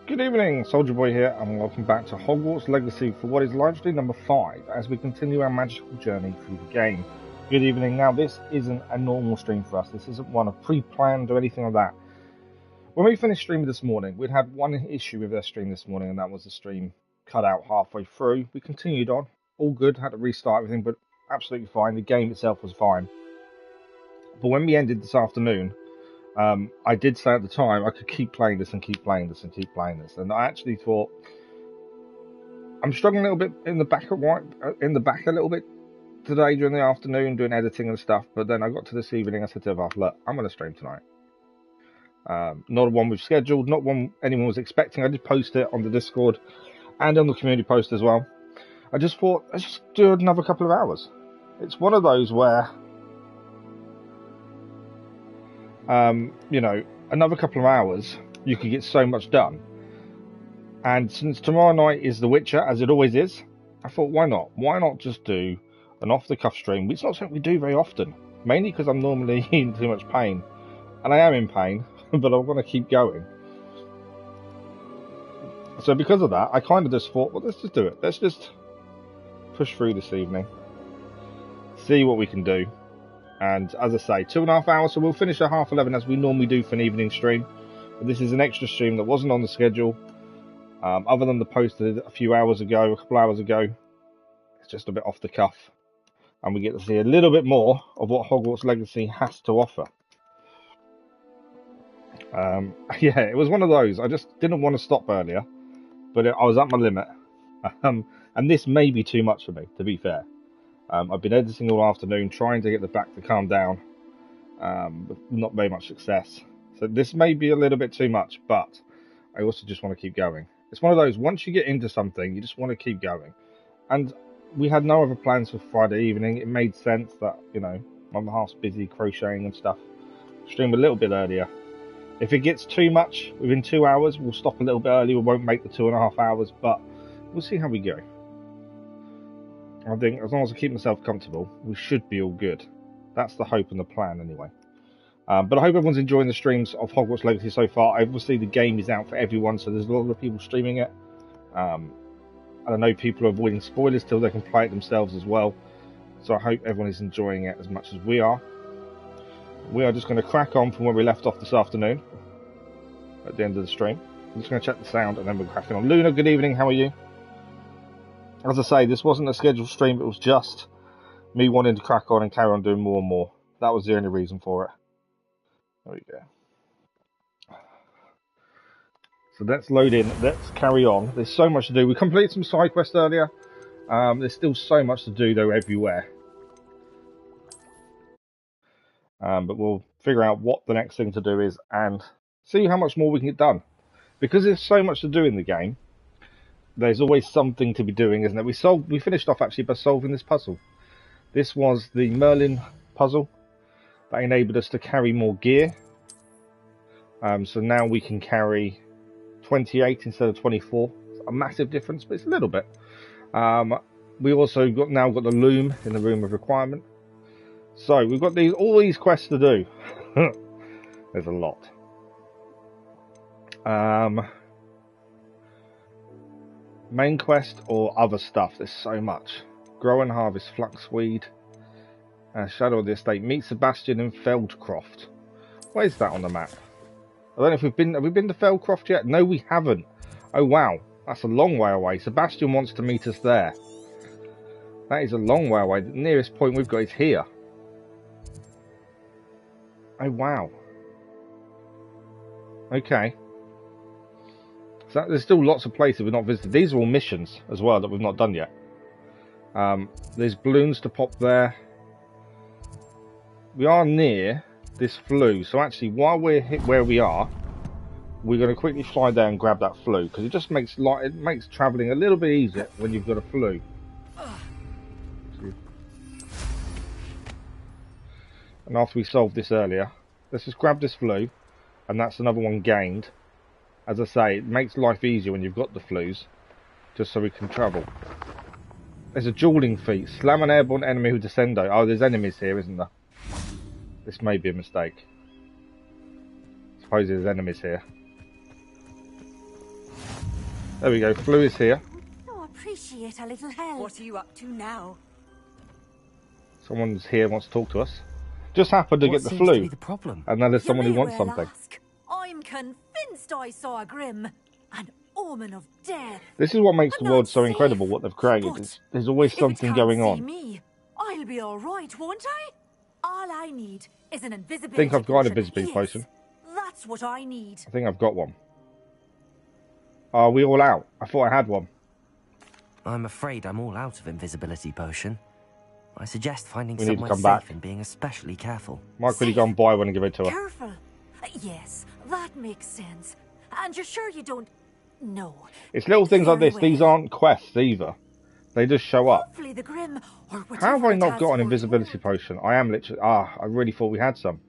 Good evening, Soldier Boy here, and welcome back to Hogwarts Legacy for what is largely number 5 as we continue our magical journey through the game. Good evening. Now, this isn't a normal stream for us. This isn't one of pre-planned or anything like that. When we finished streaming this morning, we'd had one issue with our stream this morning, and that was the stream cut out halfway through. We continued on, all good, had to restart everything, but absolutely fine. The game itself was fine. But when we ended this afternoon, I did say at the time I could keep playing this and keep playing this and keep playing this, and I actually thought I'm struggling a little bit in the back a little bit today during the afternoon doing editing and stuff. But then I got to this evening, I said to Valhalla, look, I'm going to stream tonight. Not one we've scheduled, not one anyone was expecting. I did post it on the Discord and on the community post as well. I just thought let's just do another couple of hours. It's one of those where you know, another couple of hours, you could get so much done. And since tomorrow night is The Witcher, as it always is, I thought, why not? Why not just do an off-the-cuff stream? It's not something we do very often, mainly because I'm normally in too much pain. And I am in pain, but I want to keep going. So because of that, I kind of just thought, well, let's just do it. Let's just push through this evening. See what we can do. And as I say, 2.5 hours, so we'll finish at 11:30 as we normally do for an evening stream. But this is an extra stream that wasn't on the schedule. Other than the posted a few hours ago, a couple hours ago, it's just a bit off the cuff. And we get to see a little bit more of what Hogwarts Legacy has to offer. Yeah, it was one of those. I just didn't want to stop earlier, but I was at my limit. And this may be too much for me, to be fair. I've been editing all afternoon, trying to get the back to calm down, but not very much success. So this may be a little bit too much, but I also just want to keep going. It's one of those, once you get into something, you just want to keep going. And we had no other plans for Friday evening. It made sense that, you know, my half's busy crocheting and stuff. Stream a little bit earlier. If it gets too much within 2 hours, we'll stop a little bit early. We won't make the 2.5 hours, but we'll see how we go. I think as long as I keep myself comfortable, we should be all good. That's the hope and the plan anyway. But I hope everyone's enjoying the streams of Hogwarts Legacy so far. Obviously the game is out for everyone, so there's a lot of people streaming it. And I know people are avoiding spoilers till they can play it themselves as well. So I hope everyone is enjoying it as much as we are. We are just going to crack on from where we left off this afternoon. At the end of the stream. I'm just going to check the sound and then we're cracking on. Luna, good evening, how are you? As I say, this wasn't a scheduled stream, it was just me wanting to crack on and carry on doing more and more. That was the only reason for it. There we go. So let's load in, let's carry on. There's so much to do. We completed some side quests earlier. There's still so much to do though everywhere. But we'll figure out what the next thing to do is and see how much more we can get done. Because there's so much to do in the game, there's always something to be doing, isn't there? We finished off actually by solving this puzzle. This was the Merlin puzzle that enabled us to carry more gear. So now we can carry 28 instead of 24. It's a massive difference, but it's a little bit. We also now got the loom in the room of requirement. So we've got all these quests to do. There's a lot. Main quest or other stuff, there's so much. Grow and harvest fluxweed. Shadow of the Estate. Meet Sebastian in Feldcroft. Where's that on the map? I don't know if have we been to Feldcroft yet? No, we haven't. Oh wow, that's a long way away. Sebastian wants to meet us there. That is a long way away. The nearest point we've got is here. Oh wow. Okay. So there's still lots of places we've not visited. These are all missions as well that we've not done yet. There's balloons to pop there. We are near this flue, so actually while we're where we are, we're going to quickly fly down and grab that flue because it just makes travelling a little bit easier when you've got a flue. And after we solved this earlier, let's just grab this flue, and that's another one gained. As I say, it makes life easier when you've got the flues, just so we can travel. There's a dueling feat. Slam an airborne enemy with Descendo. Oh, there's enemies here, isn't there? This may be a mistake. Suppose there's enemies here. There we go. Flu is here. I appreciate a little help. What are you up to now? Someone's here wants to talk to us. Just happened to get the seems flu. to be the problem? And then there's You someone who may wants well something. ask. I'm convinced I saw a grim, an omen of death. This is what makes I'm the world not so safe, incredible, what they've created. but There's always if it something can't going see on. me, I'll be all right, won't I? All I need is an I invisibility think I've got an potion. invisibility Yes, potion. That's what I need. I think I've got one. Are we all out? I thought I had one. I'm afraid I'm all out of invisibility potion. I suggest finding We need to somewhere come safe back. and being especially careful. Might really go and buy one and give it to her. Careful. Yes, that makes sense. And you're sure you don't... No. It's little things like Very this. These well. aren't quests either. They just show up. Hopefully the grim, or whatever How have I it not has got an for invisibility toward. potion? I am literally... I really thought we had some.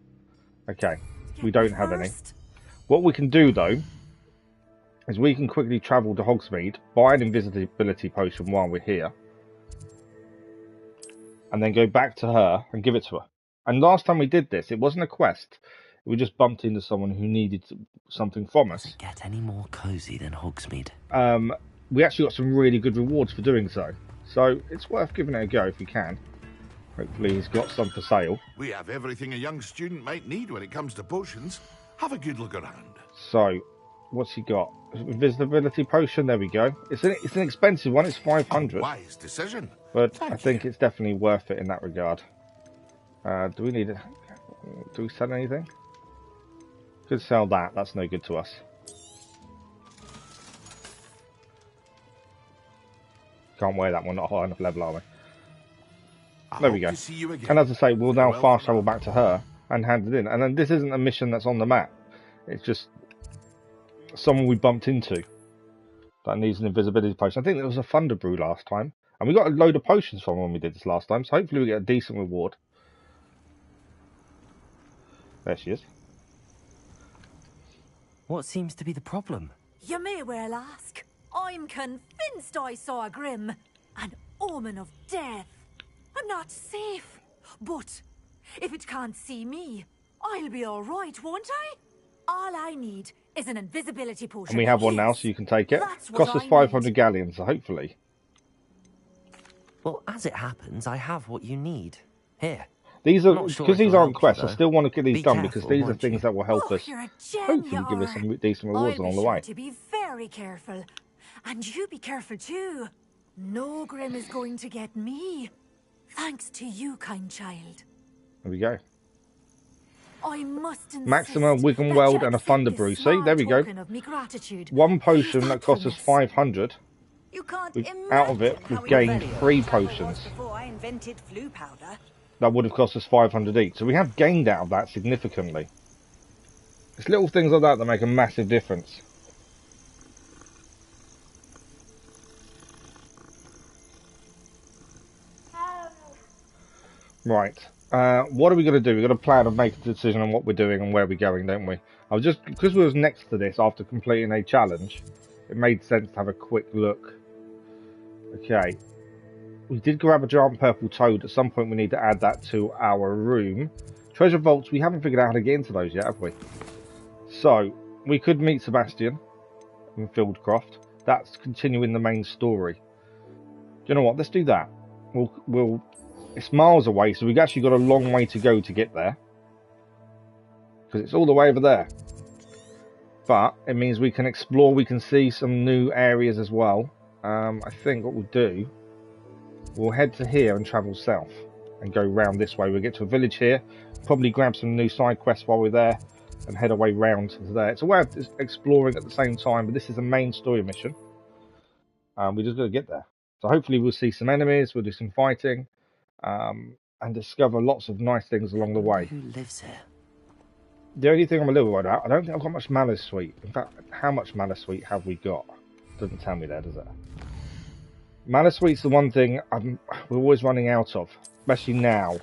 Okay. We don't have any. First. What we can do, though, is we can quickly travel to Hogsmeade, buy an invisibility potion while we're here, and then go back to her and give it to her. And last time we did this, it wasn't a quest. We just bumped into someone who needed something from us. Does it get any more cozy than Hogsmeade? We actually got some really good rewards for doing so. So it's worth giving it a go if you can. Hopefully he's got some for sale. We have everything a young student might need when it comes to potions. Have a good look around. So, what's he got? Invisibility potion, there we go. It's an expensive one, it's 500. Wise decision. But I think it's definitely worth it in that regard. Do we need it? Do we sell anything? Could sell that, that's no good to us. Can't wear that one, not high enough level, are we? There we go. See you again. And as I say, we'll now Farewell fast for travel now. back to her and hand it in. And then this isn't a mission that's on the map. It's just someone we bumped into that needs an invisibility potion. I think there was a Thunder Brew last time. And we got a load of potions from when we did this last time. So hopefully we get a decent reward. There she is. What seems to be the problem? You may well ask. I'm convinced I saw a grim, an omen of death. I'm not safe, but if it can't see me, I'll be all right, won't I? All I need is an invisibility potion. And we have one now, Yes, so you can take it. that's what Cost us I 500 need. galleons, so hopefully. Well, as it happens, I have what you need. Here. These are, Not sure because if these it'll aren't help you, quests, I though. still want to get these Be done careful, because these are won't things you? that will help Oh, us you're a gem, hopefully you give us are. some decent rewards I'll along be the sure way. to be very careful. And you be careful too. No grim is going to get me. Thanks to you, kind child. There we go. I must insist Maximum Wigan that Weld you and a accept Thunder this Brew. See, small there we go. token of me gratitude. One potion that cost us Thankfulness. 500. You can't Out of it, imagine how we've gained invaluable 3 travel was potions. before I invented flu powder. That would have cost us 500 each. So we have gained out of that significantly. It's little things like that make a massive difference. Right. What are we going to do? We've got to plan and make a decision on what we're doing and where we're going, don't we? I was just, because we was next to this after completing a challenge, it made sense to have a quick look. Okay. We did grab a giant purple toad. At some point we need to add that to our room. Treasure vaults, we haven't figured out how to get into those yet, have we? So, we could meet Sebastian in Fieldcroft. That's continuing the main story. Do you know what? Let's do that. We'll it's miles away, so we've actually got a long way to go to get there. Because it's all the way over there. But it means we can explore, we can see some new areas as well. I think what we'll do, we'll head to here and travel south and go round this way. We'll get to a village here, probably grab some new side quests while we're there and head our way round to there. It's a way of exploring at the same time, but this is a main story mission. We just got to get there. So hopefully we'll see some enemies, we'll do some fighting, and discover lots of nice things along the way. Who lives here? The only thing I'm a little worried about, I don't think I've got much Mallow Sweet. In fact, how much Mallow Sweet have we got? Doesn't tell me there, does it? Mallow Sweet's the one thing we're always running out of, especially now.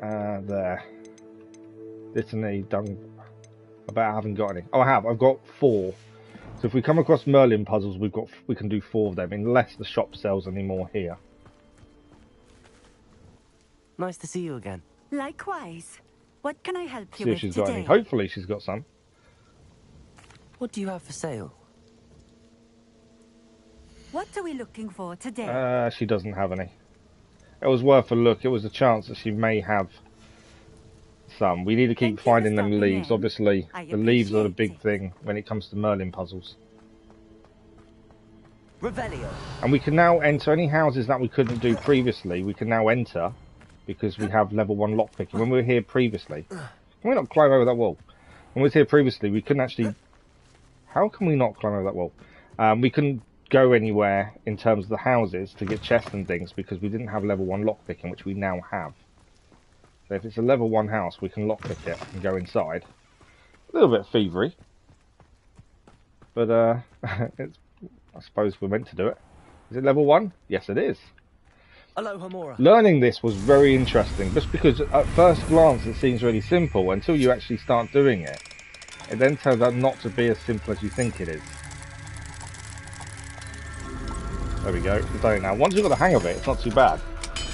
There. Litany done. I bet I haven't got any. Oh, I have. I've got 4. So if we come across Merlin puzzles, we can do 4 of them, unless the shop sells any more here. Nice to see you again. Likewise. What can I help you See if with she's today? got any. Hopefully she's got some. What do you have for sale? What are we looking for today? She doesn't have any. It was worth a look. It was a chance that she may have some. We need to keep Thank you for finding them stopping leaves. in. Obviously, I the leaves are the appreciate big it. thing when it comes to Merlin puzzles. Revelio. And we can now enter any houses that we couldn't do previously. We can now enter because we have level 1 lockpicking. When we were here previously, can we not climb over that wall? When we were here previously, we couldn't actually. How can we not climb over that wall? We couldn't go anywhere in terms of the houses to get chests and things because we didn't have level 1 lockpicking, which we now have. So if it's a level 1 house, we can lockpick it and go inside. A little bit thievery, but it's, I suppose we're meant to do it. Is it level 1? Yes, it is. Aloha Mora. Learning this was very interesting, just because at first glance it seems really simple until you actually start doing it. It then turns out not to be as simple as you think it is. There we go, we've done it now. Once you've got the hang of it, it's not too bad.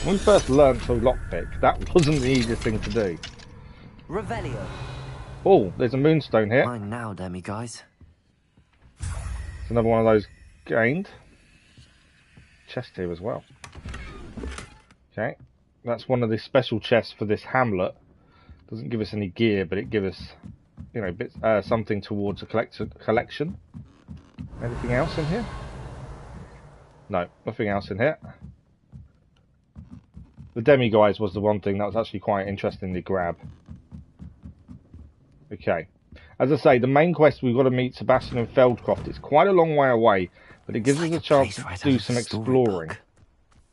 When we first learned to lockpick, that wasn't the easiest thing to do. Revelio. Oh, there's a moonstone here. Mine now, demi guys. It's another one of those gained. Chest here as well. Okay, that's one of the special chests for this hamlet. Doesn't give us any gear, but it gives us, you know, bits, something towards a collection. Anything else in here? No, nothing else in here. The demi-guys was the one thing that was actually quite interesting to grab. Okay. As I say, the main quest, we've got to meet Sebastian and Feldcroft. It's quite a long way away, but it gives us a chance to do some exploring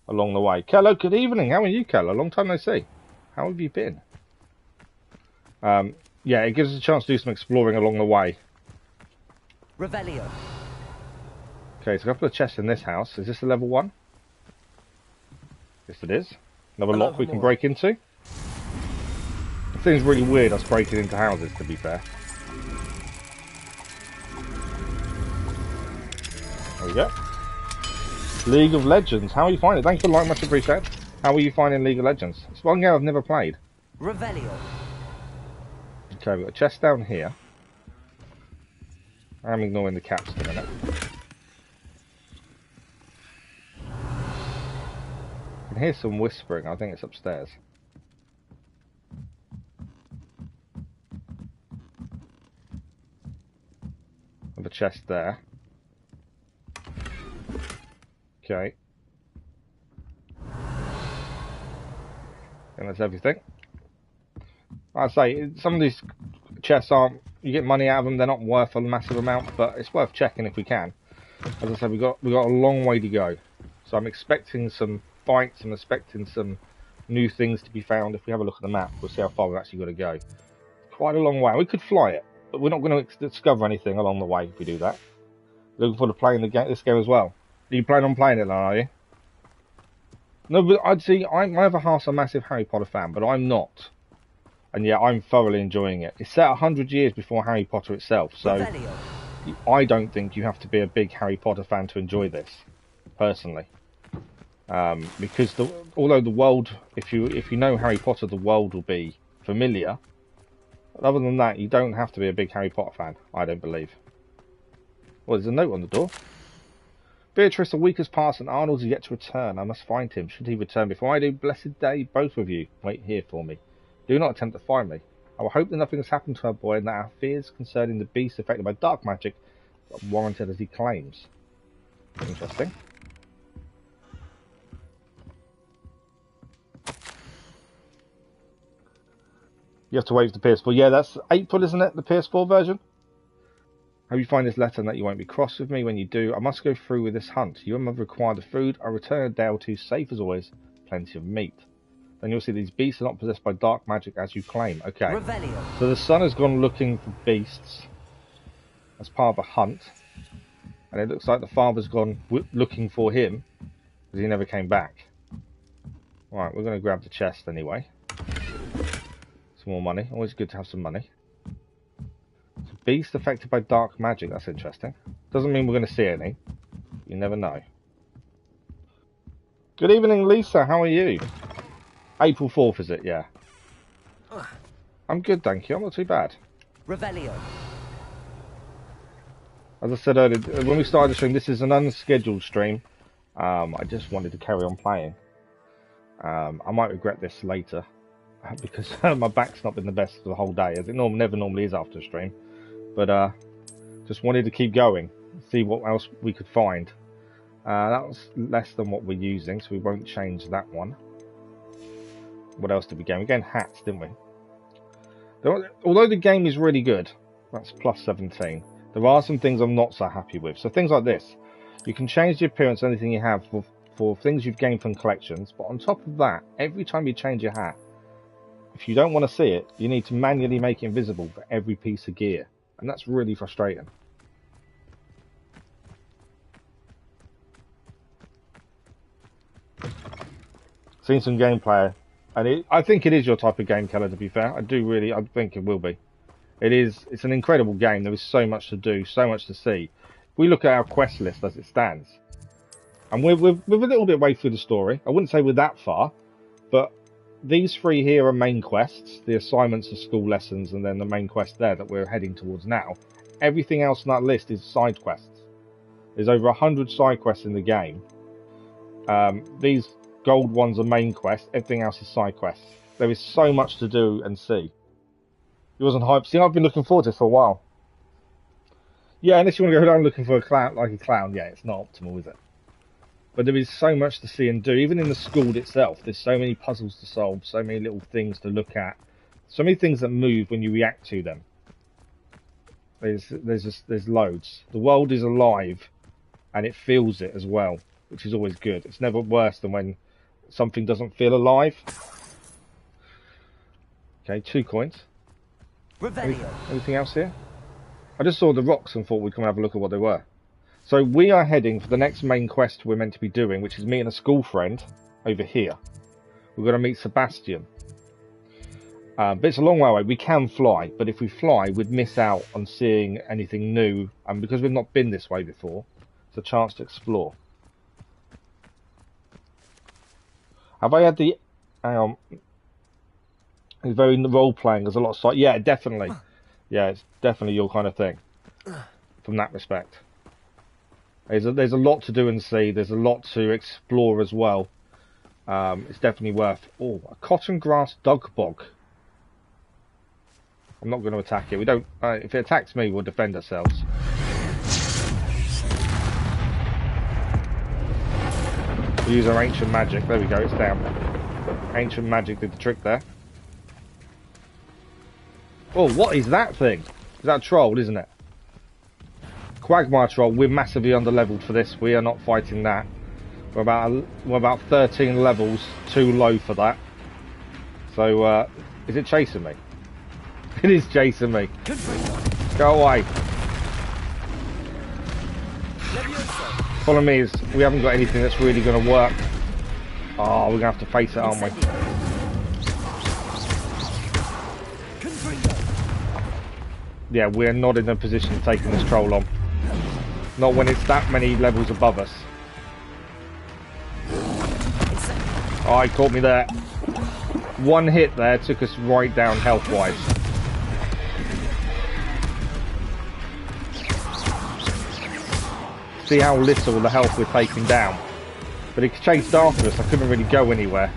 along the way. Kello, good evening. How are you, Kello? Long time no see. How have you been? Yeah, it gives us a chance to do some exploring along the way. Revelio. Okay, so a couple of chests in this house. Is this a level 1? Yes, it is. Another lock we can break into. It seems really weird us breaking into houses, to be fair. There we go. League of Legends. How are you finding it? Thanks for liking, much appreciated. How are you finding League of Legends? It's one game I've never played. Revelio. Okay, we've got a chest down here. I'm ignoring the caps for a minute. I can hear some whispering. I think it's upstairs. With a chest there. Okay. And that's everything. Like I say, some of these chests aren't, you get money out of them, they're not worth a massive amount, but it's worth checking if we can. As I said, we've got a long way to go. So I'm expecting some fights, I'm expecting some new things to be found. If we have a look at the map, we'll see how far we've actually got to go. Quite a long way. We could fly it, but we're not going to discover anything along the way if we do that. Looking forward to playing this game as well. Are you planning on playing it, are you? No, but I'd see, my other half's a massive Harry Potter fan, but I'm not. And yeah, I'm thoroughly enjoying it. It's set 100 years before Harry Potter itself, so I don't think you have to be a big Harry Potter fan to enjoy this, personally. Because although the world, if you know Harry Potter, the world will be familiar. Other than that, you don't have to be a big Harry Potter fan, I don't believe. Well, there's a note on the door. Beatrice, a week has passed and Arnold is yet to return. I must find him. Should he return before I do, blessed day, both of you, wait here for me. Do not attempt to find me. I will hope that nothing has happened to our boy and that our fears concerning the beast affected by dark magic are warranted as he claims. Interesting. You have to wait for the PS4. Yeah, that's April, isn't it? The PS4 version? Hope you find this letter and that you won't be cross with me when you do. I must go through with this hunt. You and mother require the food. I'll return a day or two, safe as always. Plenty of meat. Then you'll see these beasts are not possessed by dark magic as you claim. Okay. Revelio. So the son has gone looking for beasts as part of a hunt. And it looks like the father's gone looking for him because he never came back. Right, we're going to grab the chest anyway. Some more money. Always good to have some money. Beast affected by dark magic. That's interesting. Doesn't mean we're going to see any. You never know. Good evening, Lisa. How are you? April 4th, is it? Yeah. I'm good, thank you. I'm not too bad. Revelio. As I said earlier, when we started the stream, this is an unscheduled stream. I just wanted to carry on playing. I might regret this later because my back's not been the best for the whole day, as it never normally is after a stream. But just wanted to keep going, see what else we could find. That was less than what we're using, so we won't change that one. What else did we get? We gained hats, didn't we? Although the game is really good, that's plus 17. There are some things I'm not so happy with. So things like this. You can change the appearance of anything you have for things you've gained from collections. But on top of that, every time you change your hat, if you don't want to see it, you need to manually make it invisible for every piece of gear. And that's really frustrating. Seen some gameplay. And I think it is your type of game, Keller, to be fair. I think it will be. It's an incredible game. There is so much to do, so much to see. If we look at our quest list as it stands, and we're a little bit way through the story. I wouldn't say we're that far, but these 3 here are main quests. The assignments are school lessons, and then the main quest there that we're heading towards now. Everything else on that list is side quests. There's over 100 side quests in the game. These gold ones are main quests. Everything else is side quests. There is so much to do and see. It wasn't hype. See, I've been looking forward to it for a while. Yeah, unless you want to go down looking for a clown, yeah, it's not optimal, is it? But there is so much to see and do. Even in the school itself, there's so many puzzles to solve, so many little things to look at, so many things that move when you react to them. There's loads. The world is alive, and it feels it as well, which is always good. It's never worse than when something doesn't feel alive. Okay, 2 coins. Anything else here? I just saw the rocks and thought we'd come and have a look at what they were. So we are heading for the next main quest we're meant to be doing, which is meeting a school friend over here. We're going to meet Sebastian. But it's a long way away. We can fly, but if we fly, we'd miss out on seeing anything new. And because we've not been this way before, it's a chance to explore. Have I had the... Hang on. It's very role-playing. There's a lot of sight. Yeah, definitely. Yeah, it's definitely your kind of thing. From that respect. There's a lot to do and see. There's a lot to explore as well. It's definitely worth... Oh, a cotton grass dug bog. I'm not going to attack it. We don't... if it attacks me, we'll defend ourselves. We use our ancient magic. There we go, it's down. Ancient magic did the trick there. Oh, what is that thing? Is that a troll, isn't it? Quagmire troll. We're massively under-leveled for this. We are not fighting that. We're about 13 levels too low for that. So, is it chasing me? It is chasing me. Go away. Problem is, we haven't got anything that's really going to work. Oh, we're going to have to face it, aren't we? Yeah, we're not in a position of taking this troll on. Not when it's that many levels above us. Oh, he caught me there. One hit there took us right down health-wise. See how little the health we're taking down. But it chased after us, I couldn't really go anywhere.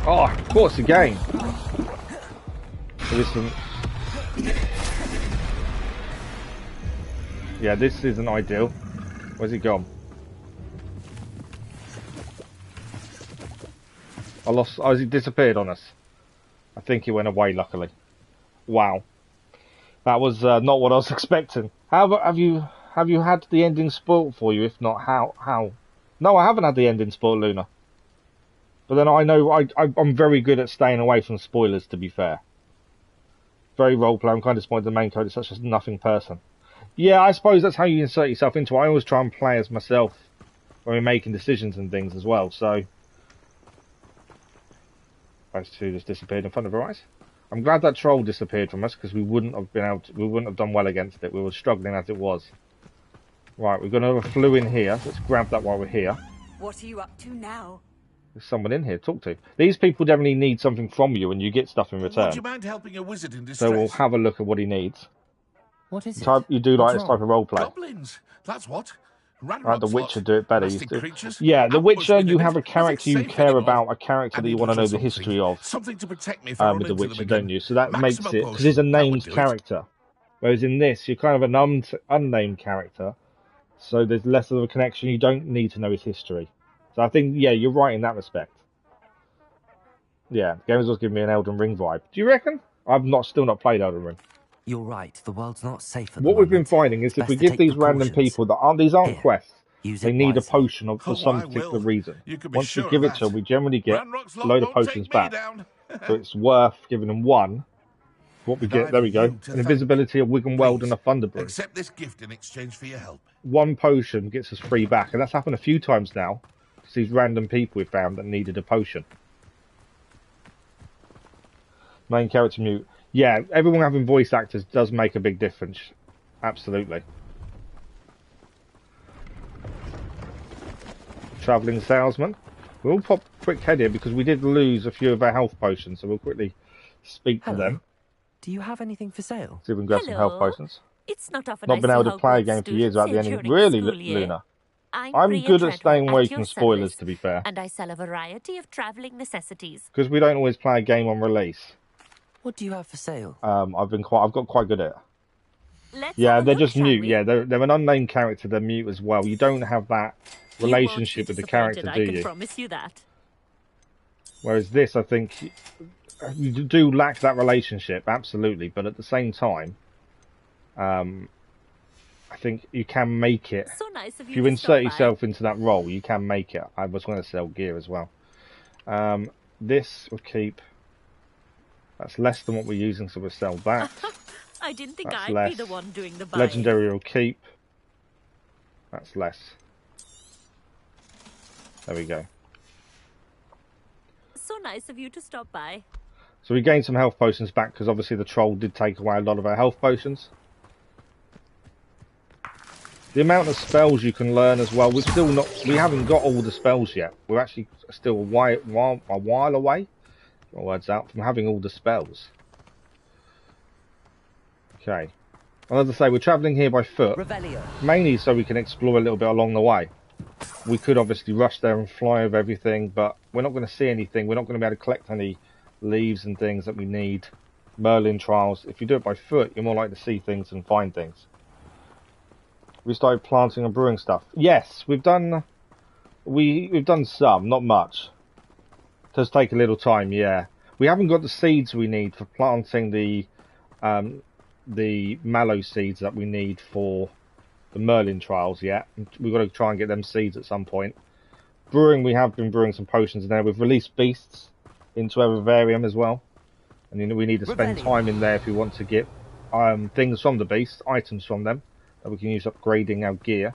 Oh, of course, again. There is some... Yeah, this isn't ideal. Where's he gone? Oh, has he disappeared on us? I think he went away, luckily. Wow. That was not what I was expecting. Have you had the ending spoiled for you? If not, how? No, I haven't had the ending spoiled, Luna. But then I know I'm very good at staying away from spoilers, to be fair. Very roleplay. I'm kind of disappointed the main code is such a nothing person. Yeah, I suppose that's how you insert yourself into it. I always try and play as myself when we're making decisions and things as well, so... Those two just disappeared in front of our eyes. I'm glad that troll disappeared from us, because we wouldn't have done well against it. We were struggling as it was. Right, we've got another flue in here. Let's grab that while we're here. What are you up to now? There's someone in here to talk to. These people definitely need something from you, and you get stuff in return. Would you mind helping a wizard in distress? So we'll have a look at what he needs. What is it? You do like What's this wrong? type of role play. Goblins, that's what. Right, The Witcher do it better. Creatures. Yeah, The Witcher, you have a Nothing character you safe care anymore. about, a character that you want to know the history of. Something to protect me if I run With The into them Witcher, again. don't you? So that makes Maximum it, because he's a potion, that would named do it. character. Whereas in this, you're kind of an unnamed character, so there's less of a connection. You don't need to know his history. So I think, yeah, you're right in that respect. Yeah, the game was giving me an Elden Ring vibe. Do you reckon? I've still not played Elden Ring. You're right. The world's not safe at the What we've been moment. finding is It's if we best to give take these random precautions. people that these aren't Here, quests, use they it need a wisely. potion for some particular reason. You can be Once we sure give of it to them, that. we generally get Ranrock's a lot load of won't potions take me back. down. So it's worth giving them one. What we And get, I've there we go. you to An thank. invisibility, a Wiggenweld, and Please, a Thunder Brew. accept this gift in exchange for your help. One potion gets us free back, and that's happened a few times now. It's these random people we found that needed a potion. Main character mute. Yeah, everyone having voice actors does make a big difference. Absolutely. Travelling salesman. We'll pop a quick head here because we did lose a few of our health potions, so we'll quickly speak to them. Do you have anything for sale? See if we can grab some health potions. It's not often Not I been see able to play a Hogwarts game for years without the students ending. here during Really, school year. Luna? I'm I'm good at staying away from your spoilers, service, to be fair. and I sell a variety of travelling necessities. Because we don't always play a game on release. What do you have for sale? I've got quite good at it. Let's Yeah, have a they're look, just shall mute. we? Yeah, they're an unnamed character. They're mute as well. You don't have that You won't be relationship with the character, disappointed, do I can you? promise you that. Whereas this, I think, you do lack that relationship, absolutely. But at the same time, I think you can make it. So nice of If you you to stop insert by. yourself into that role, you can make it. I was going to sell gear as well. This will keep. That's less than what we're using, so we'll sell that. I didn't think That's I'd less. be the one doing the buying. Legendary will keep. That's less. There we go. So nice of you to stop by. So we gained some health potions back because obviously the troll did take away a lot of our health potions. The amount of spells you can learn as well. We haven't got all the spells yet. We're actually still a while away. My words out from having all the spells. Okay. Well, as I say, we're travelling here by foot, mainly so we can explore a little bit along the way. We could obviously rush there and fly over everything, but we're not going to see anything. We're not going to be able to collect any leaves and things that we need. Merlin trials. If you do it by foot, you're more likely to see things and find things. We started planting and brewing stuff. Yes, we've done some, not much. It does take a little time, yeah. We haven't got the seeds we need for planting the mallow seeds that we need for the Merlin trials yet. We've got to try and get them seeds at some point. Brewing, we have been brewing some potions in there. We've released beasts into our vivarium as well. And you know, we need to spend time in there if we want to get things from the beasts, items from them, that we can use upgrading our gear.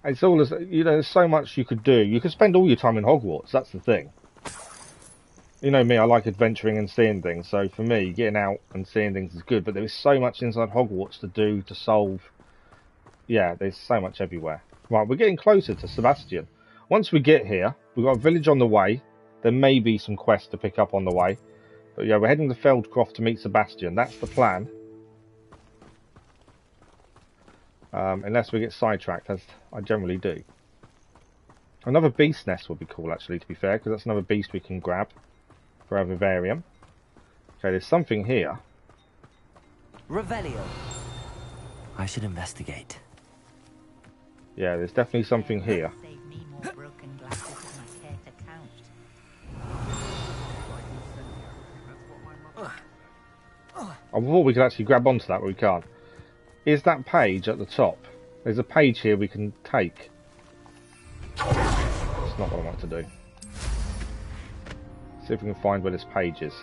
It's all, you know, there's so much you could do. You could spend all your time in Hogwarts, that's the thing. You know me, I like adventuring and seeing things, so for me, getting out and seeing things is good, but there is so much inside Hogwarts to do, to solve. Yeah, there's so much everywhere. Right, we're getting closer to Sebastian. Once we get here, we've got a village on the way. There may be some quests to pick up on the way. But yeah, we're heading to Feldcroft to meet Sebastian. That's the plan. Unless we get sidetracked, as I generally do. Another beast nest would be cool, actually, to be fair, because that's another beast we can grab for our vivarium. Okay, there's something here. Revelio. I should investigate. Yeah, there's definitely something here. Save me more broken glasses than I care to count. I thought we could actually grab onto that, but we can't. Is that page at the top? There's a page here we can take. That's not what I want to do. See if we can find where this page is.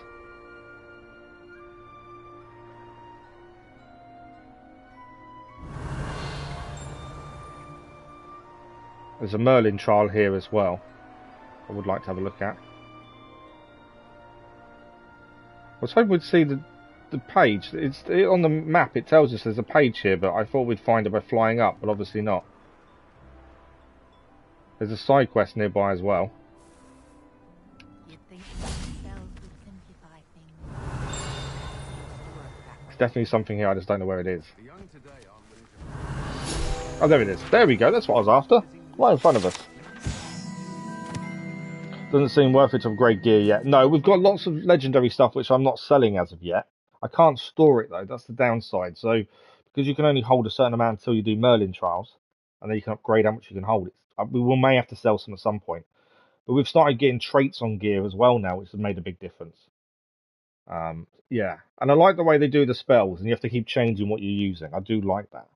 There's a Merlin trial here as well. I would like to have a look at. I was hoping we'd see the page. It's on the map. It tells us there's a page here, but I thought we'd find it by flying up, but obviously not. There's a side quest nearby as well. You'd think themselves would simplify things. definitely something here, I just don't know where it is. Oh, there it is. There we go, that's what I was after. Right in front of us. Doesn't seem worth it to upgrade gear yet. No, we've got lots of legendary stuff which I'm not selling as of yet. I can't store it though, that's the downside. So, because you can only hold a certain amount until you do Merlin trials, and then you can upgrade how much you can hold. We may have to sell some at some point. But we've started getting traits on gear as well now, which has made a big difference. Yeah, and I like the way they do the spells, and you have to keep changing what you're using. I do like that.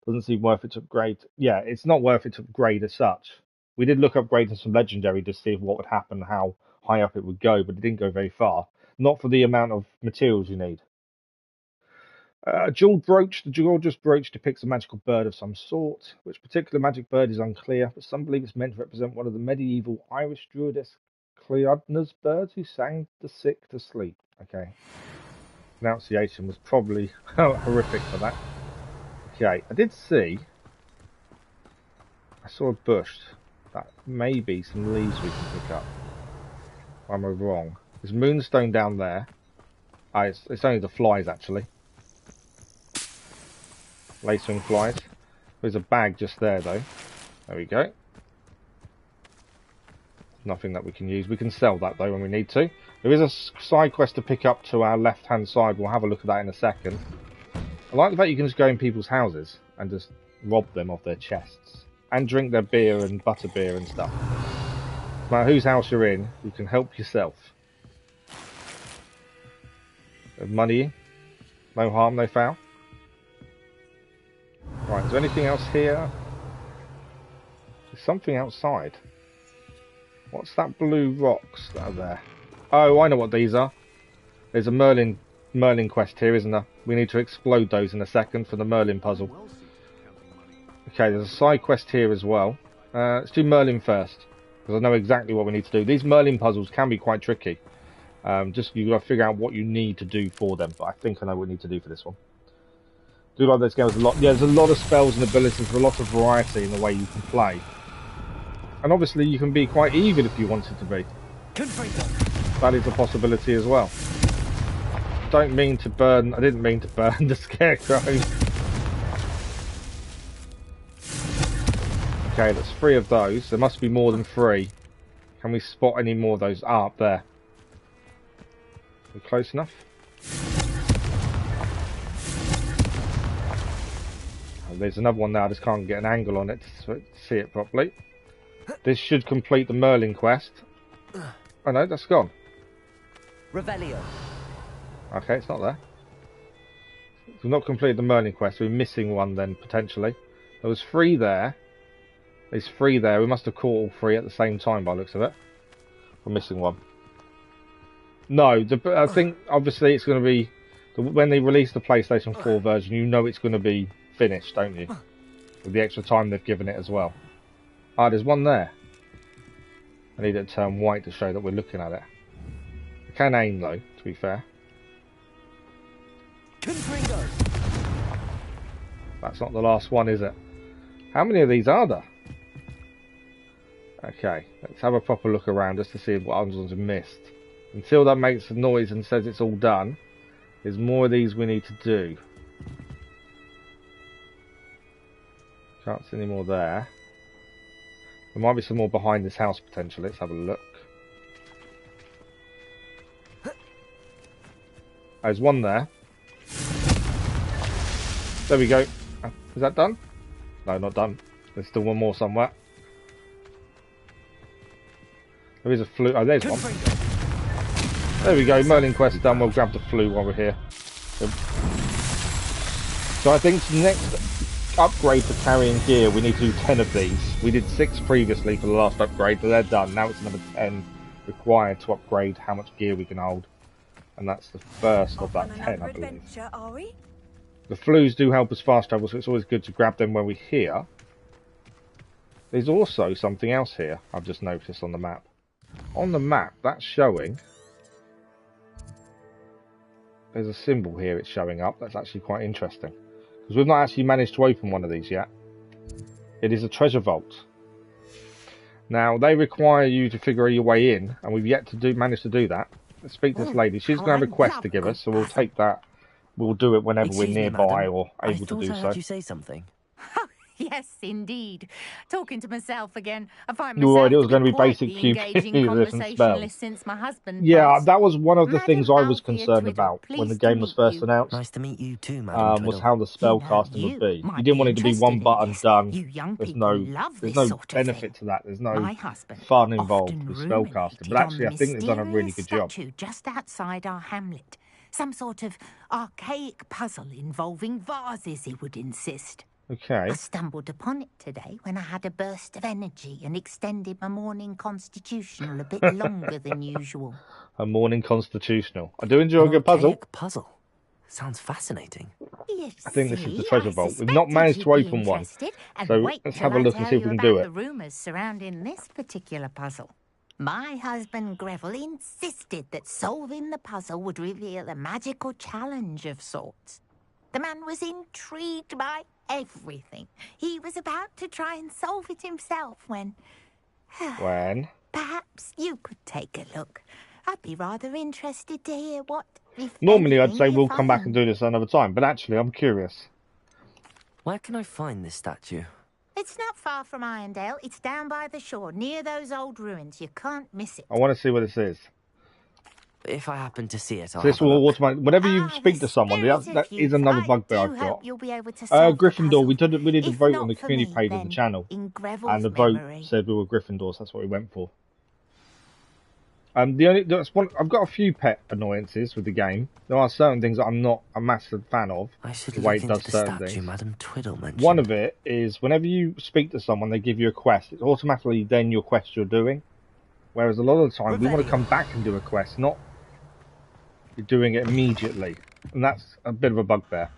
Doesn't seem worth it to upgrade. Yeah, it's not worth it to upgrade as such. We did look upgrading some legendary to see what would happen, how high up it would go, but it didn't go very far. Not for the amount of materials you need. Jeweled brooch. The gorgeous brooch depicts a magical bird of some sort. Which particular magic bird is unclear, but some believe it's meant to represent one of the medieval Irish druidess Cleodna's birds who sang the sick to sleep. Okay. Pronunciation was probably horrific for that. Okay, I did see. I saw a bush. That may be some leaves we can pick up. Or am I wrong? There's moonstone down there. It's only the flies actually. Lacewing flies. There's a bag just there though. There we go. Nothing that we can use. We can sell that though when we need to. There is a side quest to pick up to our left hand side. We'll have a look at that in a second. I like the fact you can just go in people's houses and just rob them of their chests. And drink their beer and butterbeer and stuff. No matter whose house you're in, you can help yourself. Money. No harm, no foul. Right, is there anything else here? There's something outside. What's that blue rocks that are there? Oh, I know what these are. There's a Merlin quest here, isn't there? We need to explode those in a second for the Merlin puzzle. Okay, there's a side quest here as well. Let's do Merlin first, because I know exactly what we need to do. These Merlin puzzles can be quite tricky. Just you've got to figure out what you need to do for them, but I think I know what we need to do for this one. Do like this game a lot. Yeah, there's a lot of spells and abilities, a lot of variety in the way you can play. And obviously you can be quite evil if you wanted to be. That is a possibility as well. I didn't mean to burn the scarecrow. Okay, that's 3 of those. There must be more than 3. Can we spot any more of those? Ah, up there. We're close enough. There's another one now, I just can't get an angle on it to see it properly. This should complete the Merlin quest. Oh no, that's gone. Revelio. Okay, it's not there. We've not completed the Merlin quest, we're missing one then, potentially. There was 3 there. There's 3 there, we must have caught all 3 at the same time by the looks of it. We're missing one. No, I think obviously it's going to be... When they release the PlayStation 4 version, you know it's going to be finished, don't you? With the extra time they've given it as well. Ah, there's one there. I need it to turn white to show that we're looking at it. I can aim though, to be fair. That's not the last one, is it? How many of these are there? Okay, let's have a proper look around just to see what ones are missed. Until that makes a noise and says it's all done, there's more of these we need to do. Can't see any more there. There might be some more behind this house potentially. Let's have a look. There's one there. There we go. Is that done? No, not done. There's still one more somewhere. There is a flute. Oh, there's one. There we go. Merlin quest done. We'll grab the flute while we're here. So I think the next upgrade for carrying gear, we need to do 10 of these. We did 6 previously for the last upgrade, but they're done. Now it's another 10 required to upgrade how much gear we can hold. And that's the first of that 10, I believe. Are we? The flues do help us fast travel, so it's always good to grab them when we're here. There's also something else here I've just noticed on the map. On the map, that's showing... There's a symbol here it's showing up. That's actually quite interesting. Because we've not actually managed to open one of these yet. It is a treasure vault. Now, they require you to figure your way in, and we've yet to manage to do that. Let's speak to this lady. She's going to have a quest to give us, so we'll take that we'll do it whenever we're Excuse me, nearby madam. or I able to thought do I so. heard you say something. Yes, indeed. Talking to myself again. I find You were myself worried it was to going to be be quite basic the QP engaging different spells. conversationalist since my husband Yeah, passed. that was one of the Madam things I was Althea concerned Twiddle, about when the pleased to game was meet first you. announced. Nice to meet you too, Madam Was Twiddle. how the spell You know, casting would you be. You might didn't be want it to be interested one in button this. done. You young There's people no love there's this no sort of benefit thing. to that. There's no My husband fun involved often with spell casting. But ruminated on actually, the I think they've done a really mysterious good job. statue just outside our hamlet. Some sort of archaic puzzle involving vases, he would insist. I Okay. stumbled upon it today when I had a burst of energy and extended my morning constitutional a bit longer than usual. A morning constitutional. I do enjoy a An good puzzle. archaic puzzle. Sounds fascinating. You I think this is the see, treasure I vault. We've not suspected managed you'd to be open one. interested, and So wait let's till have a I look and tell see if you we can do about it. the rumours surrounding this particular puzzle. My husband Greville insisted that solving the puzzle would reveal a magical challenge of sorts. The man was intrigued by everything. He was about to try and solve it himself when When? perhaps you could take a look. I'd be rather interested to hear what, if Normally, I'd anything, say you we'll come back and find. do this another time. But actually, I'm curious. Where can I find this statue? It's not far from Irondale. It's down by the shore, near those old ruins. You can't miss it. I want to see what this is. If I happen to see it, I'll So this have a will look. automatically, whenever you The speak to someone, spirit that of is youth. another I bugbear do I've got. hope you'll be able to solve the Gryffindor. puzzle. We did a If vote not on the for community me, page of the then channel, in Greville's and the vote memory. said we were Gryffindors. That's what we went for. I've got a few pet annoyances with the game. There are certain things that I'm not a massive fan of. I should The way look it into does the certain statue things. Madam Twiddle mentioned. One of it is whenever you speak to someone, they give you a quest. It's automatically then your quest you're doing. Whereas a lot of the time, we want to come back and do a quest, not you're doing it immediately. And that's a bit of a bugbear.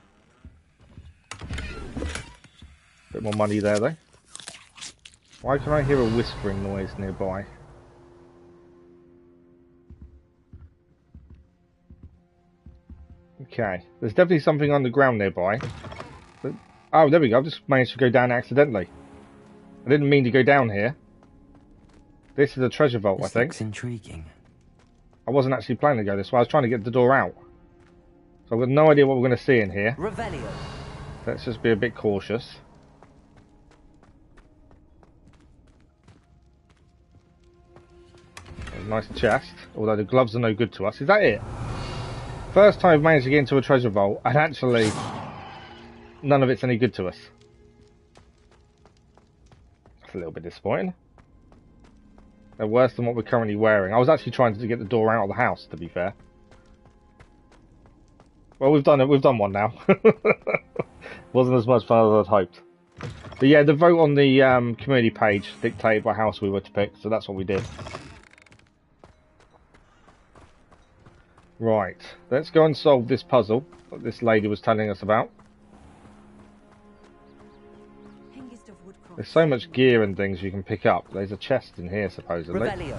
Bit more money there, though. Why can I hear a whispering noise nearby? Okay, there's definitely something underground nearby. But, oh, there we go. I've just managed to go down accidentally. I didn't mean to go down here. This is a treasure vault, This I think. looks intriguing. I wasn't actually planning to go this way. I was trying to get the door out. So I've got no idea what we're going to see in here. Revelio. Let's just be a bit cautious. There's a nice chest, although the gloves are no good to us. Is that it? First time I've managed to get into a treasure vault, and actually none of it's any good to us. That's a little bit disappointing. They're worse than what we're currently wearing. I was actually trying to get the door out of the house, to be fair. Well, we've done it. We've done one now. Wasn't as much fun as I'd hoped. But yeah, the vote on the community page dictated what house we were to pick, so that's what we did. Right, let's go and solve this puzzle that this lady was telling us about. There's so much gear and things you can pick up. There's a chest in here, supposedly. Revelio.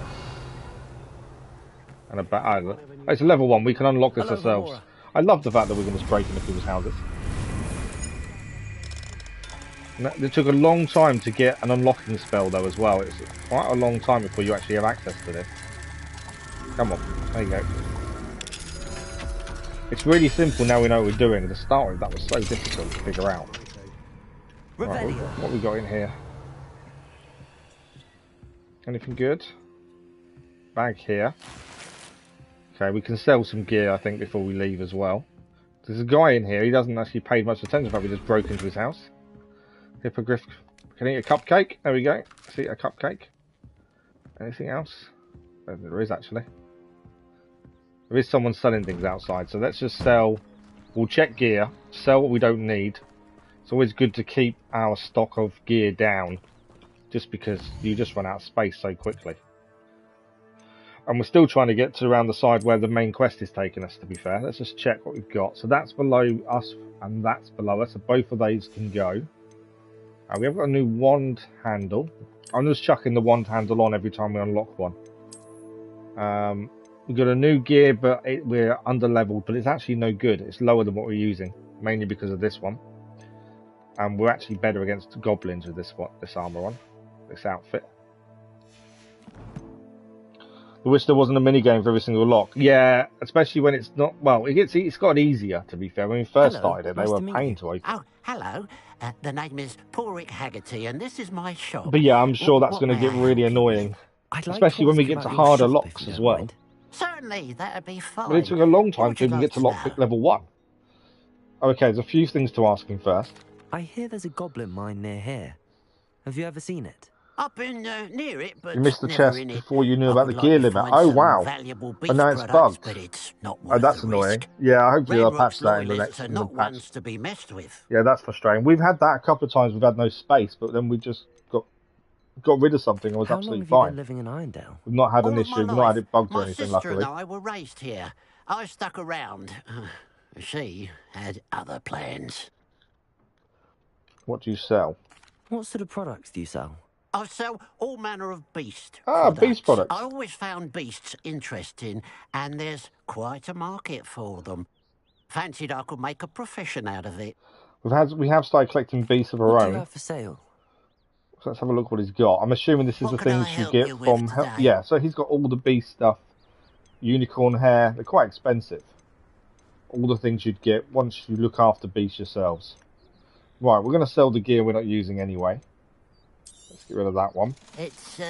And a it's a level 1. We can unlock this Hello, ourselves. Gamora. I love the fact that we can just break into people's houses. It took a long time to get an unlocking spell, though, as well. It's quite a long time before you actually have access to this. Come on. There you go. It's really simple now we know what we're doing. To start with, that was so difficult to figure out. Right, what we got in here? Anything good? Bag here. Okay, we can sell some gear, I think, before we leave as well. There's a guy in here. He doesn't actually pay much attention, but we just broke into his house. Hippogriff. Can I eat a cupcake? There we go. Let's eat a cupcake. Anything else? There is, actually. There is someone selling things outside, so let's just sell. We'll check gear, sell what we don't need. It's always good to keep our stock of gear down, just because you just run out of space so quickly. And we're still trying to get to around the side where the main quest is taking us, to be fair. Let's just check what we've got. So that's below us, and that's below us, so both of those can go. We have got a new wand handle. I'm just chucking the wand handle on every time we unlock one. We've got a new gear, but we're under leveled, but it's actually no good. It's lower than what we're using, mainly because of this one. And we're actually better against goblins with this armor on, this outfit. I wish there wasn't a mini game for every single lock. Yeah, especially when it's not. Well, it's gotten easier to be fair. When we first started it, they were a pain to open. Oh, hello. The name is Porrick Haggerty, and this is my shop. But yeah, I'm sure that's What going to may get I really help you with? annoying, I'd like especially to when we ask get to about your harder shop, locks if you as don't well. mind. Certainly, that'd be fine. But it took a long time What to would you even like get to to lockpick know? level 1. Okay, there's a few things to ask him first. I hear there's a goblin mine near here. Have you ever seen it? I've been near it, but You missed the never chest in it. before you knew I about would the like gear to limit. find Oh some wow! valuable And beef now it's products, bugged. but it's not Oh, worth that's the annoying. risk. Yeah, hopefully they'll patch Redrock's that in the loyalists next are in the not patch. ones to be messed with. Yeah, that's frustrating. We've had that a couple of times. We've had no space, but then we just got rid of something and was How long absolutely have you fine. been living in Irondale? We've not had an All of my issue. We've not had life, it bugged or my anything, sister and luckily. I were raised here. I stuck around. She had other plans. What do you sell? What sort of products do you sell? I sell all manner of beast Ah, beast products. I always found beasts interesting, and there's quite a market for them. Fancied I could make a profession out of it. We have started collecting beasts of our What do you own. have for sale? So let's have a look what he's got. I'm assuming this is What the can I things you help get you with from. today? Yeah, so he's got all the beast stuff, unicorn hair. They're quite expensive. All the things you'd get once you look after beasts yourselves. Right, we're going to sell the gear we're not using anyway. Let's get rid of that one. It's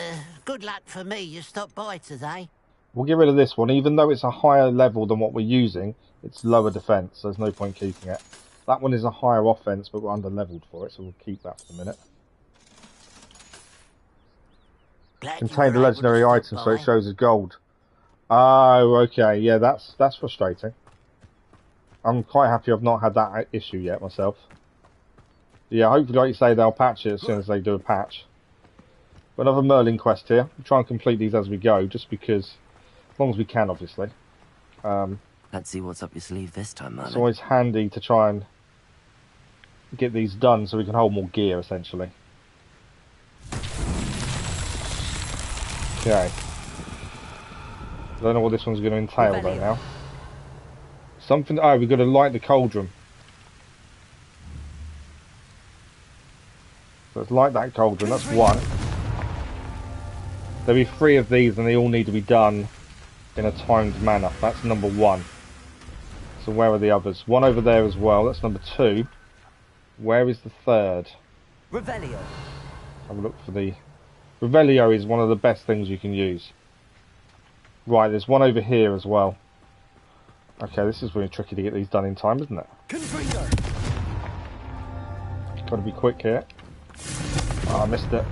good luck for me you stopped by today. We'll get rid of this one, even though it's a higher level than what we're using. It's lower defense, so there's no point keeping it. That one is a higher offense, but we're under-leveled for it, so we'll keep that for the minute. Contain the legendary item, so it shows as gold. Oh, okay, yeah, that's frustrating. I'm quite happy I've not had that issue yet myself. Yeah, hopefully, like you say, they'll patch it as soon as they do a patch. But another Merlin quest here. We'll try and complete these as we go, just because, as long as we can, obviously. Let's see what's up your sleeve this time, Merlin. It's always handy to try and get these done so we can hold more gear, essentially. Okay. I don't know what this one's going to entail though now. Something. Oh, we've got to light the cauldron. So let's light that cauldron. That's one. There'll be 3 of these, and they all need to be done in a timed manner. That's number 1. So where are the others? One over there as well. That's number 2. Where is the 3rd? Revelio. Have a look for the... Revelio is one of the best things you can use. Right, there's one over here as well. Okay, this is really tricky to get these done in time, isn't it? Got to be quick here. Oh, I missed it.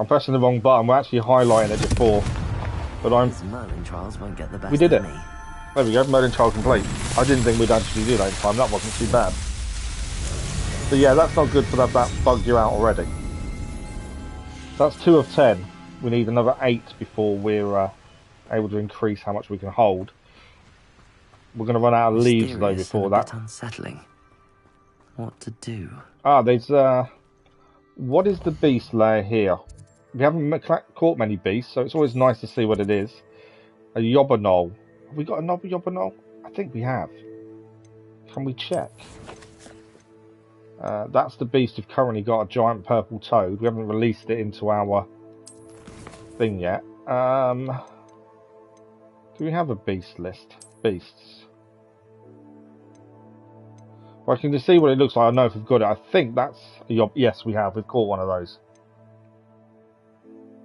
I'm pressing the wrong button. We're actually highlighting it before, but These Merlin trials won't get the best We did of it. me. There we go. Merlin trial complete. I didn't think we'd actually do that in time. That wasn't too bad. But yeah, that's not good for that bugged you out already. That's 2 of 10. We need another 8 before we're able to increase how much we can hold. We're going to run out of leaves though before that. A bit unsettling. What to do? Ah, there's what is the beast layer here? We haven't caught many beasts, so it's always nice to see what it is. A Yobbanol. Have we got another Yobbanol? I think we have. Can we check? That's the beast who've currently got a giant purple toad. We haven't released it into our thing yet. Do we have a beast list? Beasts. Well, I can just see what it looks like. I know if we've got it. I think that's a yes, we have. We've caught one of those.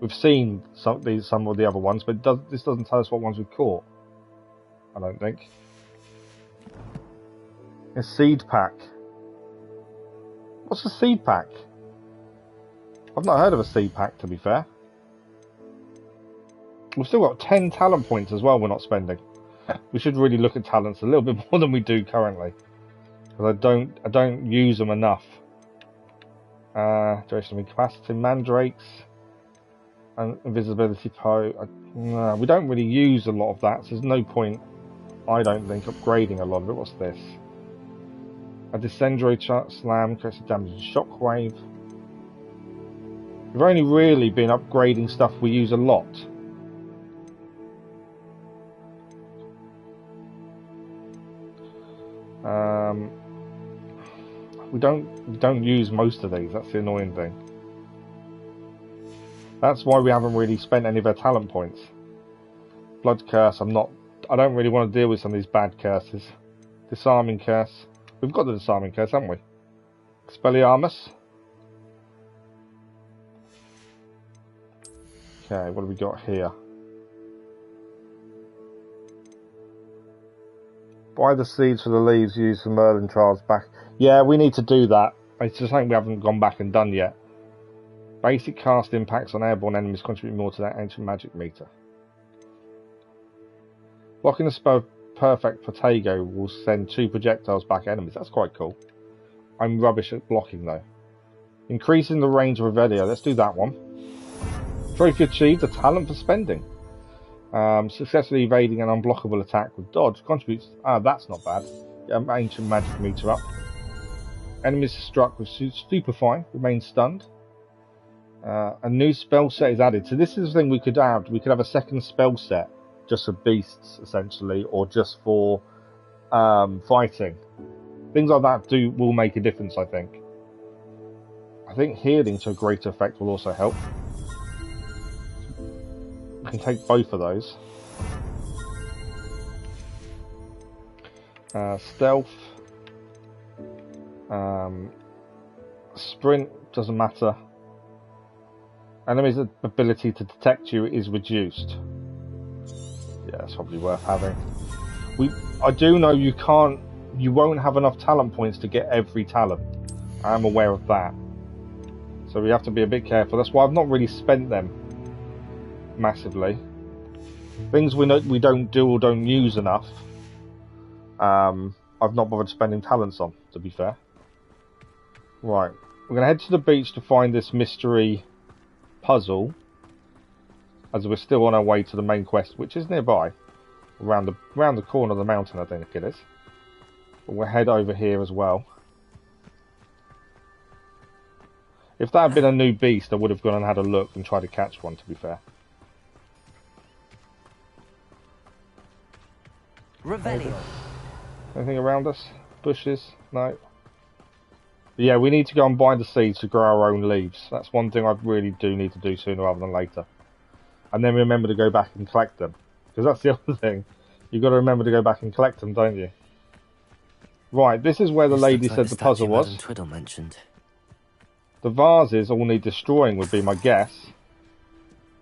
We've seen some of the other ones, but this doesn't tell us what ones we've caught. I don't think. A seed pack. What's a seed pack? I've not heard of a seed pack, to be fair. We've still got 10 talent points as well we're not spending. We should really look at talents a little bit more than we do currently. Because I don't use them enough. Duration of capacity, mandrakes, and invisibility no, we don't really use a lot of that, so there's no point, I don't think, upgrading a lot of it. What's this? A Descendroid Slam, creates a damage shockwave. We've only really been upgrading stuff we use a lot. We don't use most of these. That's the annoying thing. That's why we haven't really spent any of our talent points. Blood curse, I don't really want to deal with some of these bad curses. Disarming curse. We've got the disarming curse, haven't we? Expelliarmus. Okay, what have we got here? Buy the seeds for the leaves, use the Merlin trials back. Yeah, we need to do that. It's just something we haven't gone back and done yet. Basic cast impacts on airborne enemies contribute more to that ancient magic meter. Blocking the spell Perfect Potato will send 2 projectiles back at enemies. That's quite cool. I'm rubbish at blocking though. Increasing the range of Revelio. Let's do that one. Trophy achieved, a talent for spending. Successfully evading an unblockable attack with dodge contributes. That's not bad. Ancient magic meter up. Enemies struck with stupefying remain stunned. A new spell set is added. So this is the thing we could add. We could have a second spell set just for beasts, essentially, or just for fighting. Things like that will make a difference, I think. I think healing to a greater effect will also help. We can take both of those. Stealth. Sprint, doesn't matter. Enemies' ability to detect you is reduced. Yeah, that's probably worth having. I do know you won't have enough talent points to get every talent. I am aware of that. So we have to be a bit careful. That's why I've not really spent them massively. Things we don't do or don't use enough, I've not bothered spending talents on, to be fair. Right, we're going to head to the beach to find this mystery puzzle, as we're still on our way to the main quest, which is nearby, around the corner of the mountain, I think it is. But we'll head over here as well. If that had been a new beast, I would have gone and had a look and tried to catch one, to be fair. Revelio. Anything around us? Bushes? No. But yeah, we need to go and buy the seeds to grow our own leaves. That's one thing I really do need to do sooner rather than later. And then remember to go back and collect them. Because that's the other thing. You've got to remember to go back and collect them, don't you? Right, this is where the lady said the puzzle was. Twiddle mentioned. The vases all need destroying would be my guess.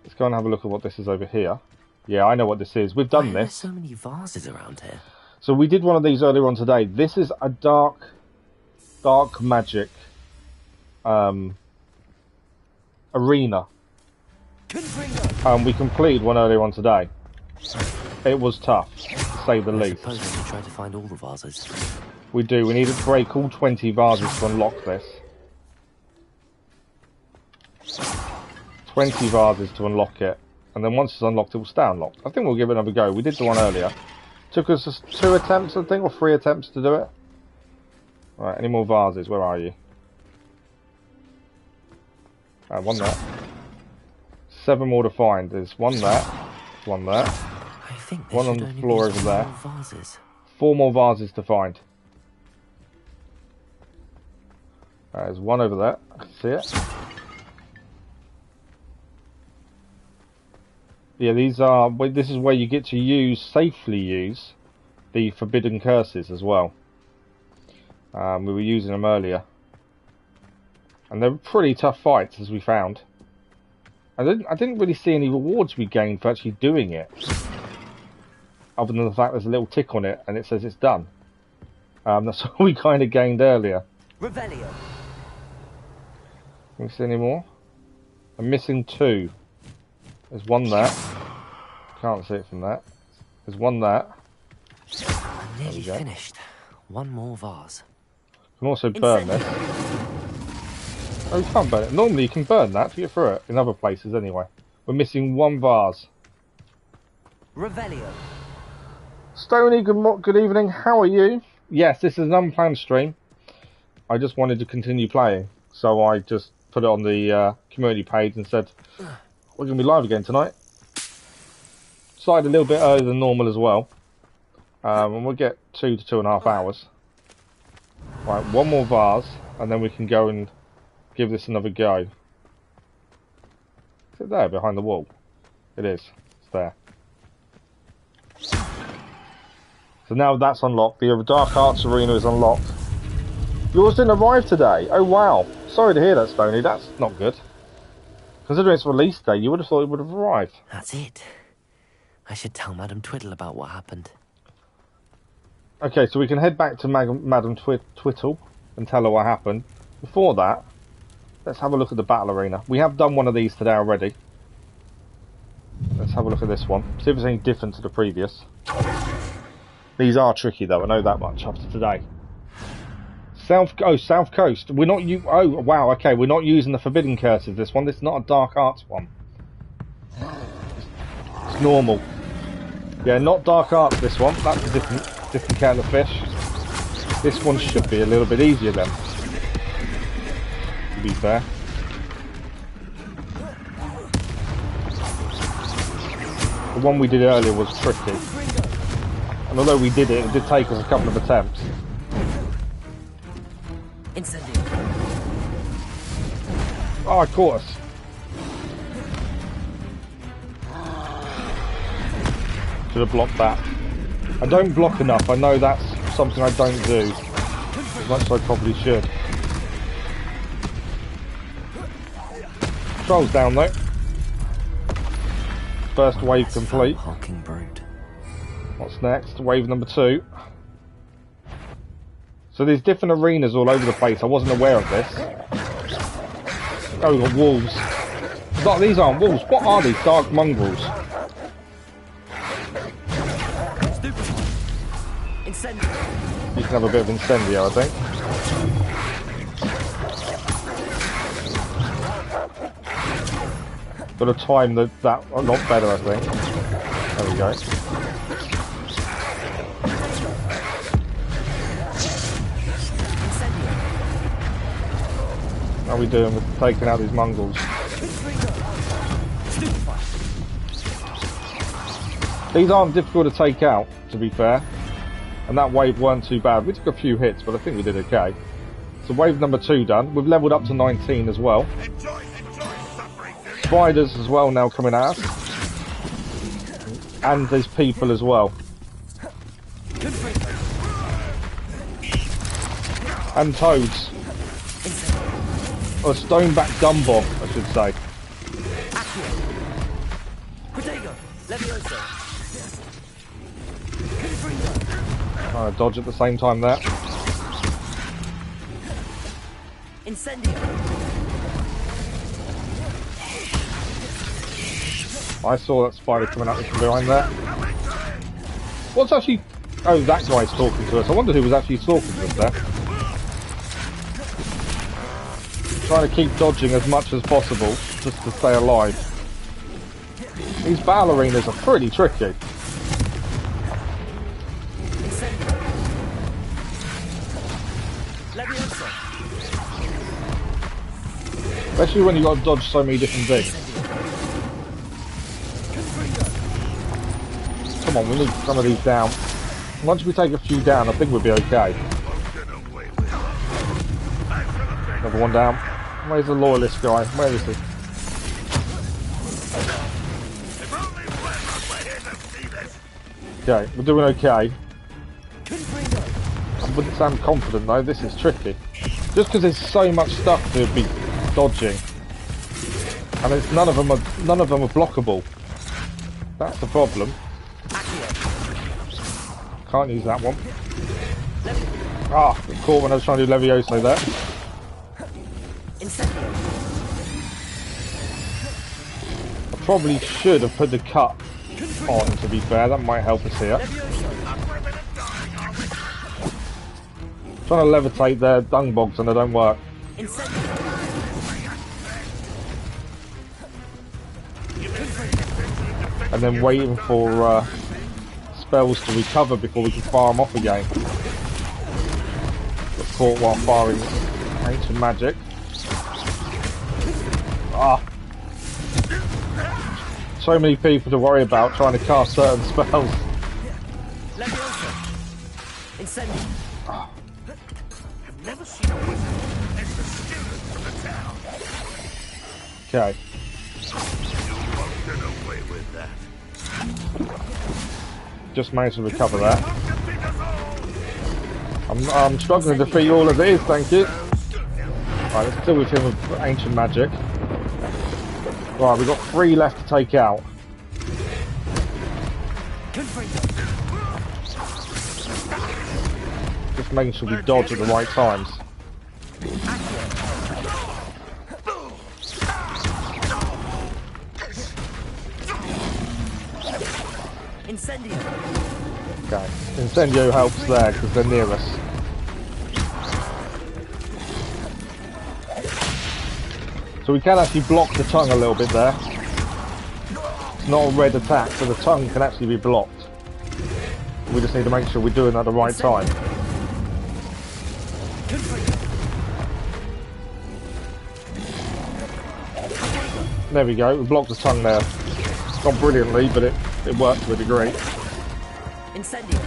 Let's go and have a look at what this is over here. Yeah, I know what this is. We've done this. There's so many vases around here. So we did one of these earlier on today. This is a dark magic arena. We completed one earlier on today. It was tough, to say the least. I suppose we should try to find all the vases. We do. We need to break all 20 vases to unlock this. 20 vases to unlock it. And then once it's unlocked, it will stay unlocked. I think we'll give it another go. We did the one earlier. Took us just 2 attempts, I think, or 3 attempts to do it. Right, any more vases? Where are you? One there. 7 more to find. There's one there. One there. I think one on the floor over there. Vases. 4 more vases to find. There's one over there. I can see it. Yeah, this is where you get to safely use the forbidden curses as well. We were using them earlier. And they're pretty tough fights, as we found. I didn't really see any rewards we gained for actually doing it. Other than the fact there's a little tick on it and it says it's done. That's all we kind of gained earlier. Revelio. Can we see any more? I'm missing 2. There's one there. Can't see it from that. There's one there. I'm nearly finished. One more vase. You can also burn this. Oh, you can't burn it. Normally you can burn that to get through it. In other places anyway. We're missing 1 vase. Revelio. Stony, good evening. How are you? Yes, this is an unplanned stream. I just wanted to continue playing. So I just put it on the community page and said, we're going to be live again tonight. Started a little bit earlier than normal as well. And we'll get 2 to 2.5 hours. Right, 1 more vase, and then we can go and give this another go. Is Is it there behind the wall? It is. It's there. So now that's unlocked. The Dark Arts Arena is unlocked. Yours didn't arrive today. Oh wow. Sorry to hear that, Stoney. That's not good. Considering it's release day, you would have thought it would have arrived. That's it. I should tell Madam Twiddle about what happened. Okay, so we can head back to Madam Twiddle and tell her what happened. Before that, let's have a look at the battle arena. We have done one of these today already. Let's have a look at this one. See if it's any different to the previous. These are tricky though, I know that much after today. South Coast. We're not oh wow, okay, we're not using the Forbidden Curses this one. This is not a Dark Arts one. It's normal. Yeah, not Dark Arts this one. That's a different kettle of fish. This one should be a little bit easier then, to be fair. The one we did earlier was tricky. And although we did it, it did take us a couple of attempts. Incendio. Oh, of course. Should have blocked that. I don't block enough. I know that's something I don't do as much as I probably should. Controls down though. First wave complete. Hulking brute. What's next? Wave number 2. So there's different arenas all over the place. I wasn't aware of this. Oh, we've got wolves. No, these aren't wolves. What are these? Dark mongrels. You can have a bit of incendio, I think. Got to time that a lot better, I think. There we go. How are we doing with taking out these mongrels? These aren't difficult to take out, to be fair. And that wave weren't too bad. We took a few hits, but I think we did okay. So wave number 2 done. We've leveled up to 19 as well. Spiders as well now coming at us. And there's people as well. And toads. Or stoneback Dumbog, I should say. Trying to dodge at the same time there. Incendio. I saw that spider coming up from behind there. What's actually... Oh, that guy's talking to us. I wonder who was actually talking to us there. Trying to keep dodging as much as possible, just to stay alive. These battle arenas are pretty tricky. Especially when you've got to dodge so many different things. Come on, we need some of these down. Once we take a few down, I think we'll be okay. Another one down. Where's the loyalist guy? Where is he? Okay, we're doing okay. I wouldn't sound confident though, this is tricky. Just because there's so much stuff to be dodging. And it's none of them are blockable. That's the problem. Can't use that one. Ah, got caught when I was trying to do Levioso there. I probably should have put the cut on, to be fair. That might help us here. Trying to levitate their dung bogs and they don't work. And then waiting for spells to recover before we can fire them off again. Got caught while firing ancient magic. Ah! So many people to worry about trying to cast certain spells. Okay. away with that. Just managed to recover that. I'm struggling to defeat all of these, thank you. Right, let's deal with him with ancient magic. Right, we've got 3 left to take out. Just making sure we dodge at the right times. Incendio. Okay, Incendio helps there because they're near us. So we can actually block the tongue a little bit there. It's not a red attack, so the tongue can actually be blocked. We just need to make sure we're doing it at the right time. There we go, we blocked the tongue there. It's gone brilliantly, but it worked to a degree. Incendio.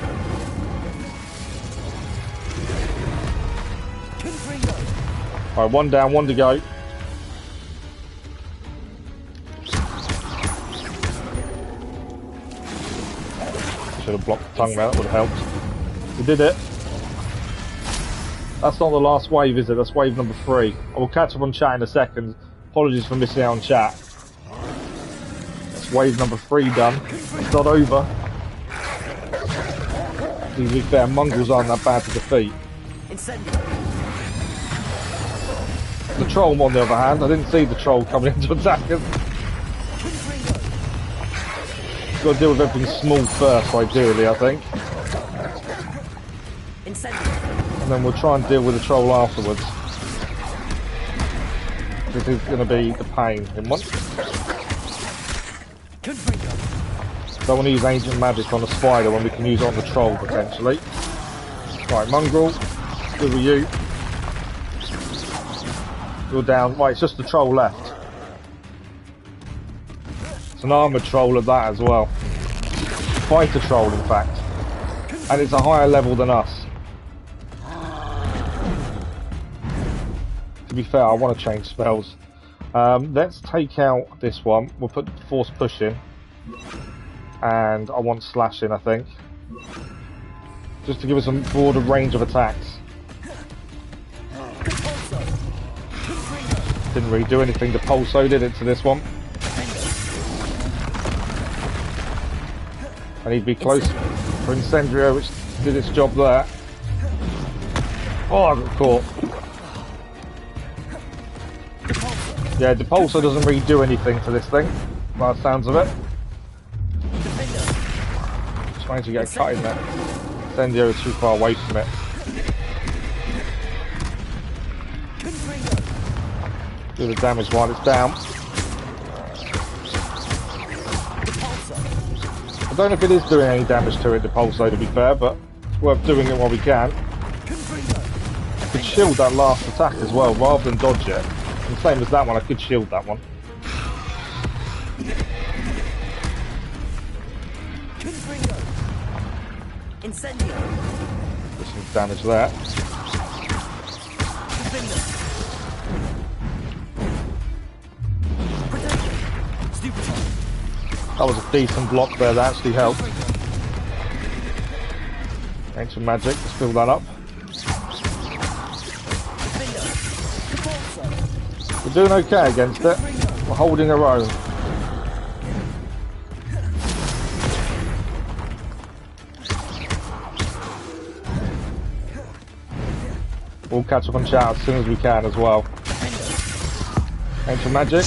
Alright, 1 down, 1 to go. Should have blocked the tongue there, that would have helped. We did it. That's not the last wave, is it? That's wave number 3. I will catch up on chat in a second. Apologies for missing out on chat. That's wave number 3 done. It's not over. To be fair, mongrels aren't that bad to defeat. The troll, on the other hand, I didn't see the troll coming in to attack us. Got to deal with everything small first, ideally, I think. And then we'll try and deal with the troll afterwards. This is going to be the pain in one. Don't want to use ancient magic on the spider when we can use it on the troll potentially. Right, mongrel, good with you. You're down. Right, it's just the troll left. It's an armoured troll at that as well. Fighter troll, in fact. And it's a higher level than us. To be fair, I want to change spells. Let's take out this one. We'll put force push in. And I want slash in, I think. Just to give us a broader range of attacks. Didn't really do anything to Pulso, did it, to this one? I need to be close for Incendio, which did its job there. Oh, I got caught. Yeah, Depulso doesn't really do anything to this thing, by the sounds of it. Just trying to get a cut in there. Incendio is too far away from it. Do the damage while it's down. I don't know if it is doing any damage to it, Depulso, to be fair, but it's worth doing it while we can. I could shield that last attack as well, rather than dodge it. And same as that one, I could shield that one. There's some damage there. That was a decent block there, that actually helped. Ancient magic, let's fill that up. We're doing okay against it. We're holding our own. We'll catch up on chat as soon as we can as well. Ancient magic.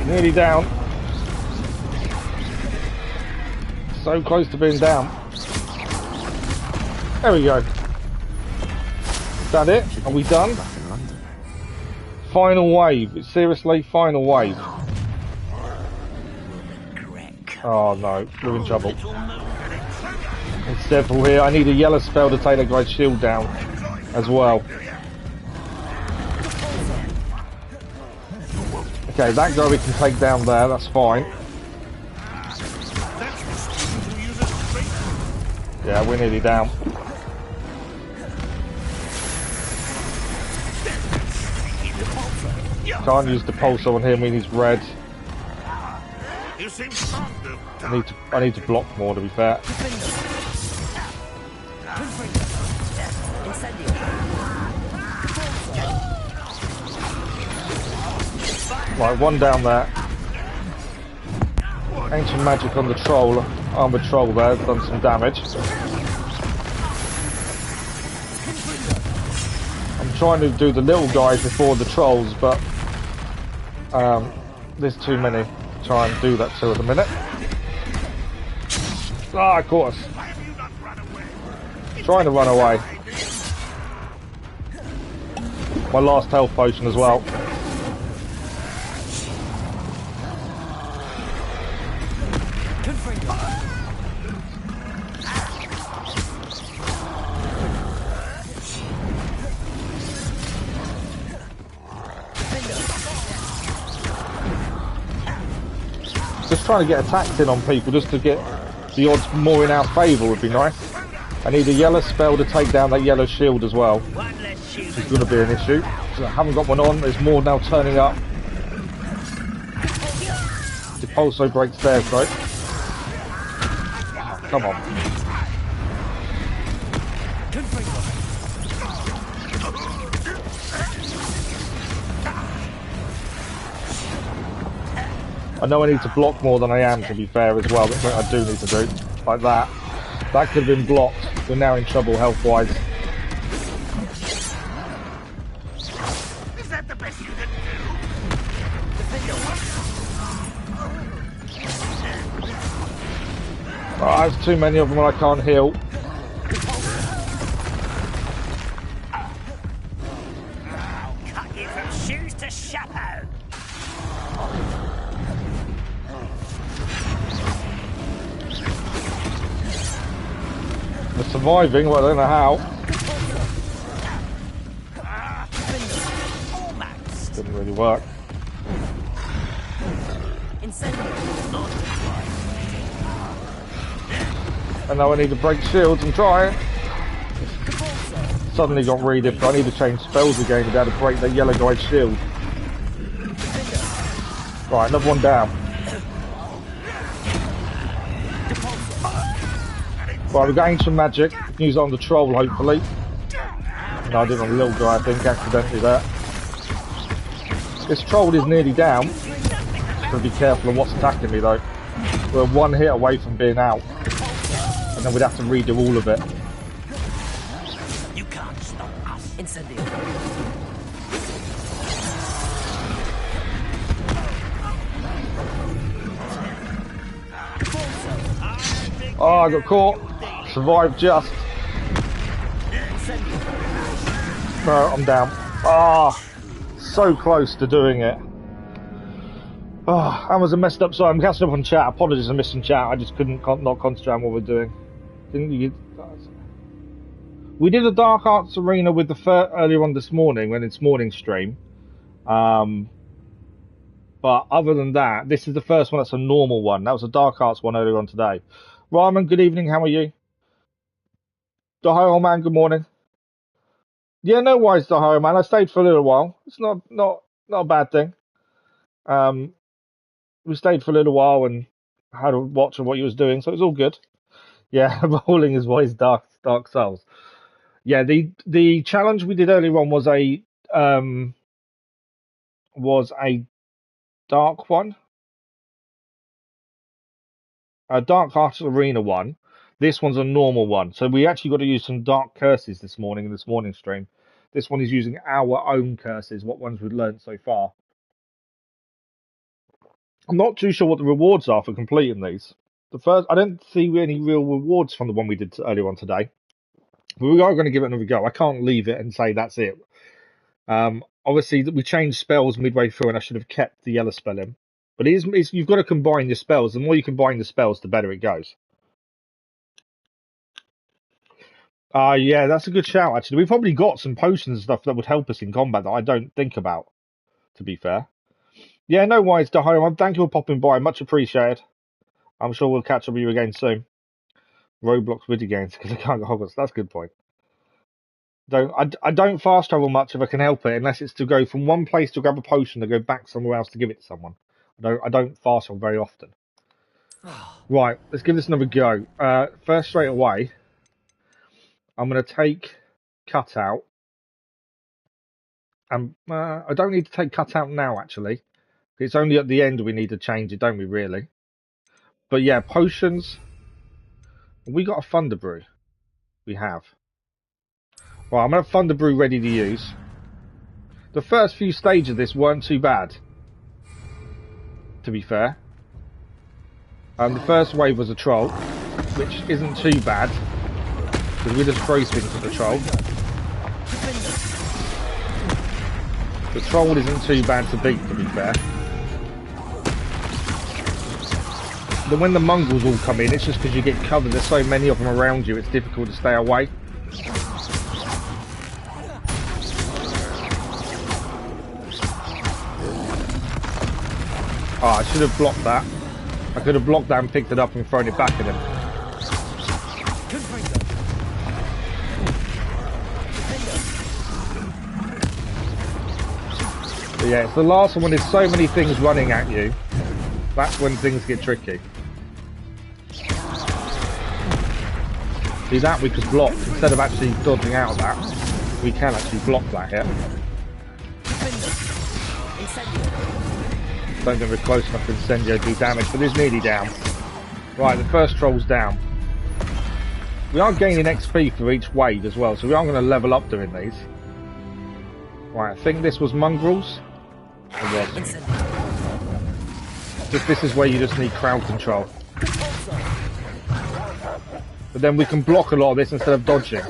Nearly down. So close to being down. There we go. Is that it? Are we done? Final wave. Seriously, final wave. Oh no, we're in trouble. There's several here. I need a yellow spell to take that guy's shield down as well. Okay, that guy we can take down there, that's fine. Yeah, we're nearly down. Can't use the pulsar on him when he's red. seems fond of I need to block more, to be fair. Right, one down there. Ancient magic on the troll. Armored troll there, done some damage. I'm trying to do the little guys before the trolls, but there's too many to try and do that to at the minute. Ah, of course. Trying to run away. My last health potion as well. Just trying to get attacks in on people just to get the odds more in our favour would be nice. I need a yellow spell to take down that yellow shield as well, which is going to be an issue. So I haven't got one on, there's more now turning up. The pulso breaks theirs though. Oh, come on. I know I need to block more than I am, to be fair, as well. That's what I do need to do. Like that. That could have been blocked. We're now in trouble health-wise. Is that the best you can do? Oh, there's too many of them and I can't heal. Cut you from shoes to chapeau. We're surviving, well, I don't know how. Didn't really work. And now I need to break shields and try it. Suddenly got really difficult. I need to change spells again to be able to break that yellow guy's shield. Right, another one down. Right, we're getting some magic. Use it on the troll, hopefully. No, I did it on the little guy, I think, accidentally there. This troll is nearly down. Gotta be careful of what's attacking me, though. We're one hit away from being out. And then we'd have to redo all of it. You can't stop us. Incendio. Oh, I got caught. Survived just. No, I'm down. Ah, so close to doing it. Oh, Amazon messed up. Sorry, I'm catching up on chat. Apologies for missing chat. I just couldn't not concentrate on what we're doing. Didn't you? We did a Dark Arts Arena with the earlier on this morning when it's morning stream. But other than that, this is the first one that's a normal one. That was a Dark Arts one earlier on today. Ryman, good evening. How are you? Dahiro man, good morning. Yeah, no worries, Dahiro man. I stayed for a little while. It's not a bad thing. We stayed for a little while and had a watch of what you was doing, so it was all good. Yeah, rolling his voice, Dark Souls. Yeah, the challenge we did earlier on was a dark one, a Dark Arts Arena one. This one's a normal one, so we actually got to use some dark curses this morning in this morning stream. This one is using our own curses, what ones we've learned so far. I'm not too sure what the rewards are for completing these. I don't see any real rewards from the one we did earlier on today. But we are going to give it another go. I can't leave it and say that's it. Obviously, we changed spells midway through, and I should have kept the yellow spell in. But you've got to combine your spells. The more you combine the spells, the better it goes. Yeah, that's a good shout, actually. We've probably got some potions and stuff that would help us in combat that I don't think about, to be fair. Yeah, no worries, Dahiro. Thank you for popping by. Much appreciated. I'm sure we'll catch up with you again soon. Roblox video games, because I can't go Hogwarts. That's a good point. I don't fast travel much if I can help it, unless it's to go from one place to grab a potion to go back somewhere else to give it to someone. I don't fast travel very often. Right, let's give this another go. First, straight away, I'm going to take Cutout. And I don't need to take Cutout now, actually. It's only at the end we need to change it, don't we, really? But yeah, potions. We got a Thunder Brew. We have. Right, I'm going to have Thunder Brew ready to use. The first few stages of this weren't too bad, to be fair. The first wave was a troll, which isn't too bad, because we just throw things at the troll. The troll isn't too bad to beat, to be fair. Then when the mongrels all come in, it's just because you get covered. There's so many of them around you, it's difficult to stay away. Oh, I should have blocked that. I could have blocked that and picked it up and thrown it back at him. But yeah, it's the last one when there's so many things running at you. That's when things get tricky. See, that we could block. Instead of actually dodging out of that, we can actually block that hit. Don't think we're close enough to Incendio do damage, but it's nearly down. Right, the first troll's down. We are gaining XP for each wave as well, so we are going to level up doing these. Right, I think this was mongrels. It was. This is where you just need crowd control. But then we can block a lot of this instead of dodging.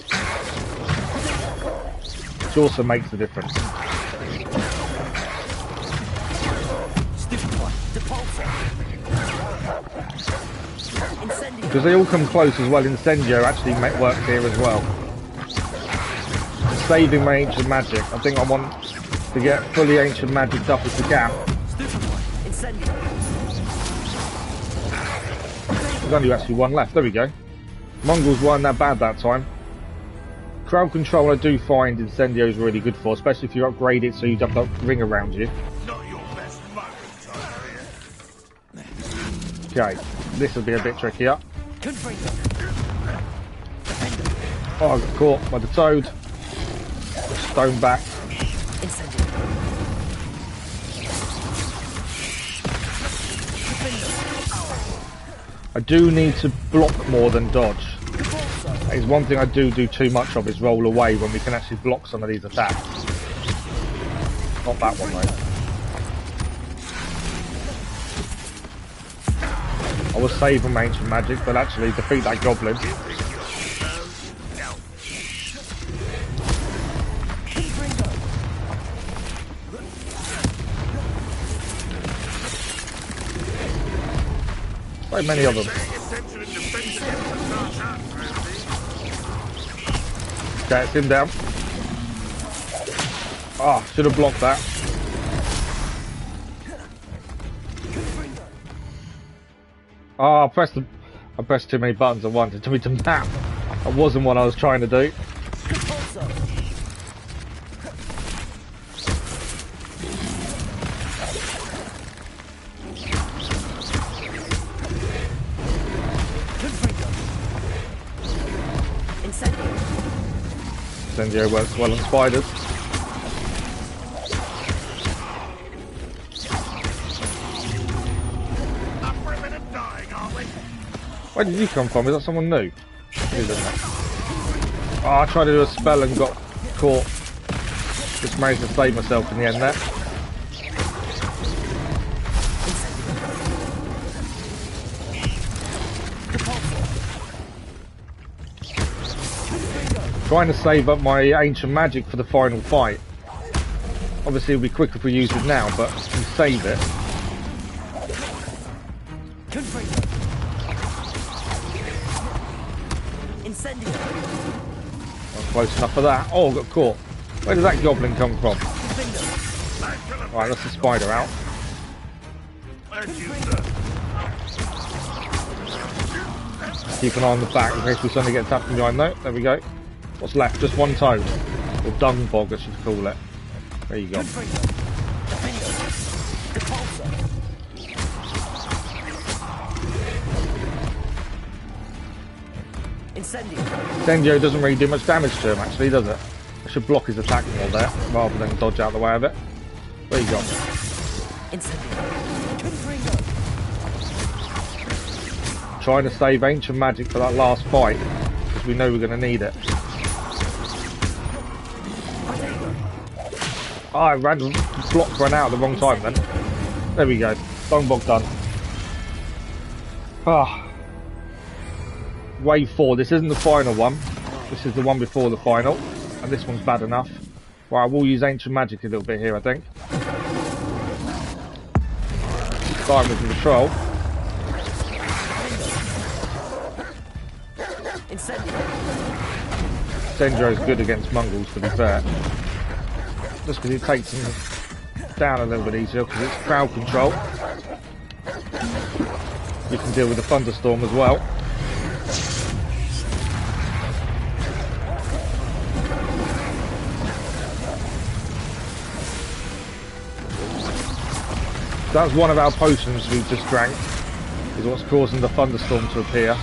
Which also makes a difference. Because they all come close as well. Incendio actually works here as well. Saving my ancient magic. I think I want to get fully ancient magic up as the gap. There's only actually one left. There we go. Mongrels weren't that bad that time. Crowd control I do find Incendio is really good for, especially if you upgrade it so you don't have a ring around you. Not your best moment, Okay, this will be a bit trickier. Oh, I got caught by the toad. Stone back. I do need to block more than dodge. That is one thing I do too much of, is roll away when we can actually block some of these attacks. Not that one though. I was saving my ancient magic, but actually defeat that goblin. So many of them. Okay, it's him down. Ah, should have blocked that. Oh, I pressed too many buttons at once. It took me to map. That wasn't what I was trying to do. Incendio works well on spiders. Where did you come from? Is that someone new? Oh, I tried to do a spell and got caught. Just managed to save myself in the end there. Trying to save up my ancient magic for the final fight. Obviously it'll be quicker if we use it now, but we save it. Not close enough for that. Oh, got caught. Where did that goblin come from? Right, that's the spider out. Keep an eye on the back in case we suddenly get attacked from behind though. There we go. What's left? Just one toad. Or dung bog, I should call it. There you go. Incendio doesn't really do much damage to him, actually, does it? I should block his attack more there, rather than dodge out the way of it. Where you gone? Trying to save ancient magic for that last fight, because we know we're going to need it. I ran block ran out at the wrong time then. There we go. Bongbog done. Ah. Wave 4. This isn't the final one. This is the one before the final. And this one's bad enough. Well, I will use ancient magic a little bit here, I think. Starting with the patrol. Incendio is good against Mongols, to be fair. Just because it takes them down a little bit easier, because it's crowd control. You can deal with the thunderstorm as well. That's one of our potions we've just drank, is what's causing the thunderstorm to appear.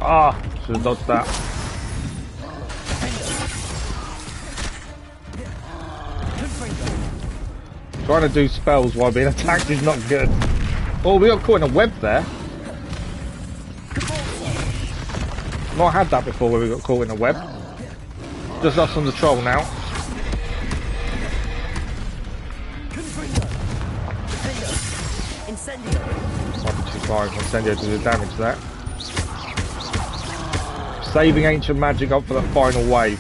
Ah, should have dodged that. Trying to do spells while being attacked is not good. Oh, we got caught in a web there. Not had that before where we got caught in a web. Just us on the troll now. Might be too far if Incendio to do damage there. Saving ancient magic up for the final wave.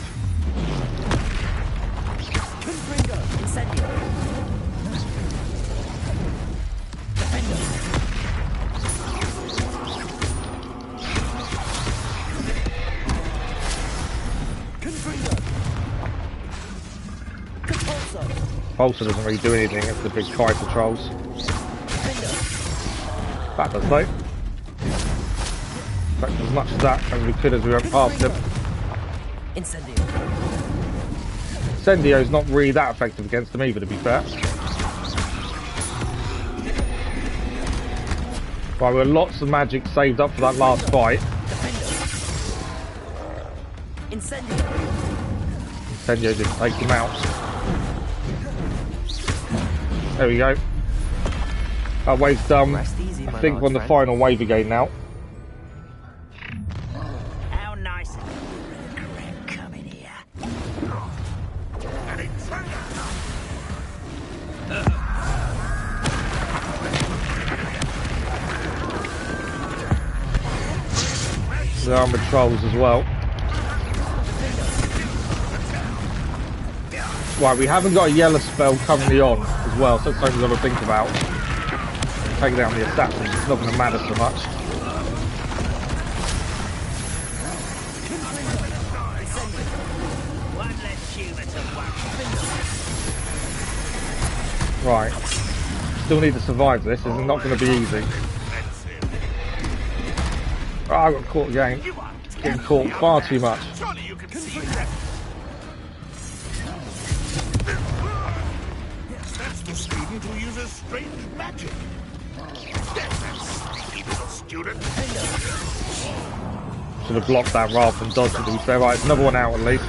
Pulsar doesn't really do anything against the big Kaiser trolls. That does though. Back as much of that as we could as we went past him. Incendio's not really that effective against him either, to be fair. Right, we've got lots of magic saved up for that last fight. Incendio didn't take him out. There we go. That wave's done. I think we're on the final wave again now. How nice of you coming here. The armoured trolls as well. Right, we haven't got a yellow spell currently on as well, so it's something we've got to think about. Take down the assassins, it's not going to matter so much. Right, still need to survive this, it's not going to be easy. Oh, I got caught again. Getting caught far too much. Who uses strange magic. Student. Should have blocked that rather than dodged it, to be fair. Right, it's another one out at least.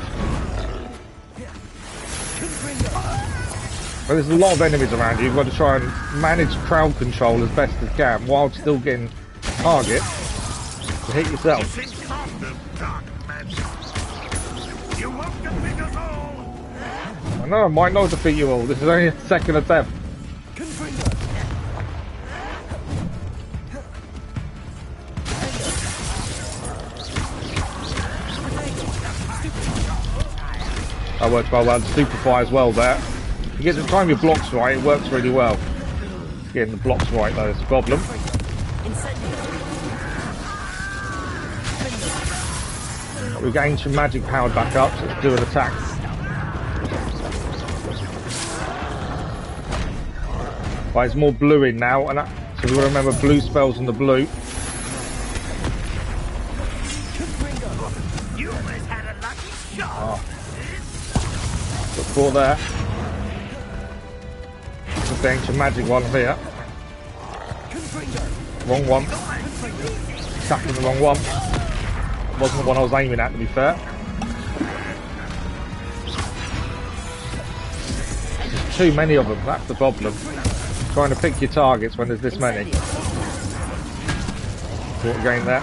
Well, there's a lot of enemies around you. You've got to try and manage crowd control as best as you can while still getting target to hit yourself. I know I might not defeat you all. This is only a second attempt. That works well. Well, Superfly as well there. If you get the time your blocks right, it works really well. Getting the blocks right though is a problem. We've got ancient magic powered back up, so let's do an attack. Right, it's more blue in now, and so we've got to remember blue spells on the blue. You almost had a lucky transport there. Just the ancient magic one here. Wrong one. Attacking the wrong one. Wasn't the one I was aiming at, to be fair. There's too many of them, that's the problem. Trying to pick your targets when there's this many. Caught again there.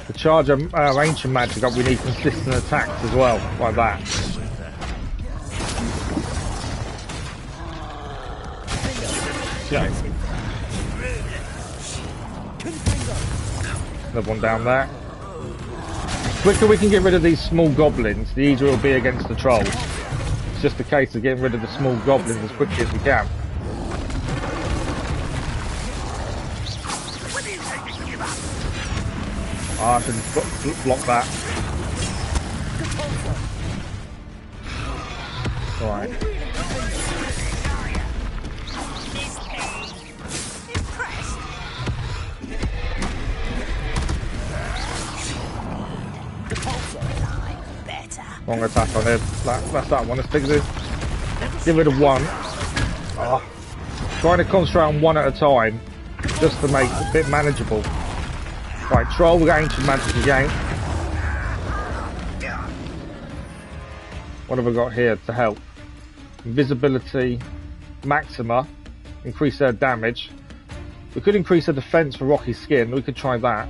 To charge our ancient magic up, we need consistent attacks as well, like that. Okay. Another one down there. The quicker we can get rid of these small goblins, the easier it will be against the trolls. It's just a case of getting rid of the small goblins as quickly as we can. I should block that. Alright. Wrong attack on him. That's that one. Let's take this. Get rid of one. Oh. Trying to concentrate on one at a time, just to make it a bit manageable. Right, troll, we're going to magic again. What have we got here to help? Invisibility, Maxima, increase their damage. We could increase their defense for rocky skin. We could try that.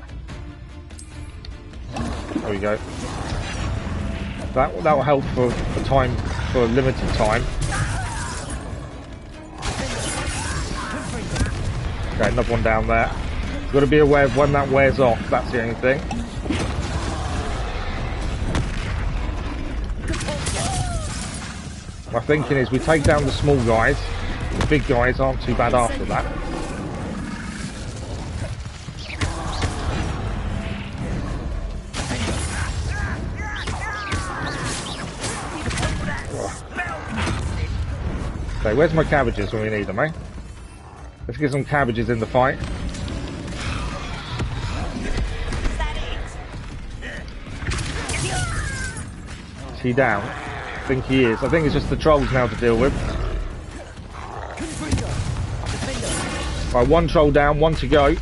There we go. That will help for a limited time. Okay, another one down there. Got to be aware of when that wears off. That's the only thing. My thinking is we take down the small guys. The big guys aren't too bad after that. Okay, where's my cabbages when we need them, eh? Let's get some cabbages in the fight. Is he down? I think he is. I think it's just the trolls now to deal with. Right, one troll down, one to go.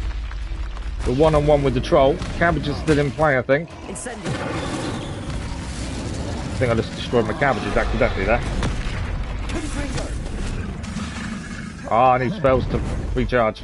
We're one-on-one with the troll. Cabbage is still in play, I think. I think I just destroyed my cabbages accidentally there. Ah, I need spells to recharge.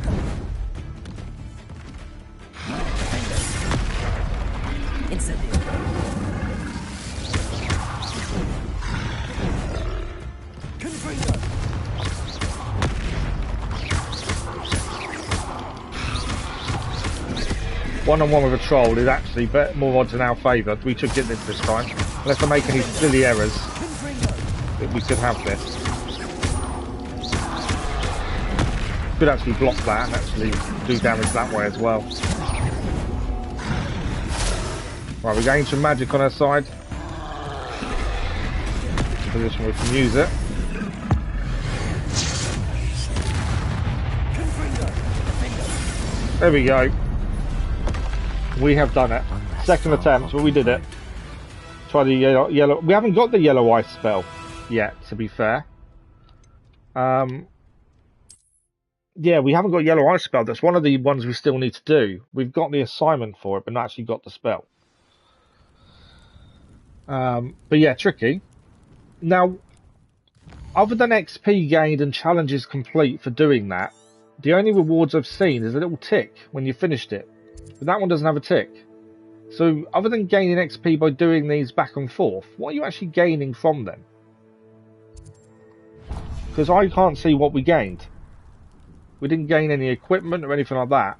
One-on-one with a troll is actually more odds in our favour. We should get this time. Unless I make any silly errors, we could have this. Could actually block that and actually do damage that way as well. Right, we're getting some magic on our side. Position we can use it. There we go. We have done it. Second attempt, but we did it. Try the yellow. We haven't got the yellow ice spell yet, to be fair. Yeah, we haven't got yellow ice spell. That's one of the ones we still need to do. We've got the assignment for it, but not actually got the spell. But yeah, tricky. Now, other than XP gained and challenges complete for doing that, the only rewards I've seen is a little tick when you finished it. But that one doesn't have a tick. So, other than gaining XP by doing these back and forth, what are you actually gaining from them? Because I can't see what we gained. We didn't gain any equipment or anything like that.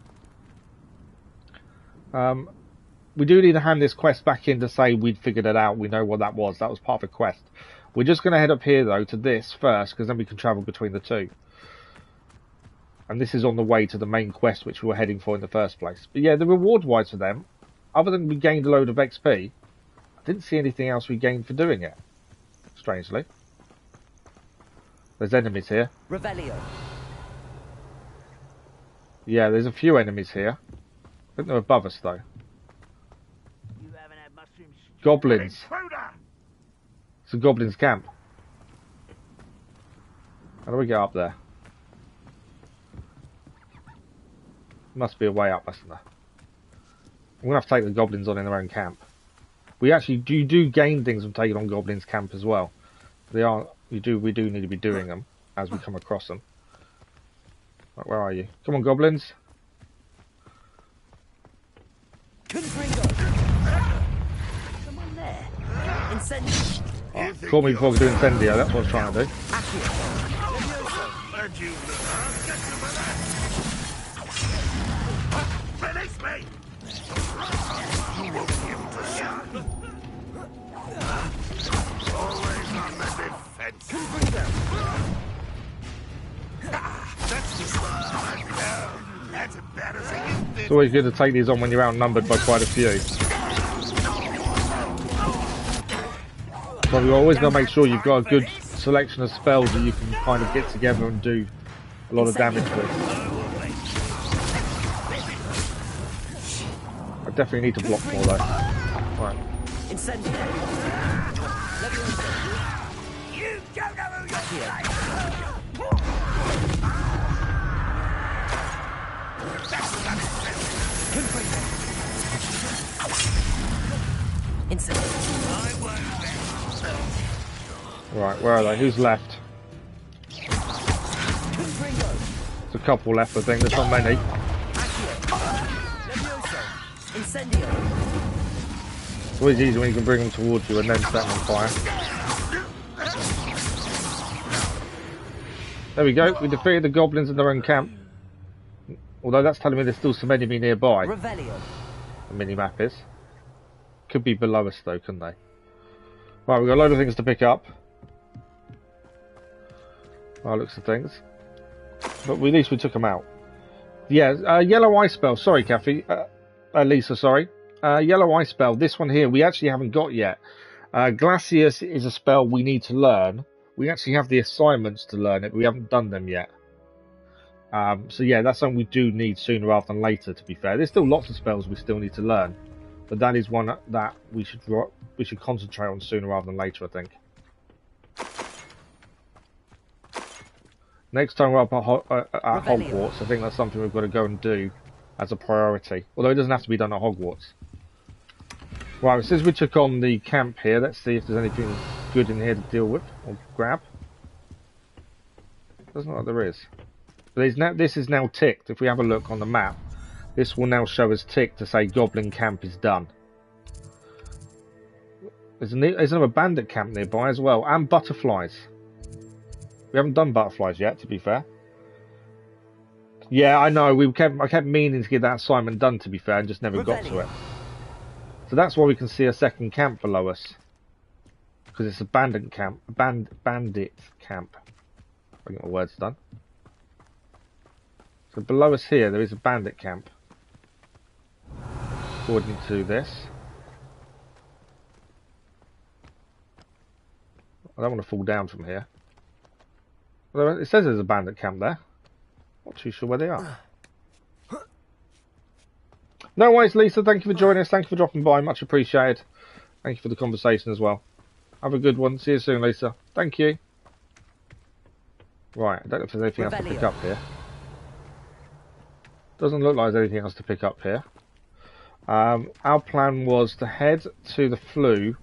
We do need to hand this quest back in to say we'd figured it out. We know what that was. That was part of a quest. We're just going to head up here, though, to this first, because then we can travel between the two. And this is on the way to the main quest, which we were heading for in the first place. But yeah, the reward-wise for them, other than we gained a load of XP, I didn't see anything else we gained for doing it. Strangely. There's enemies here. Revelio. Yeah, there's a few enemies here. think they're above us, though. You haven't had mushrooms. Goblins. Intruder! It's a goblin's camp. How do we get up there? Must be a way up, mustn't there? We're gonna have to take the goblins on in their own camp. We actually do gain things from taking on goblins' camp as well. We do need to be doing them as we come across them. Right, where are you? Come on, goblins. Someone there. Incendio. Oh, call me before I can do incendio, that's what I was trying to do. And you get to release me! You won't be able to stop. Always on the defense. That's just that's embarrassing, isn't it? It's always good to take these on when you're outnumbered by quite a few. So you're always going to make sure you've got a good selection of spells that you can kind of get together and do a lot of damage with. I definitely need to block more though. Right. You don't know who you're Right, where are they? Who's left? There's a couple left, I think. There's not many. It's always easy when you can bring them towards you and then set them on fire. There we go. We defeated the goblins in their own camp. Although that's telling me there's still some enemy nearby. The mini-map is. Could be below us though, couldn't they? Right, we've got a load of things to pick up. By the looks of things. But at least we took them out. Yeah, yellow ice spell. Sorry, Kathy. Lisa, sorry. Yellow ice spell. This one here we actually haven't got yet. Glacius is a spell we need to learn. We actually have the assignments to learn it, but we haven't done them yet. So yeah, that's something we do need sooner rather than later, to be fair. There's still lots of spells we still need to learn. But that is one that we should concentrate on sooner rather than later, I think. Next time we're up at Hogwarts, I think that's something we've got to go and do as a priority. Although it doesn't have to be done at Hogwarts. Right, since we took on the camp here, let's see if there's anything good in here to deal with or grab. Doesn't look like there is. But this is now ticked. If we have a look on the map, this will now show us ticked to say Goblin Camp is done. There's another bandit camp nearby as well, and butterflies. We haven't done butterflies yet, to be fair. Yeah, I know. I kept meaning to get that assignment done, to be fair, and just never got to it. So that's why we can see a second camp below us, because it's a bandit camp. Bandit camp. I get my words done. So below us here, there is a bandit camp. According to this. I don't want to fall down from here. Although it says there's a bandit camp there. Not too sure where they are. No worries, Lisa. Thank you for joining us. Thank you for dropping by. Much appreciated. Thank you for the conversation as well. Have a good one. See you soon, Lisa. Thank you. Right, I don't know if there's anything else to pick up here. Doesn't look like there's anything else to pick up here. Our plan was to head to the flue.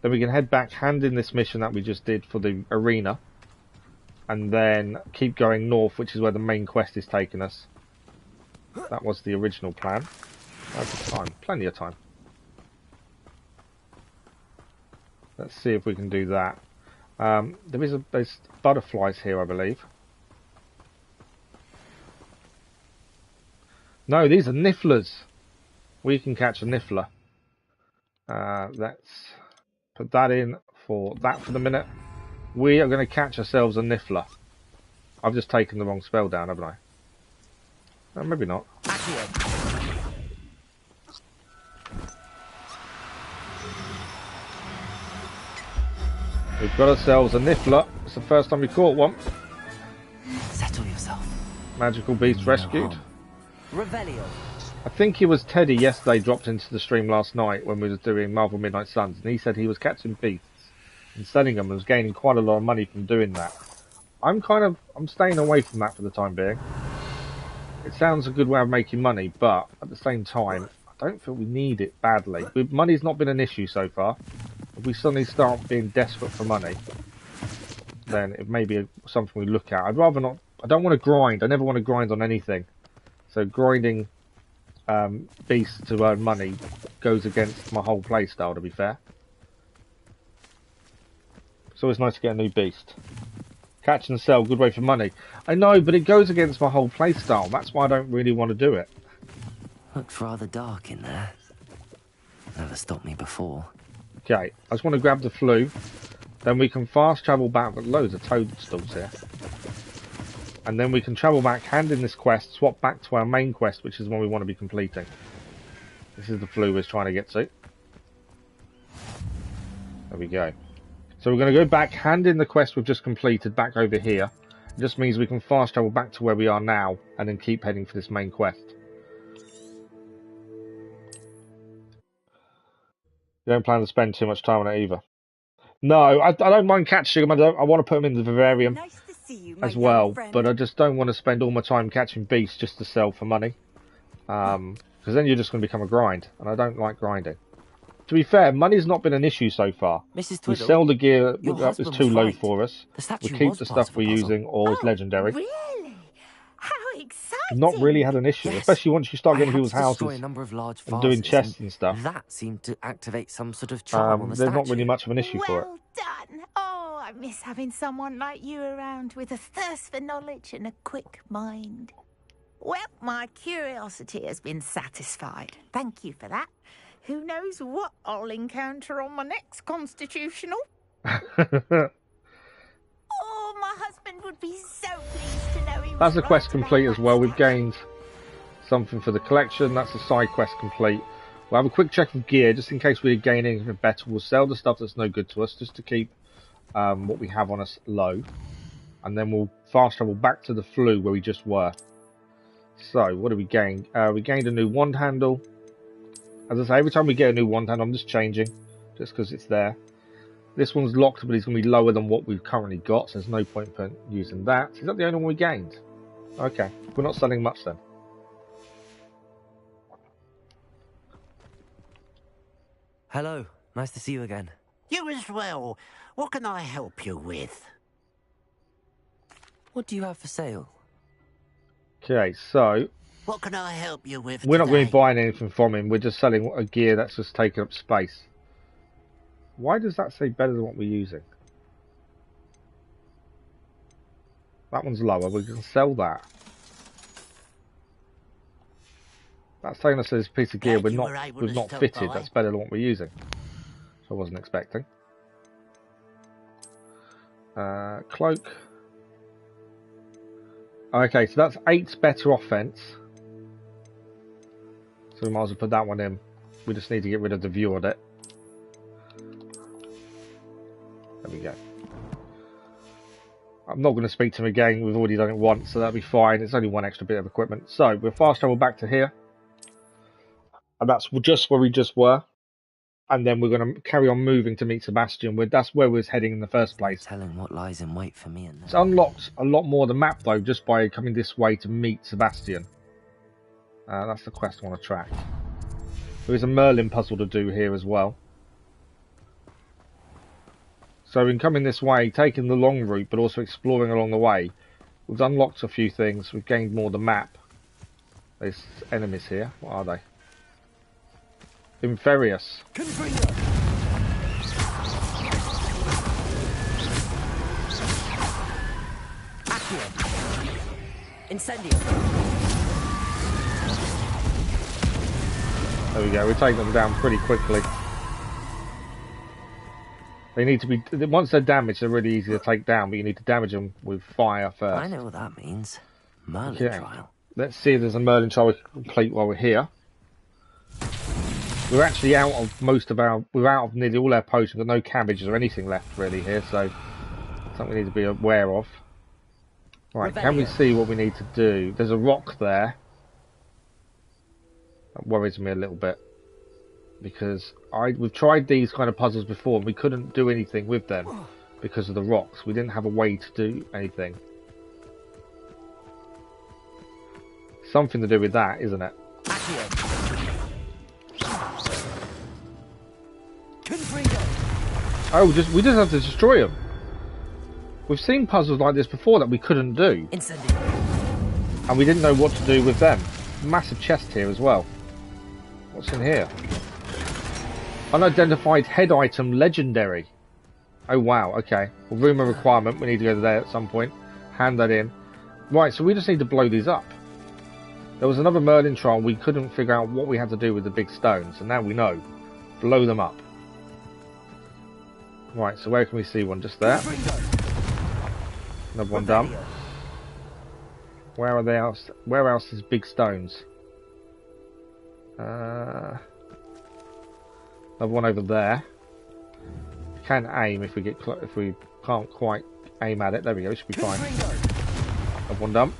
Then we can head back, hand in this mission that we just did for the arena. And then keep going north, which is where the main quest is taking us. That was the original plan. Loads of time. Plenty of time. Let's see if we can do that. There's butterflies here, I believe. No, these are nifflers. We can catch a niffler. Let's put that in for that for the minute. We are going to catch ourselves a niffler. I've just taken the wrong spell down, haven't I? Oh, maybe not. We've got ourselves a niffler. It's the first time we caught one. Settle yourself. Magical beast rescued. Revelio. I think it was Teddy yesterday dropped into the stream last night when we were doing Marvel Midnight Suns, and he said he was catching beasts and selling them and was gaining quite a lot of money from doing that. I'm staying away from that for the time being. It sounds a good way of making money, but at the same time, I don't feel we need it badly. Money's not been an issue so far. If we suddenly start being desperate for money, then it may be something we look at. I'd rather not. I don't want to grind. I never want to grind on anything. So grinding beasts to earn money goes against my whole playstyle, to be fair. It's always nice to get a new beast. Catch and sell, good way for money. I know, but it goes against my whole playstyle. That's why I don't really want to do it. Looks rather dark in there. Never stopped me before. Okay, I just want to grab the flu. Then we can fast travel back with loads of toadstools here. And then we can travel back, hand in this quest, swap back to our main quest, which is one we want to be completing. This is the flu we're trying to get to. There we go. So we're going to go back, hand in the quest we've just completed back over here. It just means we can fast travel back to where we are now and then keep heading for this main quest. You don't plan to spend too much time on it either. No, I don't mind catching them. I want to put them in the vivarium as well, but I just don't want to spend all my time catching beasts just to sell for money. Because then you're just going to become a grind, and I don't like grinding. To be fair, money's not been an issue so far. Mrs. We Twiddle, sell the gear that is too low right. for us. The statue We keep was the part stuff of a we're puzzle. using, or is legendary. Really? How exciting! We've not really had an issue, Yes. especially once you start I getting had people's to destroy houses a number of large and doing vases, chests and stuff. That seemed to activate some sort of charm on the There's statue. not really much of an issue for it. Well done! Oh, I miss having someone like you around with a thirst for knowledge and a quick mind. Well, my curiosity has been satisfied. Thank you for that. Who knows what I'll encounter on my next constitutional? Oh, my husband would be so pleased to know he was That's a quest right complete about as well. that We've statue. gained something for the collection. That's a side quest complete. We'll have a quick check of gear just in case we gain anything better. We'll sell the stuff that's no good to us just to keep what we have on us low. And then we'll fast travel back to the flu where we just were. So, what did we gain? We gained a new wand handle. As I say, every time we get a new wand handle, I'm just changing. Just because it's there. This one's locked, but it's going to be lower than what we've currently got. So there's no point in using that. Is that the only one we gained? Okay. We're not selling much then. Hello, nice to see you again. You as well. What can I help you with? What do you have for sale? Okay, so What can I help you with we're not going to today? be buying anything from him. We're just selling a gear that's just taking up space. Why does that say better than what we're using? That one's lower. We can sell that. That's saying us this piece of gear Glad you were able we've to not stop fitted. by. That's better than what we're using. So I wasn't expecting. Cloak. Okay, so that's 8 better offense. So we might as well put that one in. We just need to get rid of the view on it. There we go. I'm not going to speak to him again. We've already done it once, so that'll be fine. It's only one extra bit of equipment. So we'll fast travel back to here. And that's just where we just were. And then we're going to carry on moving to meet Sebastian. That's where we was heading in the first place. Telling what lies in wait for me in It's there. unlocked a lot more of the map, though, just by coming this way to meet Sebastian. That's the quest I want to track. There is a Merlin puzzle to do here as well. So in coming this way, taking the long route, but also exploring along the way, we've unlocked a few things. We've gained more of the map. There's enemies here. What are they? Inferius. Incendio. There we go. We take them down pretty quickly. They need to be... Once they're damaged, they're really easy to take down, but you need to damage them with fire first. I know what that means. Merlin Okay. trial. Let's see if there's a Merlin trial we can complete while we're here. We're actually out of we're out of nearly all our potions. We've got no cabbages or anything left really here, so something we need to be aware of. Right, can we see what we need to do? There's a rock there. That worries me a little bit. Because we've tried these kind of puzzles before and we couldn't do anything with them because of the rocks. We didn't have a way to do anything. Something to do with that, isn't it? Oh, we just have to destroy them. We've seen puzzles like this before that we couldn't do. And we didn't know what to do with them. Massive chest here as well. What's in here? Unidentified head item legendary. Oh wow, okay. Well, room of requirement, we need to go there at some point. Hand that in. Right, so we just need to blow these up. There was another Merlin trial, we couldn't figure out what we had to do with the big stones, and now we know. Blow them up. Right, so where can we see one? Just there. Another one done. Where are they else? Where else is big stones? Another one over there. We can aim if we get if we can't quite aim at it. There we go. It should be fine. Another one done.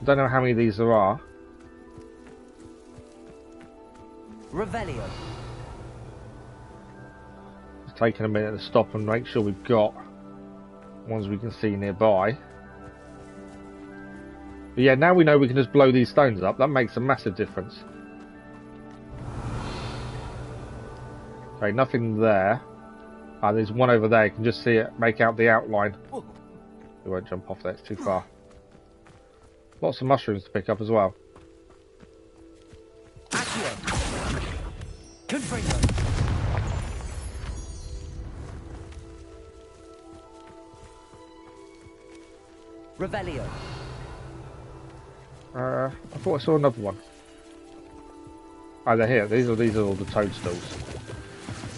I don't know how many of these there are. Revelio. It's taking a minute to stop and make sure we've got ones we can see nearby. But yeah, now we know we can just blow these stones up. That makes a massive difference. Okay, nothing there. Ah, there's one over there. You can just see it, make out the outline. We won't jump off there, it's too far. Lots of mushrooms to pick up as well. Revelio. I thought I saw another one. Oh, they're here. These are all the toadstools.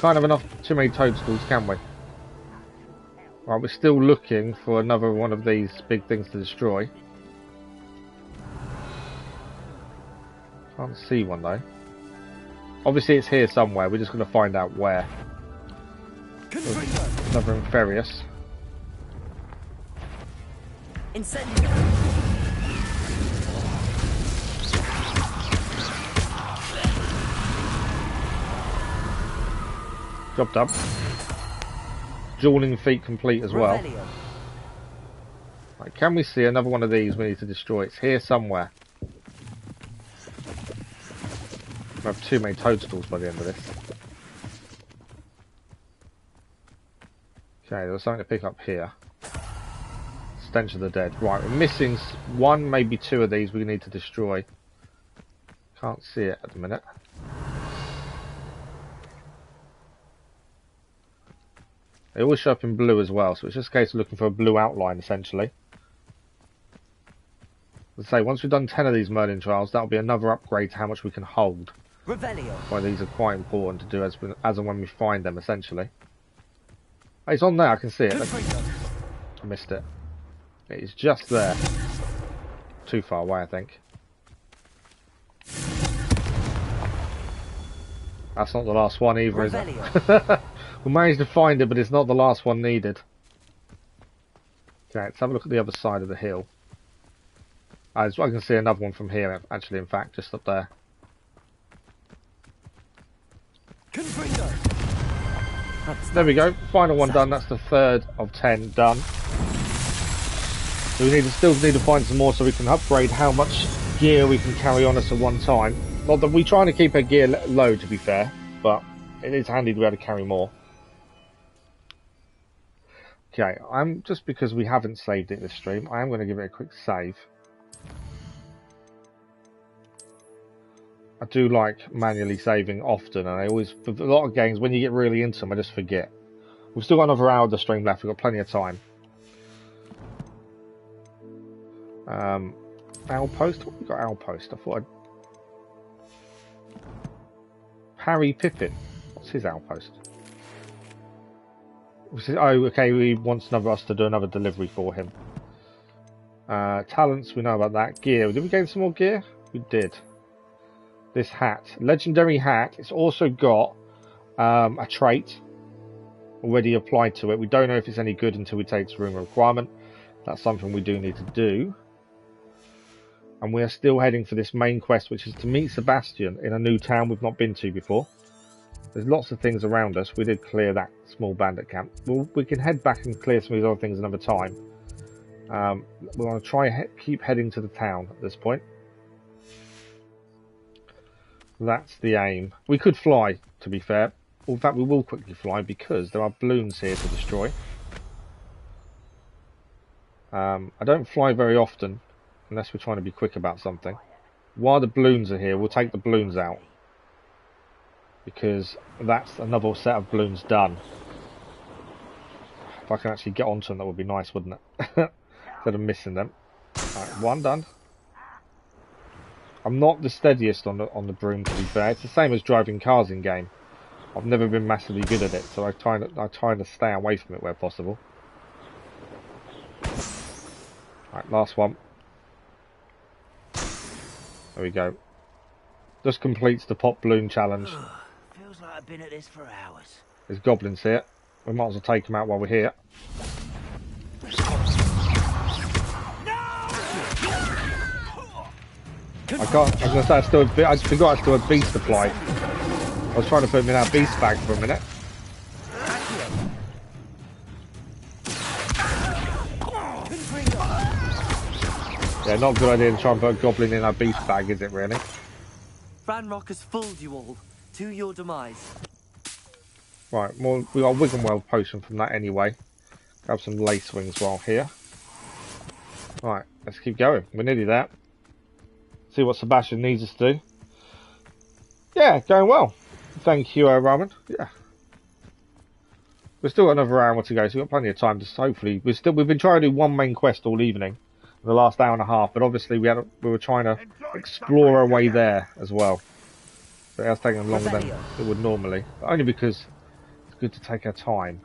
Can't have enough too many toadstools, can we? Right, we're still looking for another one of these big things to destroy. Can't see one though. Obviously it's here somewhere, we're just going to find out where. Another Inferius. Incendio. Job done. Dueling feat complete as well. Right, can we see another one of these we need to destroy? It's here somewhere. We'll have too many toadstools by the end of this. Okay, there's something to pick up here. Stench of the Dead. Right, we're missing one, maybe two of these we need to destroy. Can't see it at the minute. They always show up in blue as well, so it's just a case of looking for a blue outline essentially. As I say, once we've done 10 of these Merlin trials, that'll be another upgrade to how much we can hold. Revelio. Why these are quite important to do as and when we find them essentially. Oh, it's on there, I can see it. I missed it. It is just there. Too far away, I think. That's not the last one either, is it? We managed to find it, but it's not the last one needed. Okay, let's have a look at the other side of the hill. I can see another one from here, actually, in fact, just up there. There we go, final one done. That's the third of 10 done. So we still need to find some more so we can upgrade how much gear we can carry on us at one time. Not that we're trying to keep our gear low, to be fair, but it is handy to be able to carry more. Okay, just because we haven't saved it this stream, I am going to give it a quick save. I do like manually saving often, and I always, for a lot of games, when you get really into them, I just forget. We've still got another hour of the stream left, we've got plenty of time. Outpost? What have we got outpost? I thought Harry Pippin. What's his outpost? Oh, okay, he wants us to do another delivery for him. Talents, we know about that. Gear, did we gain some more gear? We did. This hat, legendary hat, it's also got a trait already applied to it. We don't know if it's any good until we take its room of requirement. That's something we do need to do. And we are still heading for this main quest, which is to meet Sebastian in a new town we've not been to before. There's lots of things around us. We did clear that small bandit camp. We can head back and clear some of these other things another time. We're going to try keep heading to the town at this point. That's the aim. We could fly, to be fair. In fact, we will quickly fly because there are balloons here to destroy. I don't fly very often unless we're trying to be quick about something. While the balloons are here, we'll take the balloons out because that's another set of balloons done. If I can actually get onto them, that would be nice, wouldn't it? Instead of missing them. Right, one done. I'm not the steadiest on the broom, to be fair. It's the same as driving cars in game. I've never been massively good at it, so I try to stay away from it where possible. Right, last one. There we go. Just completes the pop balloon challenge. Feels like I've been at this for hours. There's goblins here. We might as well take them out while we're here. I was going to say I forgot I still had beast supply. I was trying to put them in our beast bag for a minute. Yeah, not a good idea to try and put a goblin in our beast bag, is it really? Ranrock has fooled you all, to your demise. Right, well, we got a Wiggenweld potion from that anyway. Grab some lace wings while here. Right, let's keep going. We're nearly there. See what Sebastian needs us to do. Yeah, going well. Thank you, Roman. Yeah. We've still got another hour to go, so we've got plenty of time to hopefully... We've been trying to do one main quest all evening, in the last hour and a half, but obviously we were trying to explore our way there as well. So it has taken longer than it would normally, but only because it's good to take our time.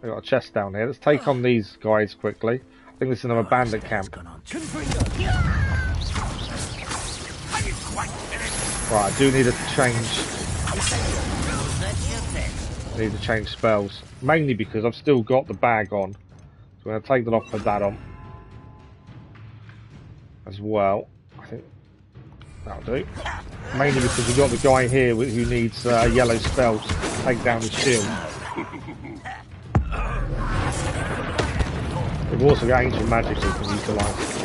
We've got a chest down here. Let's take on these guys quickly. I think this is another bandit camp. Right, I do need to change. I need to change spells. Mainly because I've still got the bag on. So I'm going to take that off, put that on. As well. I think that'll do. Mainly because we've got the guy here who needs yellow spells to take down his shield. We've also got ancient magic we can utilise.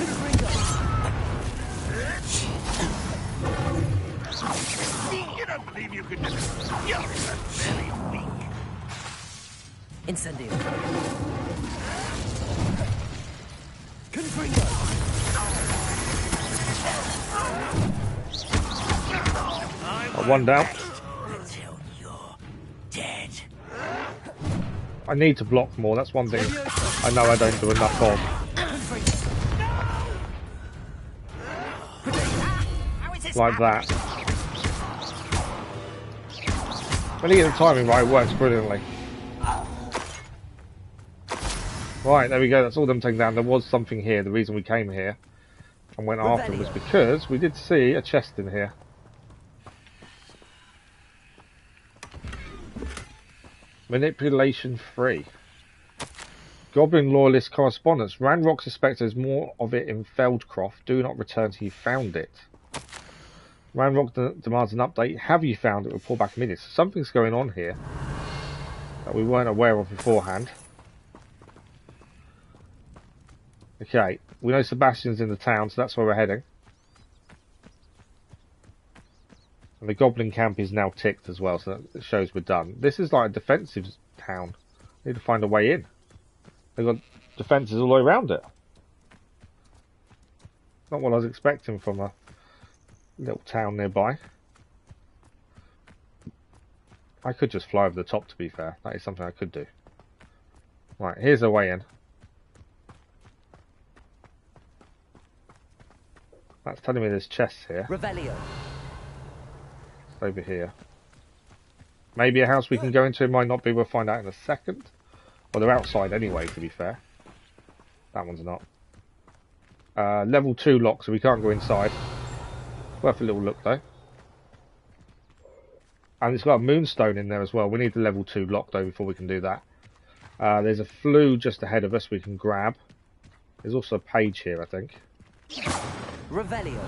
You don't believe you could just... You're very weak. Incendio. Got one down. Until you're dead. I need to block more, that's one thing I know I don't do enough of. Like that. When you get the timing right, it works brilliantly. Right, there we go, that's all them taken down. There was something here, the reason we came here and went after was because we did see a chest in here. Manipulation free. Goblin Loyalist correspondence. Ranrock suspects there's more of it in Feldcroft. Do not return till you found it. Ranrock demands an update. Have you found it? Report back immediately. So something's going on here that we weren't aware of beforehand. Okay, we know Sebastian's in the town, so that's where we're heading. And the Goblin camp is now ticked as well, so that shows we're done. This is like a defensive town. We need to find a way in. They've got defences all the way around it. Not what I was expecting from a little town nearby. I could just fly over the top, to be fair. That is something I could do. Right, here's a way in. That's telling me there's chests here. Revelio. Over here. Maybe a house we can go into. It might not be. We'll find out in a second. Well, they're outside anyway, to be fair. That one's not. Level 2 lock, so we can't go inside. Worth a little look, though. And it's got a moonstone in there as well. We need the level 2 lock, though, before we can do that. There's a flue just ahead of us we can grab. There's also a page here, I think. Revelio.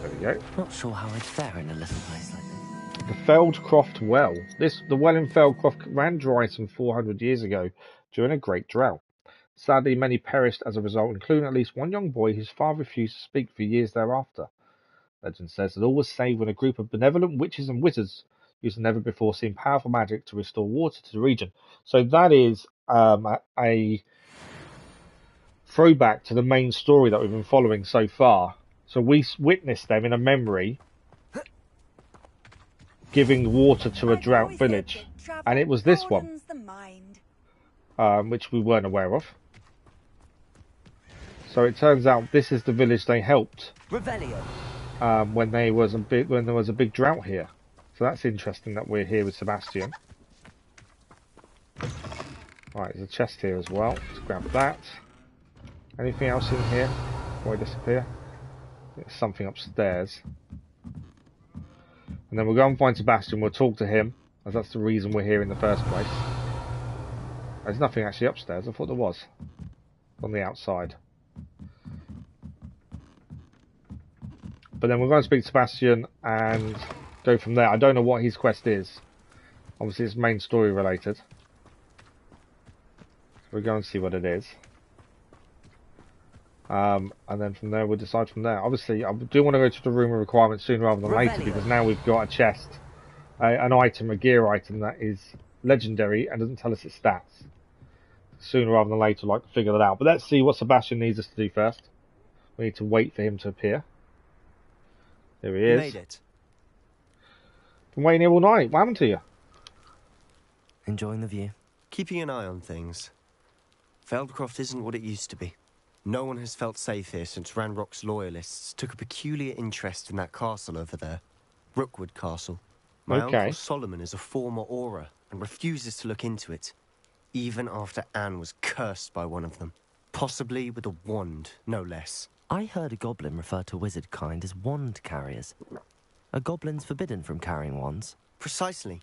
There we go. Not sure how I'd fare in a little place like this. The Feldcroft Well. The well in Feldcroft ran dry some 400 years ago during a great drought. Sadly, many perished as a result, including at least one young boy whose father refused to speak for years thereafter. Legend says that all was saved when a group of benevolent witches and wizards used never before seen powerful magic to restore water to the region. So that is a throwback to the main story that we've been following so far. So we witnessed them in a memory giving water to a drought village, and it was this one, which we weren't aware of. So it turns out this is the village they helped when there was a big drought here. So that's interesting that we're here with Sebastian. Right, there's a chest here as well. Let's grab that. Anything else in here before I disappear? There's something upstairs. And then we'll go and find Sebastian. We'll talk to him, as that's the reason we're here in the first place. There's nothing actually upstairs. I thought there was. On the outside. But then we're going to speak to Sebastian and go from there. I don't know what his quest is. Obviously it's main story related. So we'll go and see what it is. And then from there we'll decide from there. Obviously I do want to go to the room of requirements sooner rather than later, because now we've got a chest, an item, a gear item that is legendary and doesn't tell us its stats. Sooner rather than later, like to figure that out. But let's see what Sebastian needs us to do first. We need to wait for him to appear. There he is. You made it. Been waiting here all night. What happened to you? Enjoying the view. Keeping an eye on things. Feldcroft isn't what it used to be. No one has felt safe here since Ranrock's loyalists took a peculiar interest in that castle over there. Rookwood Castle. My uncle Solomon is a former Auror and refuses to look into it, even after Anne was cursed by one of them. Possibly with a wand, no less. I heard a goblin refer to wizard kind as wand carriers. Are goblins forbidden from carrying wands? Precisely.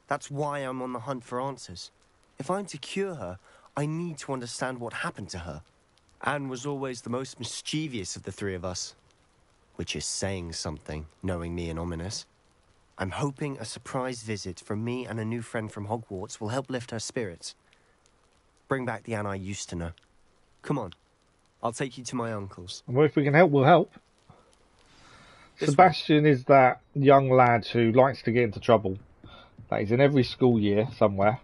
That's why I'm on the hunt for answers. If I'm to cure her, I need to understand what happened to her. Anne was always the most mischievous of the three of us. Which is saying something, knowing me and Ominous. I'm hoping a surprise visit from me and a new friend from Hogwarts will help lift her spirits. Bring back the Anne I used to know. Come on. I'll take you to my uncle's. Well, if we can help, we'll help. Sebastian is that young lad who likes to get into trouble. That is in every school year somewhere.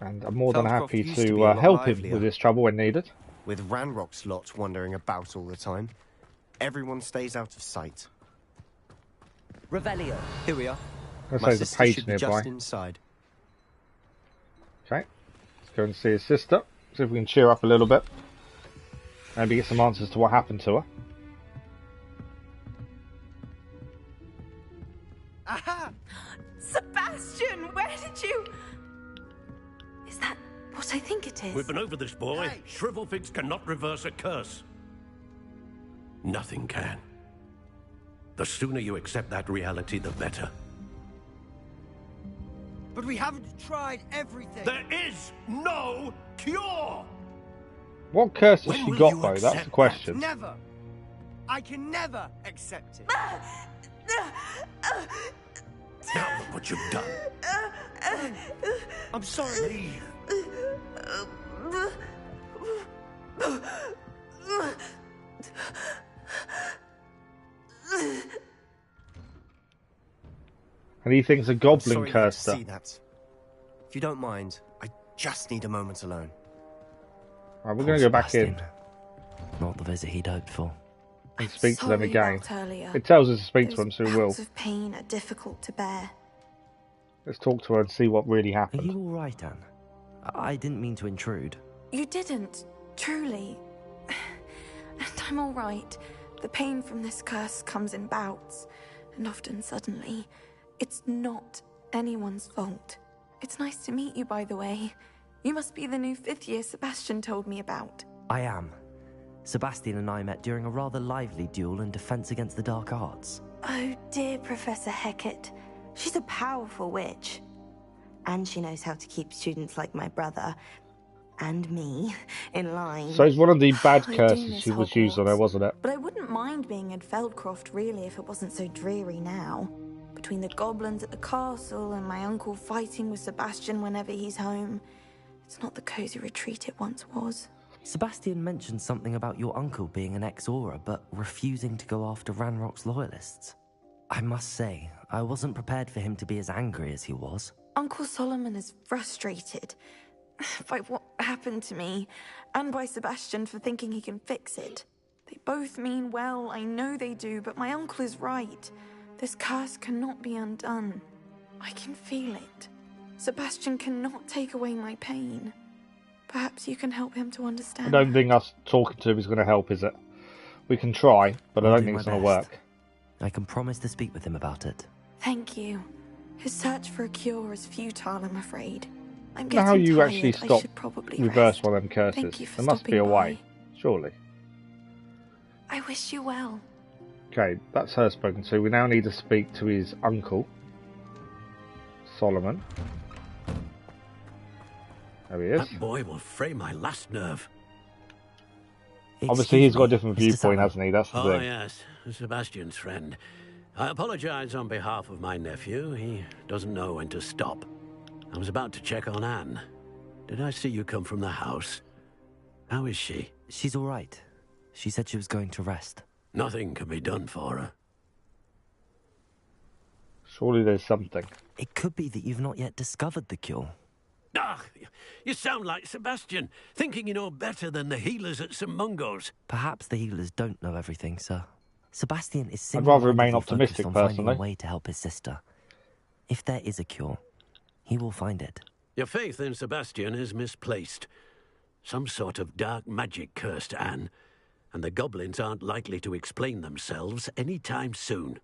And I'm more than happy to help him with his trouble when needed. With Ranrock's lot wandering about all the time, everyone stays out of sight. Revelio. Here we are. There's a page nearby. Just inside. Okay. Let's go and see his sister. See if we can cheer up a little bit. Maybe get some answers to what happened to her. Aha! Sebastian, where did you... Is that what I think it is? We've been over this, boy. Hey. Shrivelfigs cannot reverse a curse. Nothing can. The sooner you accept that reality, the better. But we haven't tried everything. There is no cure! What curse has she got, though? That's the question. Never. I can never accept it. Now look what you've done. I'm sorry. And he thinks a goblin cursed her. See that. If you don't mind, I just need a moment alone. Right, we're going to go back in. Not the visit he'd hoped for. And speak to them again. Earlier. It tells us to speak to them, so we will. Of pain are difficult to bear. Let's talk to her and see what really happened. Are you all right, Anne? I didn't mean to intrude. You didn't, truly. And I'm all right. The pain from this curse comes in bouts, and often suddenly. It's not anyone's fault. It's nice to meet you, by the way. You must be the new 5th year Sebastian told me about. I am. Sebastian and I met during a rather lively duel in defense against the dark arts. Oh, dear Professor Hecat. She's a powerful witch. And she knows how to keep students like my brother and me in line. So it's one of the bad I do curses miss she was used on her, Hogwarts, wasn't it? But I wouldn't mind being in Feldcroft, really, if it wasn't so dreary now. Between the goblins at the castle and my uncle fighting with Sebastian whenever he's home, it's not the cozy retreat it once was. Sebastian mentioned something about your uncle being an ex-Auror, but refusing to go after Ranrock's loyalists. I must say, I wasn't prepared for him to be as angry as he was. Uncle Solomon is frustrated by what happened to me, and by Sebastian for thinking he can fix it. They both mean well, I know they do, but my uncle is right. This curse cannot be undone. I can feel it. Sebastian cannot take away my pain. Perhaps you can help him to I understand. don't think us talking to him is going to help, is it? We can try, but I I'll don't do think my it's going to best. work. I can promise to speak with him about it. Thank you. His search for a cure is futile, I'm afraid. I'm Now how getting you tired. actually I stop should probably reverse rest. one of them curses? Thank you for There must be a stopping way, by. surely. I wish you well. Okay, that's her spoken to. We now need to speak to his uncle, Solomon. There he is. That boy will fray my last nerve. Obviously, he's got a different Mr. viewpoint, Sallow. hasn't he? That's the Oh, thing. yes, Sebastian's friend. I apologize on behalf of my nephew. He doesn't know when to stop. I was about to check on Anne. Did I see you come from the house? How is she? She's all right. She said she was going to rest. Nothing can be done for her. Surely there's something. It could be that you've not yet discovered the cure. Ah, you sound like Sebastian, thinking you know better than the healers at St. Mungo's. Perhaps the healers don't know everything, sir. Sebastian is I'd rather remain single-mindedly optimistic, focused on finding personally. a way to help his sister. If there is a cure, he will find it. Your faith in Sebastian is misplaced. Some sort of dark magic cursed Anne, and the goblins aren't likely to explain themselves any time soon.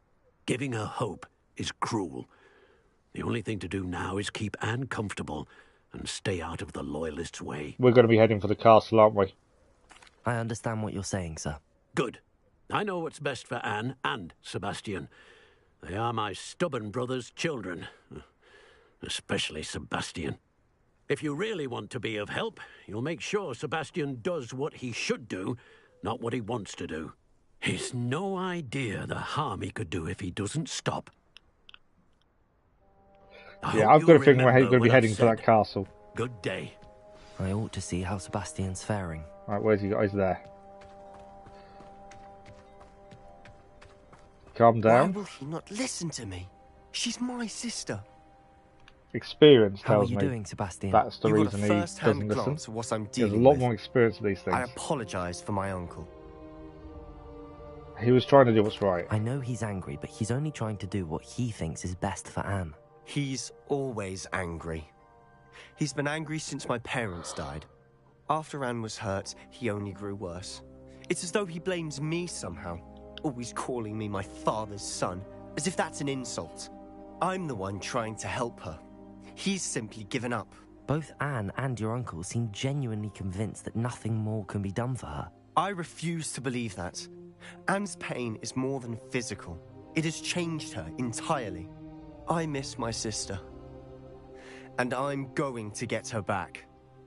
Giving her hope is cruel. The only thing to do now is keep Anne comfortable and stay out of the Loyalists' way. We're going to be heading for the castle, aren't we? I understand what you're saying, sir. Good. I know what's best for Anne and Sebastian. They are my stubborn brother's children. Especially Sebastian. If you really want to be of help, you'll make sure Sebastian does what he should do, not what he wants to do. He's no idea the harm he could do if he doesn't stop. Yeah, I've got a feeling we're going to be heading for that castle. Good day. I ought to see how Sebastian's faring. Right, where's he got? He's there. Calm Why down. will he not listen to me? She's my sister. Experience How are tells you me doing, Sebastian? that's the You got a reason he first-hand doesn't listen. glance at what I'm He has a dealing lot with. more experience of these things. I apologise for my uncle. He was trying to do what's right. I know he's angry, but he's only trying to do what he thinks is best for Anne. He's always angry. He's been angry since my parents died. After Anne was hurt, he only grew worse. It's as though he blames me somehow, always calling me my father's son, as if that's an insult. I'm the one trying to help her. He's simply given up. Both Anne and your uncle seem genuinely convinced that nothing more can be done for her. I refuse to believe that. Anne's pain is more than physical. It has changed her entirely. I miss my sister. And I'm going to get her back.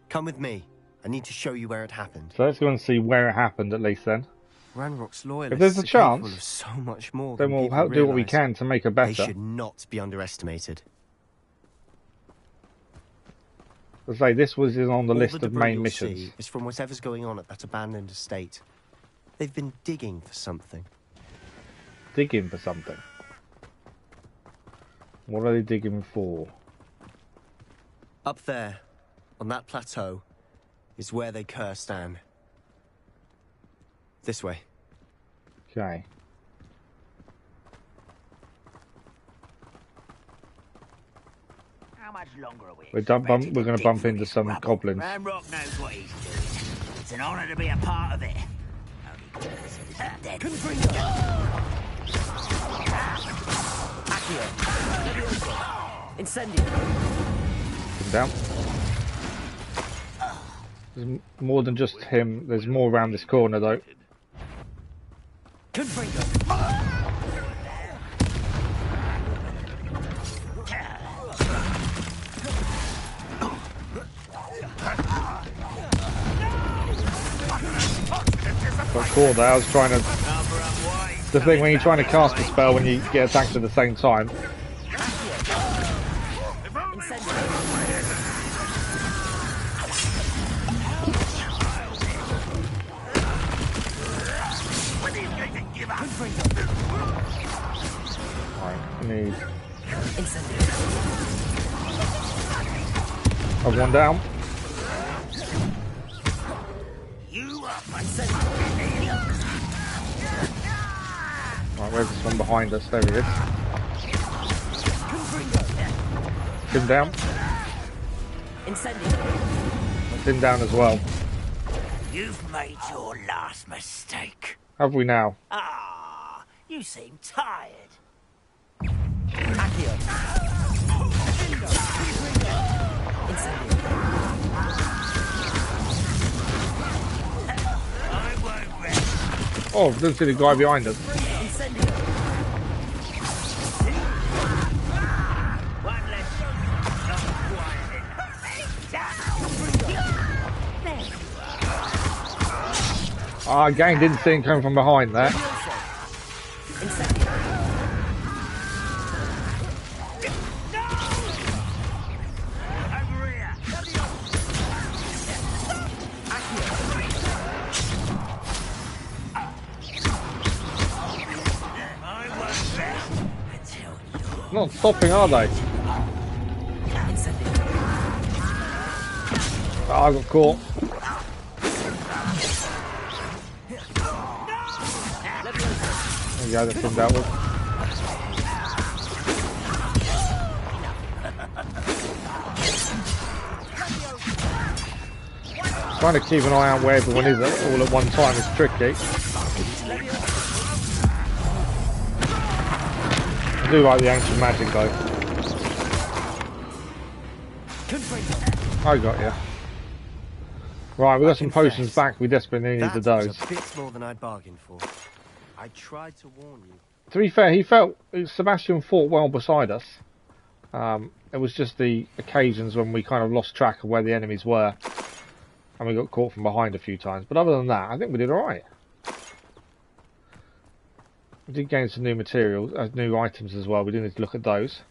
Come with me. I need to show you where it happened. So let's go and see where it happened at least then. Ranrock's loyalists If there's a are capable chance, of so much more then than we'll people do what we realise. can to make her They better. should not be underestimated. As I say, this was on the All list the of debris main you'll missions. see is from whatever's going on at that abandoned estate. They've been digging for something. Digging for something. What are they digging for? Up there, on that plateau, is where they cursed Anne. This way. Okay. How much longer are we? We're going to bump into some goblins. Ranrock knows what he's doing. It's an honor to be a part of it. Dead. Incendio. Put him down. There's more than just him. There's more around this corner though. caught there. I was trying to... The thing when you're trying to cast a spell when you get attacked at the same time. Right, I need... I've one down. Right, where's this one behind us? There he is. Him down. Him down as well. You've made your last mistake. Have we now? Ah, you seem tired. Oh, didn't see the guy behind us. Again, didn't see him coming from behind there. Not stopping, are they? Oh, I got caught. There you go, that's been dealt with. Trying to keep an eye out where everyone is all at one time is tricky. I do like the ancient magic though. I got you. Right, we got some potions back. We desperately needed those. A bit more than I'd bargained for. I tried to warn you. To be fair, Sebastian fought well beside us. It was just the occasions when we kind of lost track of where the enemies were, and we got caught from behind a few times. But other than that, I think we did all right. We did gain some new materials, new items as well. We do need to look at those.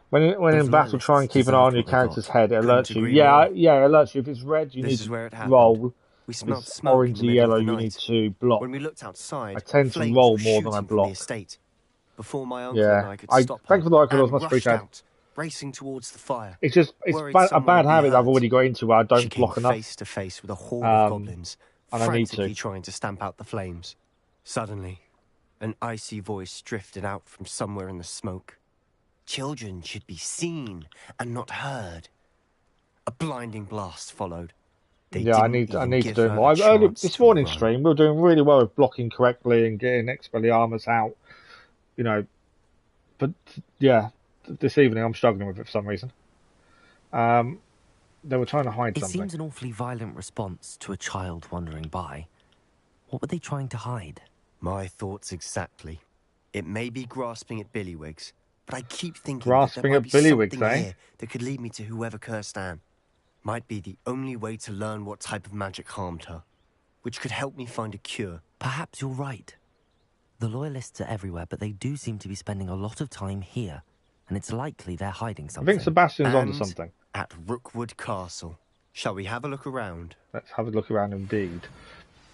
When in battle, try and keep an eye on your character's head. It alerts you. Yeah, it alerts you. If it's red, you need to roll. If it's orange or yellow, you need to block. When we looked outside, I tend to roll more than I block. Before my uncle and I could stop thanks for the like, I was much rushed appreciated. out, racing towards the fire. It's a bad habit I've already got into where I don't She block came enough. face to face with a horde of goblins, and I need frantically to. trying to stamp out the flames. Suddenly, an icy voice drifted out from somewhere in the smoke. Children should be seen and not heard. A blinding blast followed. I need to do more. This morning's stream, we were doing really well with blocking correctly and getting Expelliarmus out. You know, but yeah, this evening I'm struggling with it for some reason. They were trying to hide something. It seems an awfully violent response to a child wandering by. What were they trying to hide? My thoughts exactly. It may be grasping at Billywigs, but I keep thinking grasping that at there might be Billywigs, something here that could lead me to whoever cursed Anne. Might be the only way to learn what type of magic harmed her, which could help me find a cure. Perhaps you're right. The Loyalists are everywhere, but they do seem to be spending a lot of time here, and it's likely they're hiding something. I think Sebastian's onto something. At Rookwood Castle. Shall we have a look around? Let's have a look around indeed.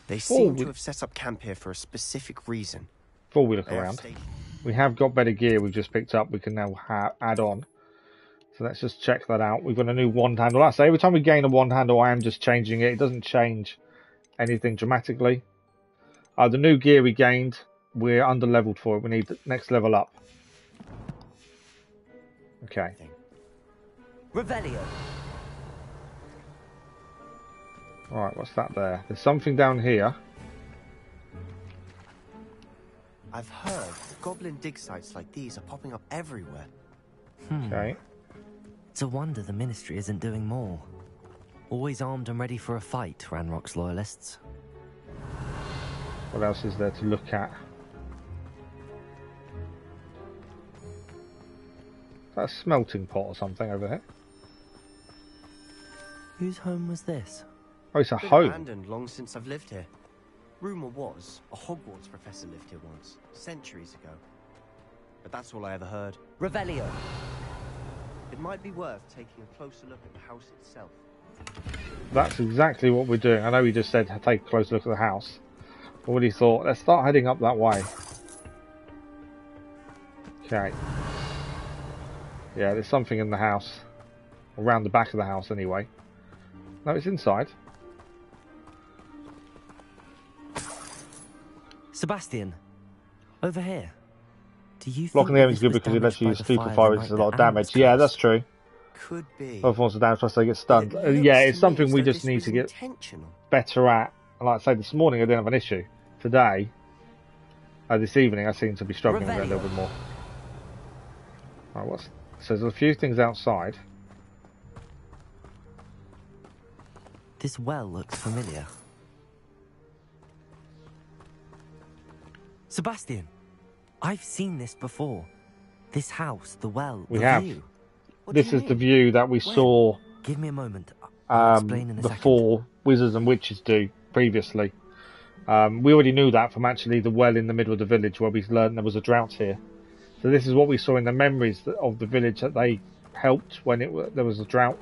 They seem to have set up camp here for a specific reason. Before we look around, we have got better gear we've just picked up. We can now add on. So let's just check that out. We've got a new wand handle. Like I say, every time we gain a wand handle, I am just changing it. It doesn't change anything dramatically. The new gear we gained, we're under-leveled for it. We need the next level up. Okay. Revelio. Alright, what's that there? There's something down here. I've heard goblin dig sites like these are popping up everywhere. Okay. It's a wonder the Ministry isn't doing more. Always armed and ready for a fight, Ranrock's Loyalists. What else is there to look at? Is that a smelting pot or something over here? Whose home was this? Oh, it's a Been home. abandoned long since I've lived here. Rumour was a Hogwarts professor lived here once, centuries ago. But that's all I ever heard. Revelio. It might be worth taking a closer look at the house itself. That's exactly what we're doing. I know he just said take a close look at the house. I already thought, let's start heading up that way. Okay. Yeah, there's something in the house. Around the back of the house, anyway. No, it's inside. Sebastian, over here. Do you Blocking think the that aim is this good was because it lets damaged you by use the stupefy, fire the which is a night lot of that Anne damage. was Yeah, cursed? that's true. Could be. Other forms of damage plus they get stunned. But it Yeah, looks it's to me something as we though just this need was to get intentional. better at. And like I say, this morning I didn't have an issue. Today, this evening, I seem to be struggling with it a little bit more. Right, so there's a few things outside. This well looks familiar. Sebastian, I've seen this before. This house, the well, We the have. view. This is the view that we saw Give me a moment. I'll explain in a the second. 4 wizards and witches do previously. We already knew that from actually the well in the middle of the village where we learned there was a drought here. So this is what we saw in the memories of the village that they helped when there was a drought.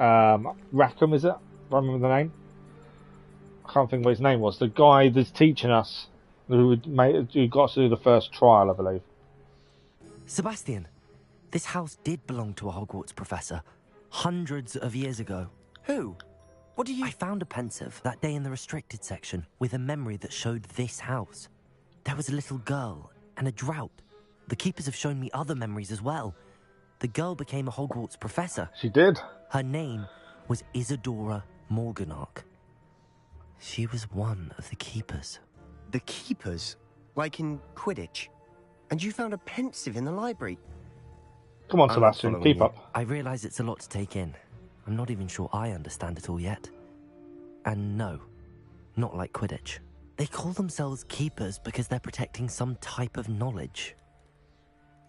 Rackham, is it? If I remember the name. I can't think what his name was. The guy that's teaching us, who got us to do the first trial, I believe. Sebastian, this house did belong to a Hogwarts professor hundreds of years ago. Who? What do you... I found a pensive that day in the restricted section with a memory that showed this house. There was a little girl and a drought. The keepers have shown me other memories as well. The girl became a Hogwarts professor. She did. Her name was Isadora Morganach. She was one of the keepers. The keepers? Like in Quidditch? And you found a pensive in the library? Come on, Sebastian, keep up. I realise it's a lot to take in. I'm not even sure I understand it all yet. And no, not like Quidditch. They call themselves keepers because they're protecting some type of knowledge.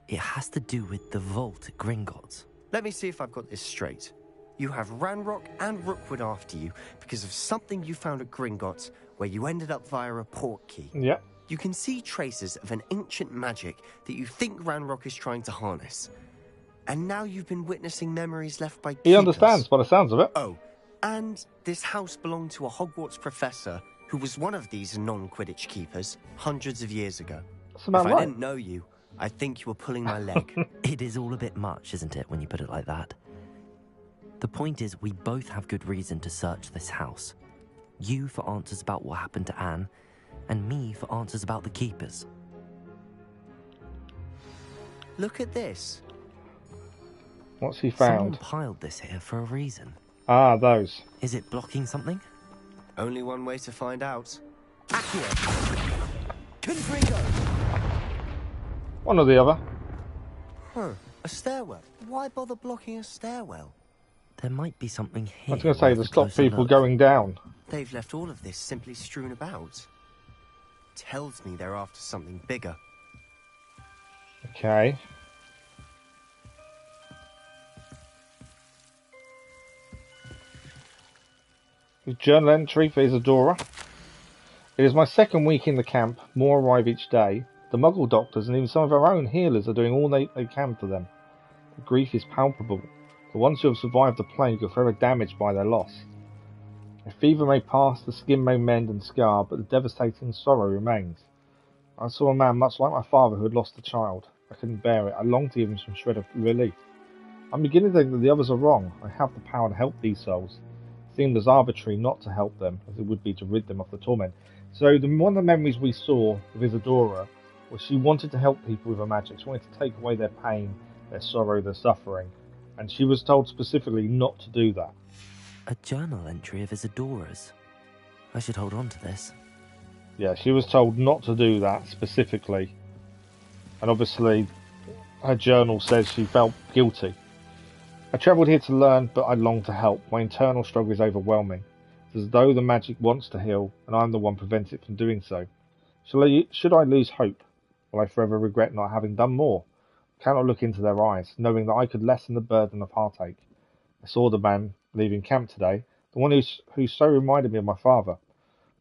It has to do with the vault at Gringotts. Let me see if I've got this straight. You have Ranrock and Rookwood after you because of something you found at Gringotts where you ended up via a port key. Yeah. You can see traces of an ancient magic that you think Ranrock is trying to harness. And now you've been witnessing memories left by keepers. He understands by the sounds of it. Oh, and this house belonged to a Hogwarts professor who was one of these non-Quidditch keepers hundreds of years ago. That's about If right. I didn't know you, I think you were pulling my leg. It is all a bit much, isn't it, when you put it like that? The point is, we both have good reason to search this house. You for answers about what happened to Anne, and me for answers about the keepers. Look at this. What's he Someone found? piled this here for a reason. Ah, those. Is it blocking something? Only one way to find out. Accio! Confringo! One or the other. Huh. A stairwell. Why bother blocking a stairwell? There might be something here. I was going to say to worth a stop closer people look. going down. They've left all of this simply strewn about. Tells me they're after something bigger. Okay. Journal entry for Isadora. It is my second week in the camp. More arrive each day. The Muggle doctors and even some of our own healers are doing all they can for them. The grief is palpable. The ones who have survived the plague are forever damaged by their loss. A fever may pass, the skin may mend and scar, but the devastating sorrow remains. I saw a man much like my father who had lost a child. I couldn't bear it. I longed to give him some shred of relief. I'm beginning to think that the others are wrong. I have the power to help these souls. It seemed as arbitrary not to help them as it would be to rid them of the torment. So one of the memories we saw of Isadora was she wanted to help people with her magic. She wanted to take away their pain, their sorrow, their suffering. And she was told specifically not to do that. A journal entry of Isadora's. I should hold on to this. Yeah, she was told not to do that specifically. And obviously, her journal says she felt guilty. I travelled here to learn, but I long to help. My internal struggle is overwhelming. It's as though the magic wants to heal, and I'm the one preventing it from doing so. Should I lose hope? Will I forever regret not having done more? I cannot look into their eyes, knowing that I could lessen the burden of heartache. I saw the man leaving camp today. The one who so reminded me of my father.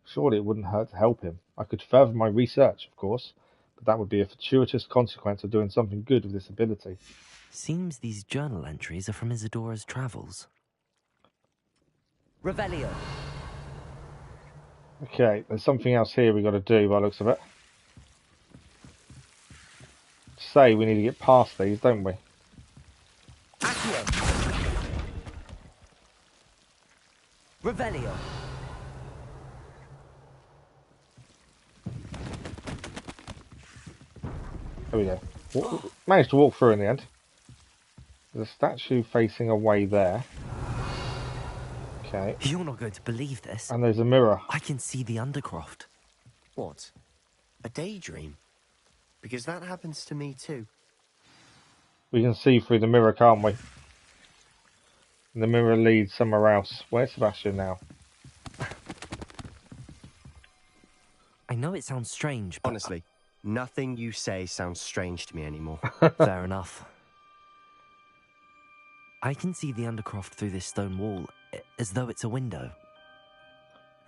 Surely it wouldn't hurt to help him. I could further my research, of course, but that would be a fortuitous consequence of doing something good with this ability. Seems these journal entries are from Isadora's travels. Revelio. Okay, there's something else here we got to do by the looks of it. Say we need to get past these, don't we? Accio. Revelio. There we go. Managed to walk through in the end. There's a statue facing away there. Okay. You're not going to believe this. And there's a mirror. I can see the Undercroft. What? A daydream? Because that happens to me too. We can see through the mirror, can't we? And the mirror leads somewhere else. Where's Sebastian now? I know it sounds strange, but... Honestly, nothing you say sounds strange to me anymore. Fair enough. I can see the Undercroft through this stone wall, as though it's a window.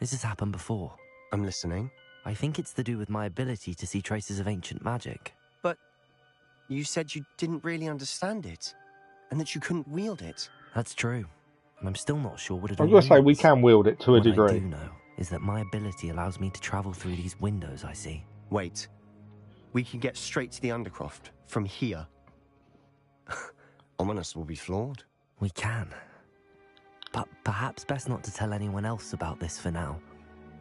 This has happened before. I'm listening. I think it's to do with my ability to see traces of ancient magic. But you said you didn't really understand it, and that you couldn't wield it. That's true, and I'm still not sure what it all I'm means. going to say we can wield it to a What degree. I do know is that my ability allows me to travel through these windows I see. Wait. We can get straight to the Undercroft from here. Ominous will be floored. We can. But perhaps best not to tell anyone else about this for now.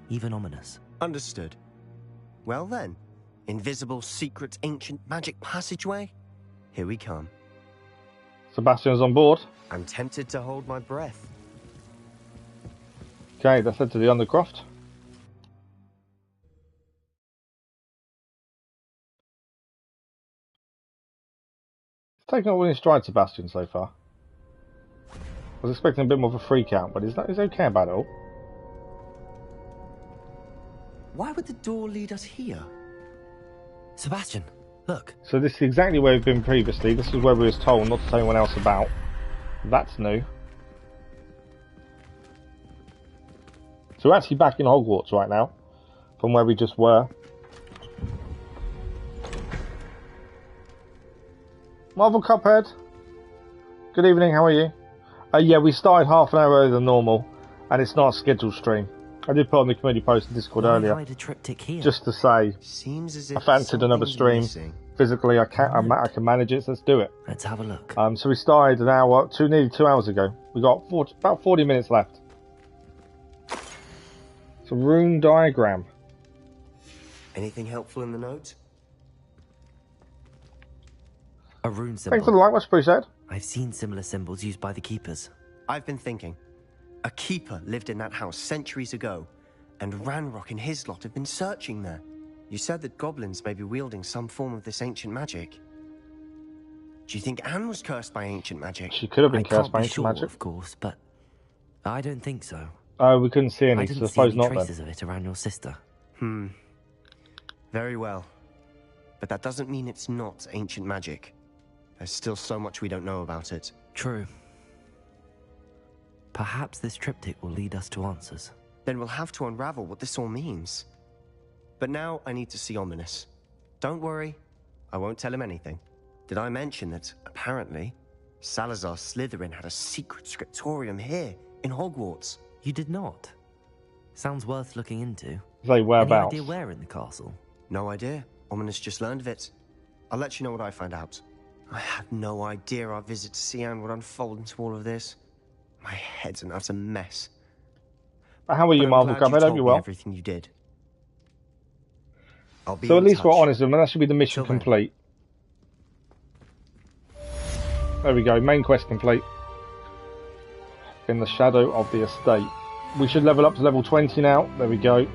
Even Ominous. Understood. Well then, invisible, secret, ancient magic passageway? Here we come. Sebastian's on board. I'm tempted to hold my breath. Okay, let's head to the Undercroft. He's taken all in stride, Sebastian, so far. I was expecting a bit more of a freak out, but he's okay about it all. Why would the door lead us here? Sebastian, look. So this is exactly where we've been previously. This is where we was told not to tell anyone else about. That's new. So we're actually back in Hogwarts right now, from where we just were. Marvel Cuphead. Good evening, how are you? Yeah, we started half an hour earlier than normal, and it's not a scheduled stream. I did put on the community post in Discord earlier, Hide a triptych here. just to say, Seems as if I fancied another stream. Physically, I can manage it, so let's do it. Let's have a look. So we started nearly 2 hours ago. We got about 40 minutes left. It's a rune diagram. Anything helpful in the note? A rune symbol. Thanks for the like, much appreciated. I've seen similar symbols used by the keepers. I've been thinking. A keeper lived in that house centuries ago, and Ranrock and his lot have been searching there. You said that goblins may be wielding some form of this ancient magic. Do you think Anne was cursed by ancient magic? She could have been cursed by I can't be ancient sure, magic. of course, but I don't think so. Oh, we couldn't see any, I so didn't I see suppose any not traces then. of it around your sister. Very well. But that doesn't mean it's not ancient magic. There's still so much we don't know about it. True. Perhaps this triptych will lead us to answers. Then we'll have to unravel what this all means. But now I need to see Ominous. Don't worry, I won't tell him anything. Did I mention that, apparently, Salazar Slytherin had a secret scriptorium here, in Hogwarts? You did not? Sounds worth looking into. Say whereabouts? Any idea where in the castle? No idea. Ominous just learned of it. I'll let you know what I find out. I had no idea our visit to Sian would unfold into all of this. My head's an utter mess. How are you, Marvel Cuphead? Hope you're well. Everything you did. I'll be So at in least we're touch. honest with them, and that should be the mission complete. There we go, main quest complete. In the shadow of the estate. We should level up to level 20 now. There we go.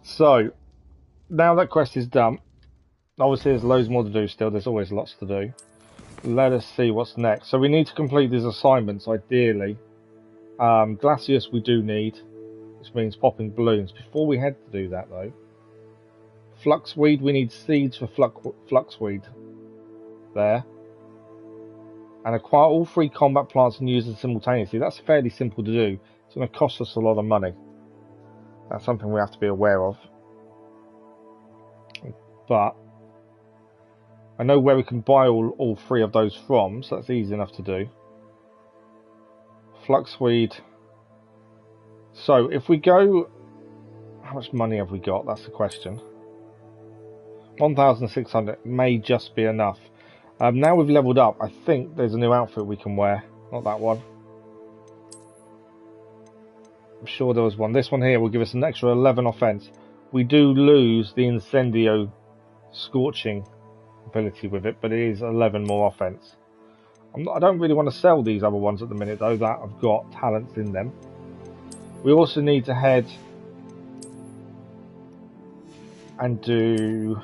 So, now that quest is done. Obviously there's loads more to do still, there's always lots to do. Let us see what's next. So we need to complete these assignments, ideally. Glacius we do need, which means popping balloons. Before we head to do that though, Fluxweed, we need seeds for Fluxweed. There. and acquire all 3 combat plants and use them simultaneously. That's fairly simple to do. It's going to cost us a lot of money. That's something we have to be aware of. But I know where we can buy all 3 of those from, so that's easy enough to do. Fluxweed. So if we go, how much money have we got? That's the question. 1,600 may just be enough. Now we've leveled up, I think there's a new outfit we can wear. Not that one. I'm sure there was one. This one here will give us an extra 11 offense. We do lose the Incendio Scorching ability with it, but it is 11 more offense. I don't really want to sell these other ones at the minute, though, that have got talents in them. We also need to head and do...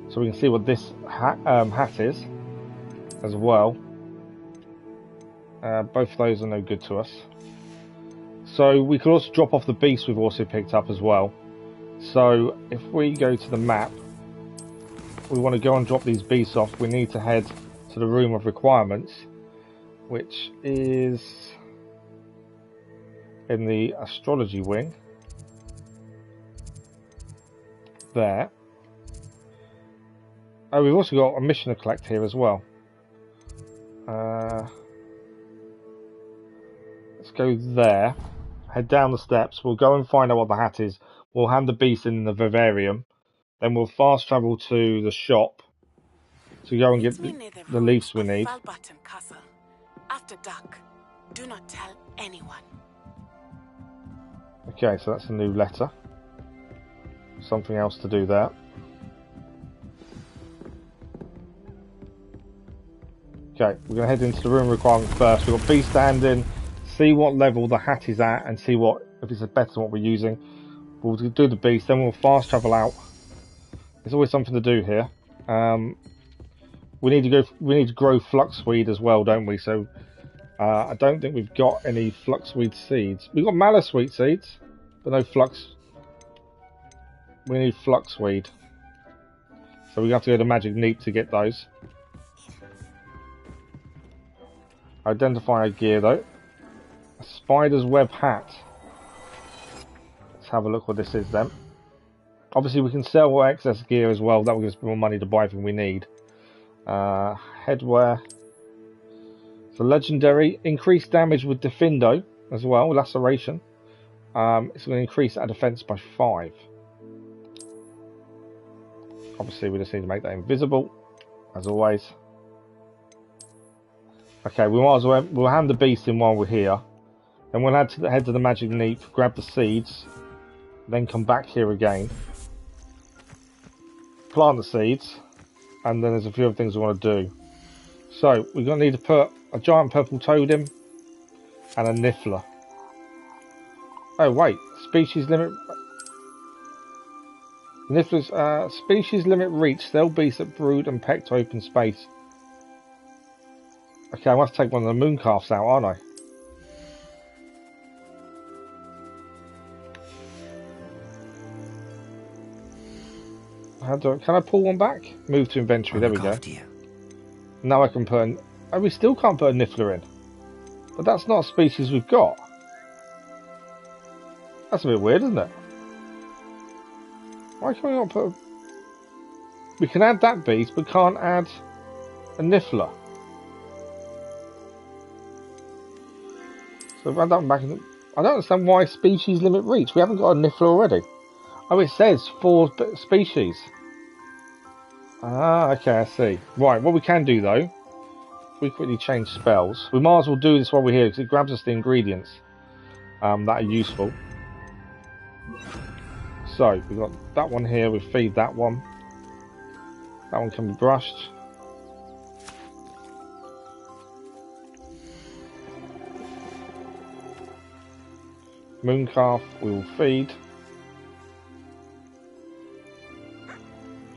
so we can see what this hat is as well. Both of those are no good to us. So we could also drop off the beast we've also picked up as well. So if we go to the map, we want to go and drop these beasts off. We need to head to the room of requirements, which is in the astrology wing. There. Oh, we've also got a mission to collect here as well. Let's go there. Head down the steps. We'll go and find out what the hat is. We'll hand the beast in the vivarium. Then we'll fast travel to the shop to go and get the leaves we need. After dark, do not tell anyone. Okay, so that's a new letter. Something else to do there. Okay, we're going to head into the room requirement first. We've got beast to hand in, see what level the hat is at, and see what if it's better than what we're using. We'll do the beast, then we'll fast travel out. There's always something to do here. We need to grow fluxweed as well, don't we? So I don't think we've got any fluxweed seeds. We've got mallowsweet seeds, but no flux. We need fluxweed. So we have to go to Magic Neep to get those. Identify a gear though. A spider's web hat. Let's have a look what this is then. Obviously we can sell excess gear as well. That will give us more money to buy everything we need. Headwear. So legendary. Increased damage with Defindo as well. Laceration. It's going to increase our defense by 5. Obviously we just need to make that invisible. As always. Okay, we might as well, we'll hand the beast in while we're here. Then we'll head to the Magic Neep, grab the seeds, then come back here again. Plant the seeds, and then there's a few other things we want to do. So, we're going to need to put a giant purple toad in, and a niffler. Oh wait, species limit... Nifflers, species limit reach, they'll beasts that brood and peck to open space. Okay, I must take one of the moon calves out, aren't I? Can I pull one back? Move to inventory, there we go. Now I can put an... Oh, we still can't put a niffler in. But that's not a species we've got. That's a bit weird, isn't it? Why can we not put... We can add that beast, but can't add a niffler. So if I add that back in... I don't understand why species limit reach. We haven't got a niffler already. Oh, it says 4 species. Ah, okay, I see. Right, what we can do though, we quickly change spells. We might as well do this while we're here because it grabs us the ingredients that are useful. So we've got that one here. We feed that one. That one can be brushed. Mooncalf we will feed.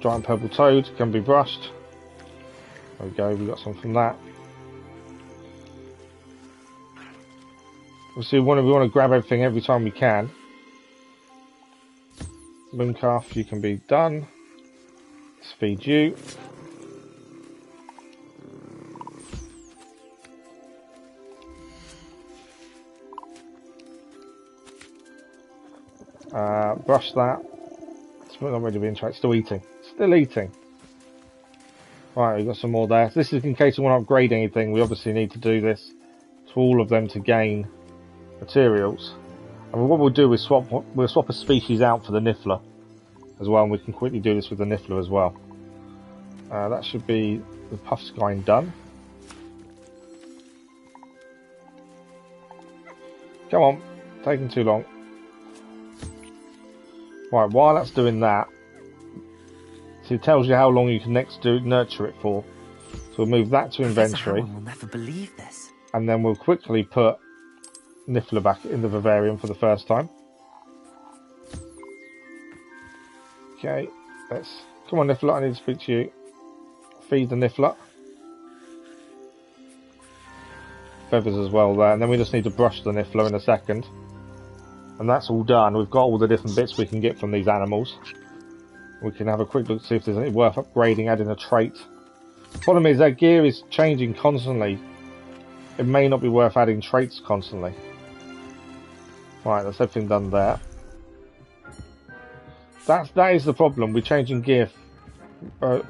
Giant purple toad can be brushed. There we go, we got some from that. Obviously we want to grab everything every time we can. Mooncalf, you can be done. Let's feed you. Brush that. It's not ready to be in trade. Still eating. Still eating. Right, we've got some more there. This is in case we want to upgrade anything. We obviously need to do this to all of them to gain materials. And what we'll do is we'll swap a species out for the Niffler as well, and we can quickly do this with the Niffler as well. That should be the Puffskein done. Come on, taking too long. Right, while that's doing that, so it tells you how long you can next nurture it for. So we'll move that to inventory. We'll never believe this. And then we'll quickly put Niffler back in the vivarium for the first time. Okay, come on Niffler, I need to speak to you. Feed the Niffler. Feathers as well there, and then we just need to brush the Niffler in a second. And that's all done. We've got all the different bits we can get from these animals. We can have a quick look to see if there's any worth upgrading, adding a trait. The problem is their gear is changing constantly. It may not be worth adding traits constantly. Right, that's everything done there. That is the problem. We're changing gear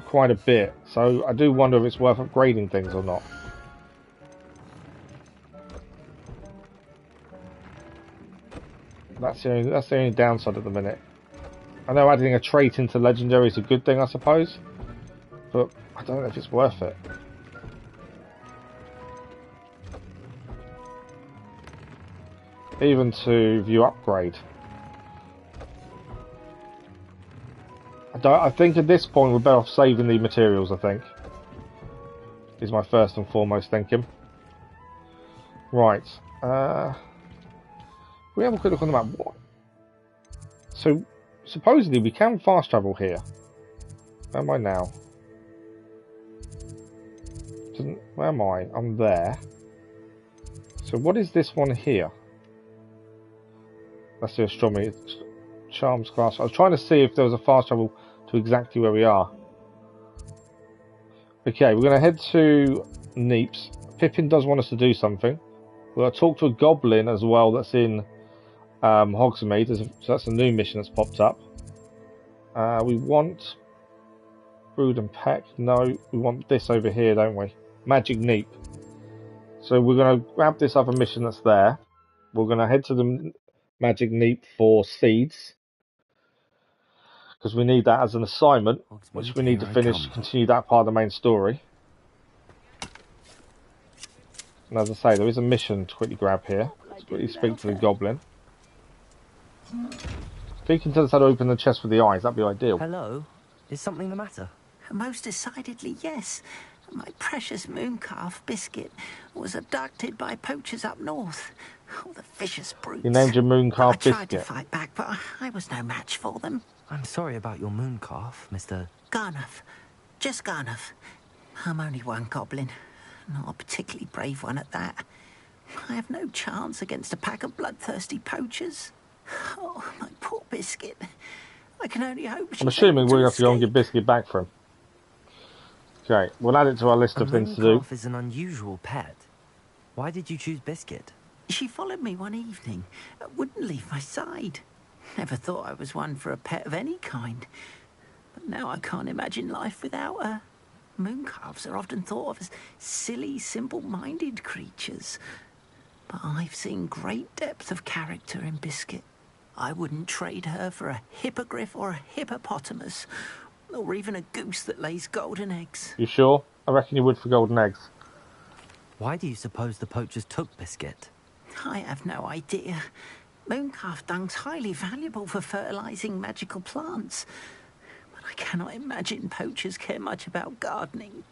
quite a bit, so I do wonder if it's worth upgrading things or not. That's the only downside at the minute. I know adding a trait into legendary is a good thing, I suppose, but I don't know if it's worth it. Even to view upgrade. I think at this point we're better off saving the materials, I think. Is my first and foremost thinking. Right. We have a quick look on the map. What? So, supposedly we can fast travel here. Where am I now? Where am I? I'm there. So what is this one here? That's the astronomy charms class. I was trying to see if there was a fast travel to exactly where we are. Okay, we're going to head to Neeps. Pippin does want us to do something. We're going to talk to a goblin as well that's in Hogsmeade, so that's a new mission that's popped up. We want Brood and Peck. No, we want this over here, don't we? Magic Neep. So we're going to grab this other mission that's there. We're going to head to the Magic Neep for seeds, because we need that as an assignment, which we need to finish to continue that part of the main story. And as I say, there is a mission to quickly grab here. Let's quickly speak to the goblin. If he can tell us how to open the chest with the eyes, that'd be ideal. Hello? Is something the matter? Most decidedly, yes. My precious mooncalf, Biscuit, was abducted by poachers up north. Oh, the vicious brutes. You named your mooncalf Biscuit. I tried to fight back, but I was no match for them. I'm sorry about your mooncalf, Mr. Garnuff. Just Garnuff. I'm only one goblin. Not a particularly brave one at that. I have no chance against a pack of bloodthirsty poachers. Oh, my poor Biscuit. I can only hope I'm assuming we'll have to go and get Biscuit back for him. Okay, we'll add it to our list of things to do. Mooncalf is an unusual pet. Why did you choose Biscuit? She followed me one evening. Wouldn't leave my side. Never thought I was one for a pet of any kind. But now I can't imagine life without her. Mooncalves are often thought of as silly, simple-minded creatures. But I've seen great depth of character in Biscuit. I wouldn't trade her for a hippogriff or a hippopotamus, or even a goose that lays golden eggs. You sure? I reckon you would for golden eggs. Why do you suppose the poachers took Biscuit? I have no idea. Mooncalf dung's highly valuable for fertilizing magical plants. But I cannot imagine poachers care much about gardening.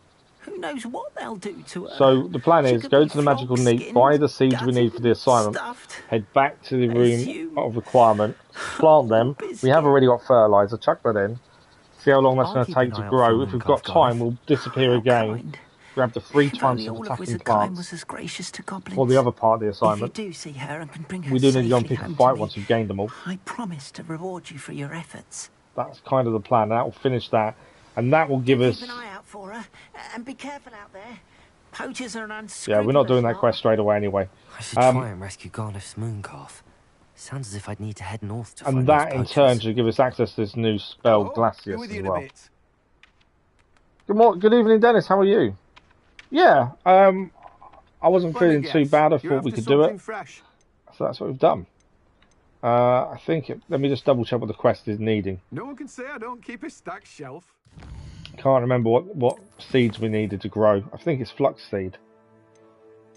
Who knows what they'll do to her? So the plan is go to the magical neep, buy the seeds we need for the assignment, head back to the room of requirement, plant them. We have already got fertilizer, chuck that in. See how long that's going to take to grow. If we've got time, we'll disappear again. Grab the 3 times of attacking plants. Or the other part of the assignment. If you do see her and can bring her we do need to go and safely pick a home fight to me, once we've gained them all. I promise to reward you for your efforts. That's kind of the plan. That will finish that. And that will give us... Keep an eye out for her, and be careful out there. Poachers are an unscrupulous Yeah, we're not doing that lot. quest straight away anyway. I should try and rescue Garniff's mooncalf. Sounds as if I'd need to head north to And find that those in poachers. turn should give us access to this new spell, Glacius, with as you in a well. bit. Good evening, Dennis. How are you? Yeah, I wasn't feeling too bad. I thought we could do it. Fresh. So that's what we've done. I think let me just double check what the quest is needing. No one can say I don't keep a stacked shelf. Can't remember what seeds we needed to grow. I think it's flux seed.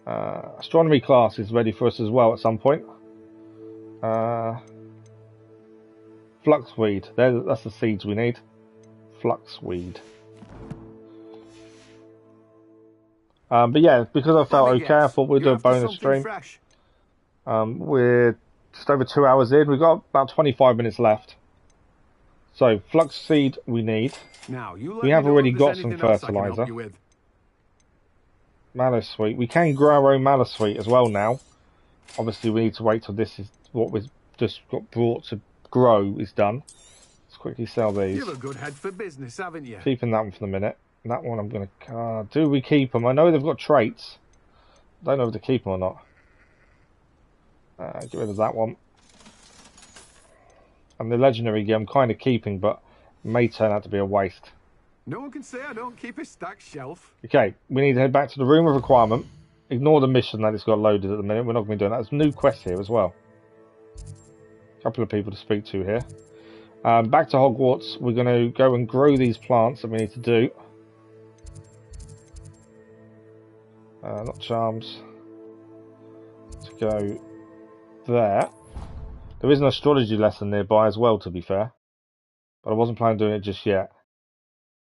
Astronomy class is ready for us as well at some point. Fluxweed. That's the seeds we need. Fluxweed. But yeah, because I felt okay, I thought we'd do a bonus stream. We're just over 2 hours in. We've got about 25 minutes left. So, flux seed we need. Now, we have already got some fertilizer. Mallow-sweet. We can grow our own mallow-sweet as well now. Obviously, we need to wait till this is what we've just got brought to grow is done. Let's quickly sell these. You've a good head for business, haven't you? Keeping that one for the minute. That one I'm going to... do we keep them? I know they've got traits. Don't know if to keep them or not. Get rid of that one. And the legendary gear I'm kind of keeping, but may turn out to be a waste. No one can say I don't keep a stacked shelf. Okay, we need to head back to the room of requirement. Ignore the mission that it's got loaded at the minute. We're not going to be doing that. There's a new quest here as well. A couple of people to speak to here. Back to Hogwarts. We're going to go and grow these plants that we need to do. Not charms. Let's go there. There is an astrology lesson nearby as well, to be fair. But I wasn't planning on doing it just yet.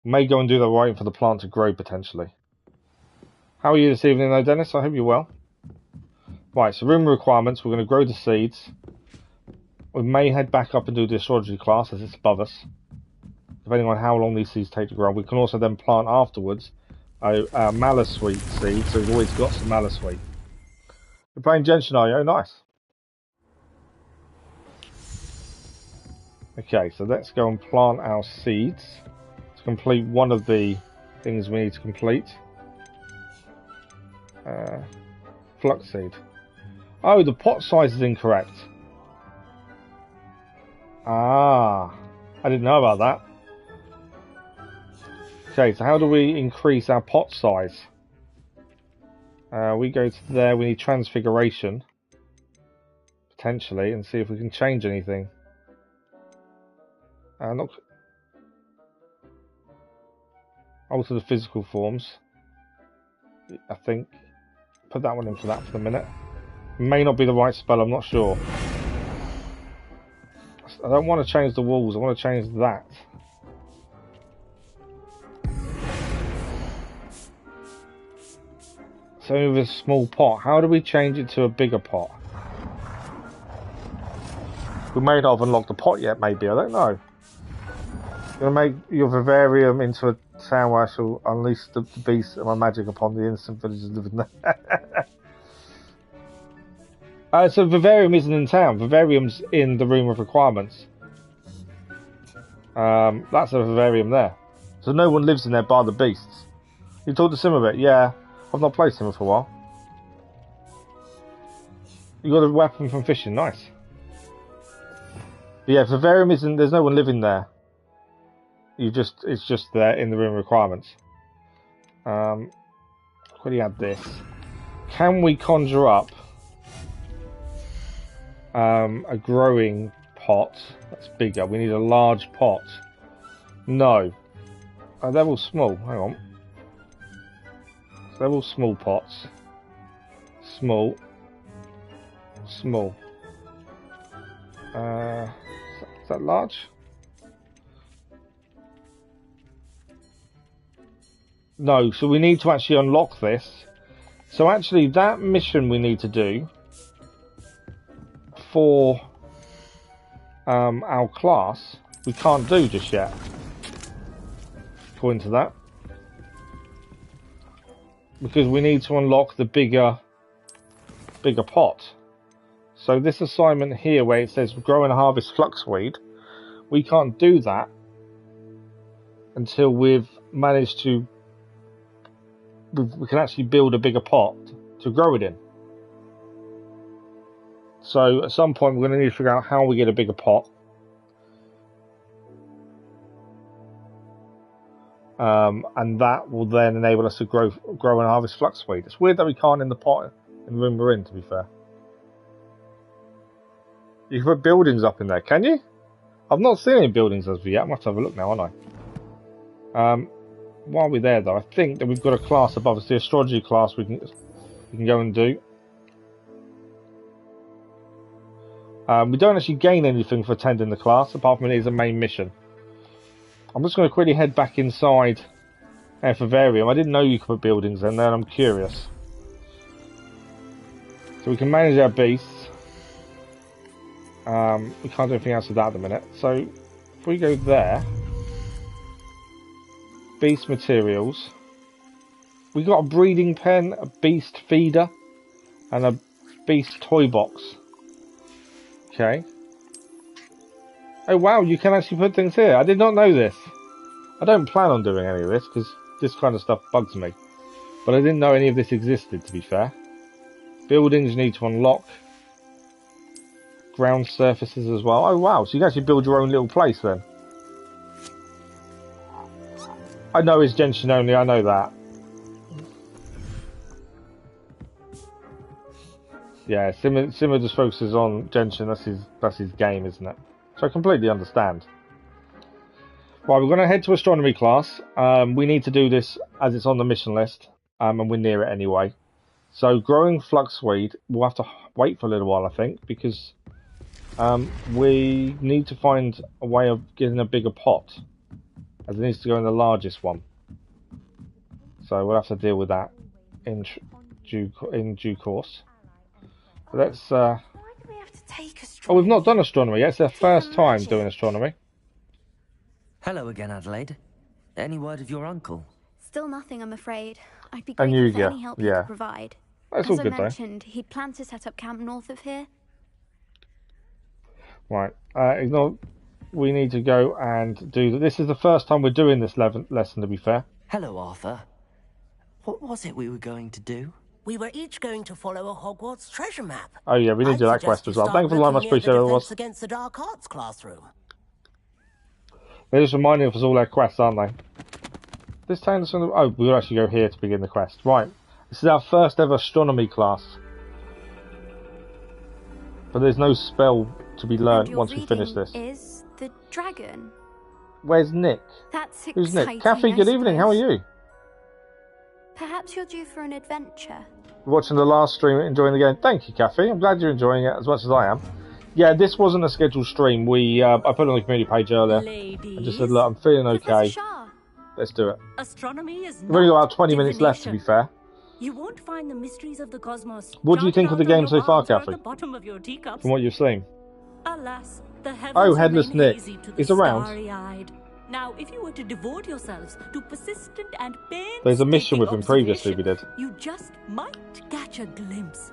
May go and do that waiting for the plant to grow, potentially. How are you this evening, though, Dennis? I hope you're well. Right, so room requirements. We're going to grow the seeds. We may head back up and do the astrology class, as it's above us. Depending on how long these seeds take to grow. We can also then plant afterwards a mallow-sweet seed, so we've always got some mallow-sweet. You're playing Genshin, are you? Oh, nice. Okay, so let's go and plant our seeds to complete one of the things we need to complete. Flux seed. Oh, the pot size is incorrect. Ah, I didn't know about that. Okay, so how do we increase our pot size? We go to there, we need transfiguration. Potentially, and see if we can change anything. Not alter the physical forms. I think put that one in for that for the minute. May not be the right spell, I'm not sure. I don't want to change the walls, I want to change that. So with a small pot, how do we change it to a bigger pot? We may not have unlocked the pot yet, maybe, I don't know. You're going to make your vivarium into a town where I shall unleash the beast of my magic upon the innocent villagers living there. So vivarium isn't in town. Vivarium's in the room of requirements. That's a vivarium there. So no one lives in there bar the beasts. You talked to Sim a bit? Yeah. I've not played Sim for a while. You got a weapon from fishing. Nice. But yeah, vivarium isn't... There's no one living there. It's just there in the room requirements. Quickly add this. Can we conjure up a growing pot that's bigger? We need a large pot. No. They're all small. Hang on. So they're all small pots. Small. Small. Is that large? No, so we need to actually unlock this. So actually that mission we need to do for our class, we can't do just yet. According to that. Because we need to unlock the bigger pot. So this assignment here where it says grow and harvest fluxweed, we can't do that until we've managed to we can actually build a bigger pot to grow it in. So at some point we're going to need to figure out how we get a bigger pot. And that will then enable us to grow and harvest fluxweed. It's weird that we can't in the pot in the room we're in, to be fair. You can put buildings up in there, can you? I've not seen any buildings as of yet. I must have a look now, aren't I? While we're there, though, I think that we've got a class above us, the astrology class we can go and do. We don't actually gain anything for attending the class, apart from it is a main mission. I'm just going to quickly head back inside Vivarium. I didn't know you could put buildings in there, and I'm curious. So we can manage our beasts. We can't do anything else with that at the minute. So if we go there, beast materials. We got a breeding pen, a beast feeder, and a beast toy box. Okay. Oh wow, you can actually put things here. I did not know this. I don't plan on doing any of this because this kind of stuff bugs me. But I didn't know any of this existed, to be fair. Buildings you need to unlock. Ground surfaces as well. Oh wow, so you can actually build your own little place then. I know it's Genshin only, I know that. Yeah, Simmer just focuses on Genshin, that's his game, isn't it? So I completely understand. Right, we're going to head to astronomy class. We need to do this as it's on the mission list, and we're near it anyway. So growing fluxweed, we'll have to wait for a little while, I think, because we need to find a way of getting a bigger pot, as it needs to go in the largest one. So we'll have to deal with that in due course. But let's. Why do we have to take astronomy? Oh, we've not done astronomy yet. It's our first time doing astronomy. Hello again, Adelaide. Any word of your uncle? Still nothing, I'm afraid. I'd be And grateful you, for any help you could provide. That's As all good, I mentioned, he'd planned to set up camp north of here. Right. Ignore. We need to go and do. This is the first time we're doing this lesson, to be fair. Hello, Arthur. What was it we were going to do? We were each going to follow a Hogwarts treasure map. Oh yeah, we need to do that quest as well. Thank you for the line, much appreciated. It was. Against the Dark Arts classroom. They're just reminding us all their quests, aren't they? This town is. Oh, we'll actually go here to begin the quest. Right. This is our first ever astronomy class. But there's no spell to be learned once we finish this. Is the dragon? Where's Nick? That's Who's exciting, Nick? Kathy, good evening. How are you? Perhaps you're due for an adventure. Watching the last stream, enjoying the game. Thank you, Kathy. I'm glad you're enjoying it as much as I am. Yeah, this wasn't a scheduled stream. I put it on the community page earlier. I just said, look, I'm feeling okay. Let's do it. Astronomy is We've only got about 20 minutes left, to be fair. You won't find the mysteries of the cosmos. What do you think of the game so far, Kathy? From what you've seen. Alas, the heavens oh, Headless Nick is around. Now, if you were to devote yourselves to persistent and painstaking There's a mission with him previously we did. You just might catch a glimpse.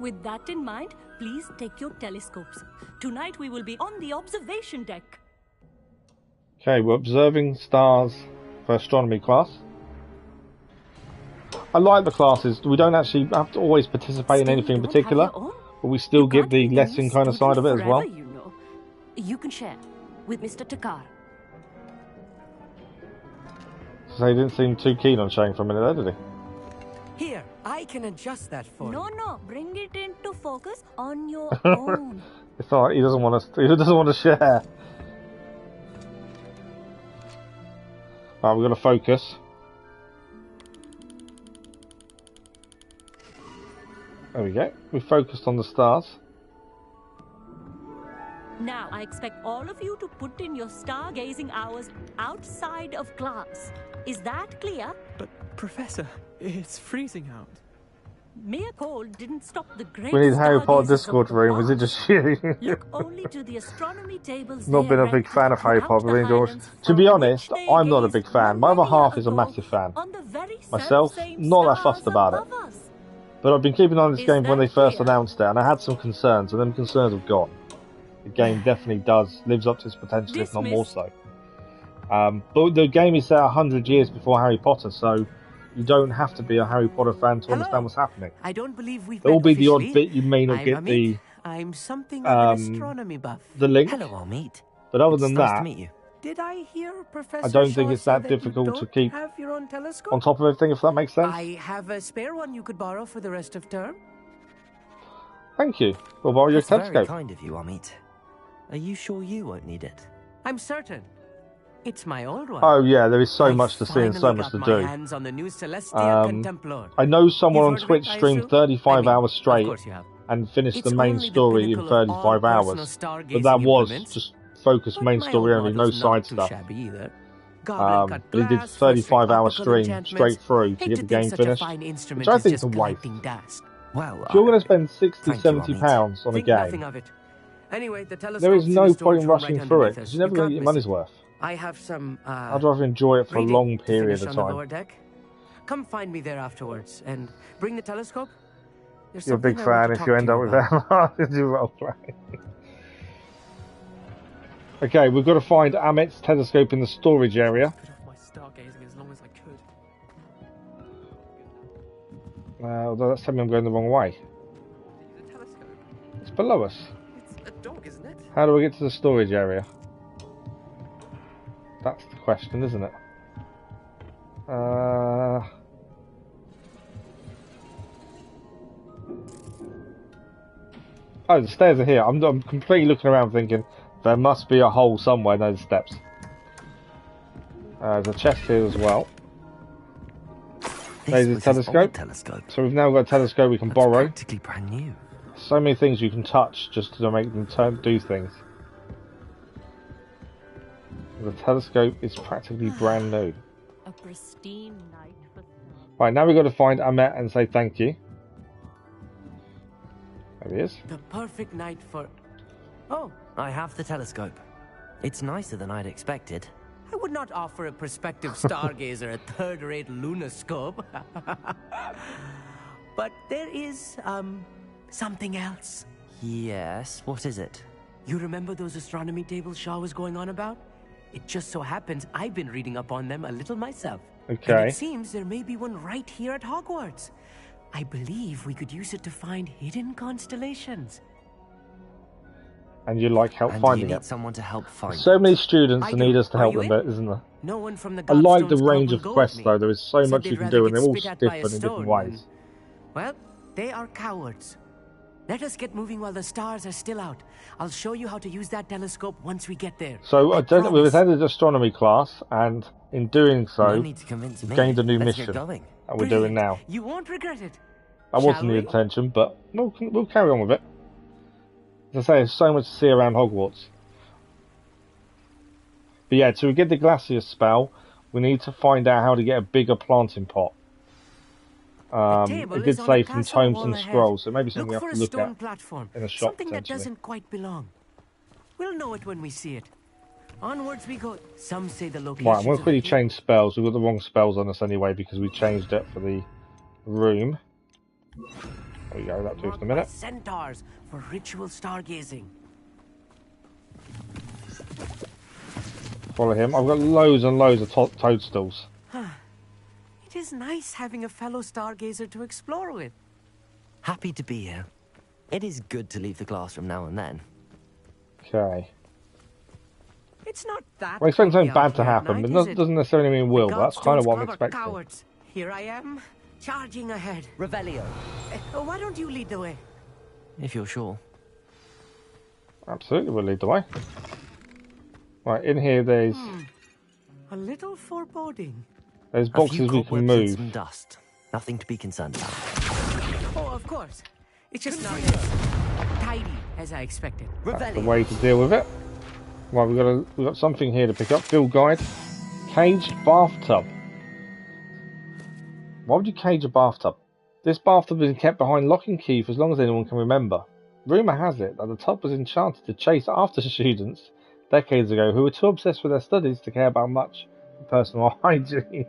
With that in mind, please take your telescopes. Tonight we will be on the observation deck. Okay, we're observing stars for astronomy class. I like the classes. We don't actually have to always participate in anything in particular, but we still get the lesson kind of side of it as well. You know. You can share with Mr. Takar. So he didn't seem too keen on sharing for a minute there, did he? Here, I can adjust that for you. No, bring it into focus on your own. It's alright, he doesn't want to share. Right, we've got to focus. There we go. We focused on the stars. Now, I expect all of you to put in your stargazing hours outside of class. Is that clear? But, Professor, it's freezing out. Mere cold didn't stop the great. We need Harry Potter Discord room. Was it just you? Look only to the astronomy tables. Not been a big fan of Harry Potter. Really enjoyed. To be honest, I'm not a big fan. My other half is a massive fan. Myself, not that fussed about it. But I've been keeping on this game when they first announced it, and I had some concerns, and them concerns have gone. The game definitely lives up to its potential, if not more so. But the game is set 100 years before Harry Potter, so you don't have to be a Harry Potter fan to understand what's happening. I don't believe we've there will be the odd bit you may not get the I'm something of an astronomy buff. the link. Hello, Amit. But other It's than nice that, to meet you. Did I hear Professor I don't think it's Shaw that say difficult you to don't keep have your own telescope? on top of everything, if that makes sense. I have a spare one you could borrow for the rest of term. Thank you. We'll borrow your That's very telescope. kind of you, Amit. Are you sure you won't need it? I'm certain. It's my old one. Oh yeah, there is so much to see and so much to my do. hands on the new Celestia Contemplar. I know someone on You've heard Twitch of it, I streamed assume? 35 hours Of straight course you have. and finished It's the main only the story in pinnacle of all 35 hours. personal But that stargazing was implements. just focused main My story old only, no model's side not too stuff. shabby either. Goblin cut But he did glass, 35 hour optical stream enchantments. straight through to Hate get to the think game such a finished, fine instrument which I is think is just a waste. collecting dust. Well, If you're going to spend 60, thank you, 70 Amit. pounds on a Think game, nothing of it. Anyway, the there is telescope's in no the point storage in room rushing right through it, underneath because us. you're never going can't to get your miss money's it. worth. I have some I'd rather enjoy it for a reading long to period finish of on the time. lower deck. Come find me there afterwards and bring the telescope. There's You're a big something I want fan to if you talk end to up with about. them. You role play. Okay, we've got to find Amit's telescope in the storage area. Put off my stargazing as long as I could. Although that's telling me I'm going the wrong way. The telescope. It's below us. It's a dog, isn't it? How do we get to the storage area? That's the question, isn't it? Oh, the stairs are here. I'm completely looking around thinking there must be a hole somewhere. No, the steps. There's a chest here as well. There's a telescope. So we've now got a telescope we can borrow. Practically brand new. So many things you can touch just to make them do things. The telescope is practically brand new. A pristine night for... Right, now we've got to find Amit and say thank you. There he is. The perfect night for... Oh, I have the telescope. It's nicer than I'd expected. I would not offer a prospective stargazer a third-rate lunoscope. But there is, something else. Yes, what is it? You remember those astronomy tables Shaw was going on about? It just so happens I've been reading up on them a little myself. Okay. And it seems there may be one right here at Hogwarts. I believe we could use it to find hidden constellations. And you like help And finding you it. need someone to help find So many students I need do. us to Are help you them, in? isn't there? No one from the I like the Godstones range Club of will go quests with me. though. There is so Said much they'd you can rather do and get they're all spit at by a different in different stone ways. than- Well, they are cowards. Let us get moving while the stars are still out. I'll show you how to use that telescope once we get there. So I we've promise. attended astronomy class, and in doing so, No need to convince we've me. gained a new Let's get mission going. that we're doing now. You won't regret it. That Shall wasn't the we? intention, but we'll carry on with it. As I say, there's so much to see around Hogwarts. But yeah, to get the Glacier spell, we need to find out how to get a bigger planting pot. table It did is on a say from castle Tomes wall and ahead. Scrolls, so maybe something we Look have for to a look stone at platform. in a shop, Something that potentially. doesn't quite belong. We'll know it when we see it. Onwards we go. Some say the location. Right, I'm going to quickly change spells. We've got the wrong spells on us anyway because we changed it for the room. There we go, that'll do for a minute. Centaurs for ritual stargazing. Follow him. I've got loads and loads of toadstools. It is nice having a fellow stargazer to explore with. Happy to be here. It is good to leave the classroom now and then. Okay. It's not that. Well, I expect something creepy bad out to here at happen, night, but is it it? doesn't necessarily mean will, The but that's kind of Godstones what I'm Club are expecting. cowards. Here I am, charging ahead. Revelio. Why don't you lead the way? If you're sure. Absolutely, we'll lead the way. Right, in here there's A little foreboding. there's A few boxes we can cobwebs and move. some dust. Nothing to be concerned about. Oh, of course. It's just not as tidy as I expected. That's the way to deal with it. Right, we've got something here to pick up. Field guide. Caged bathtub. Why would you cage a bathtub? This bathtub has been kept behind lock and key for as long as anyone can remember. Rumour has it that the tub was enchanted to chase after students decades ago who were too obsessed with their studies to care about much personal hygiene.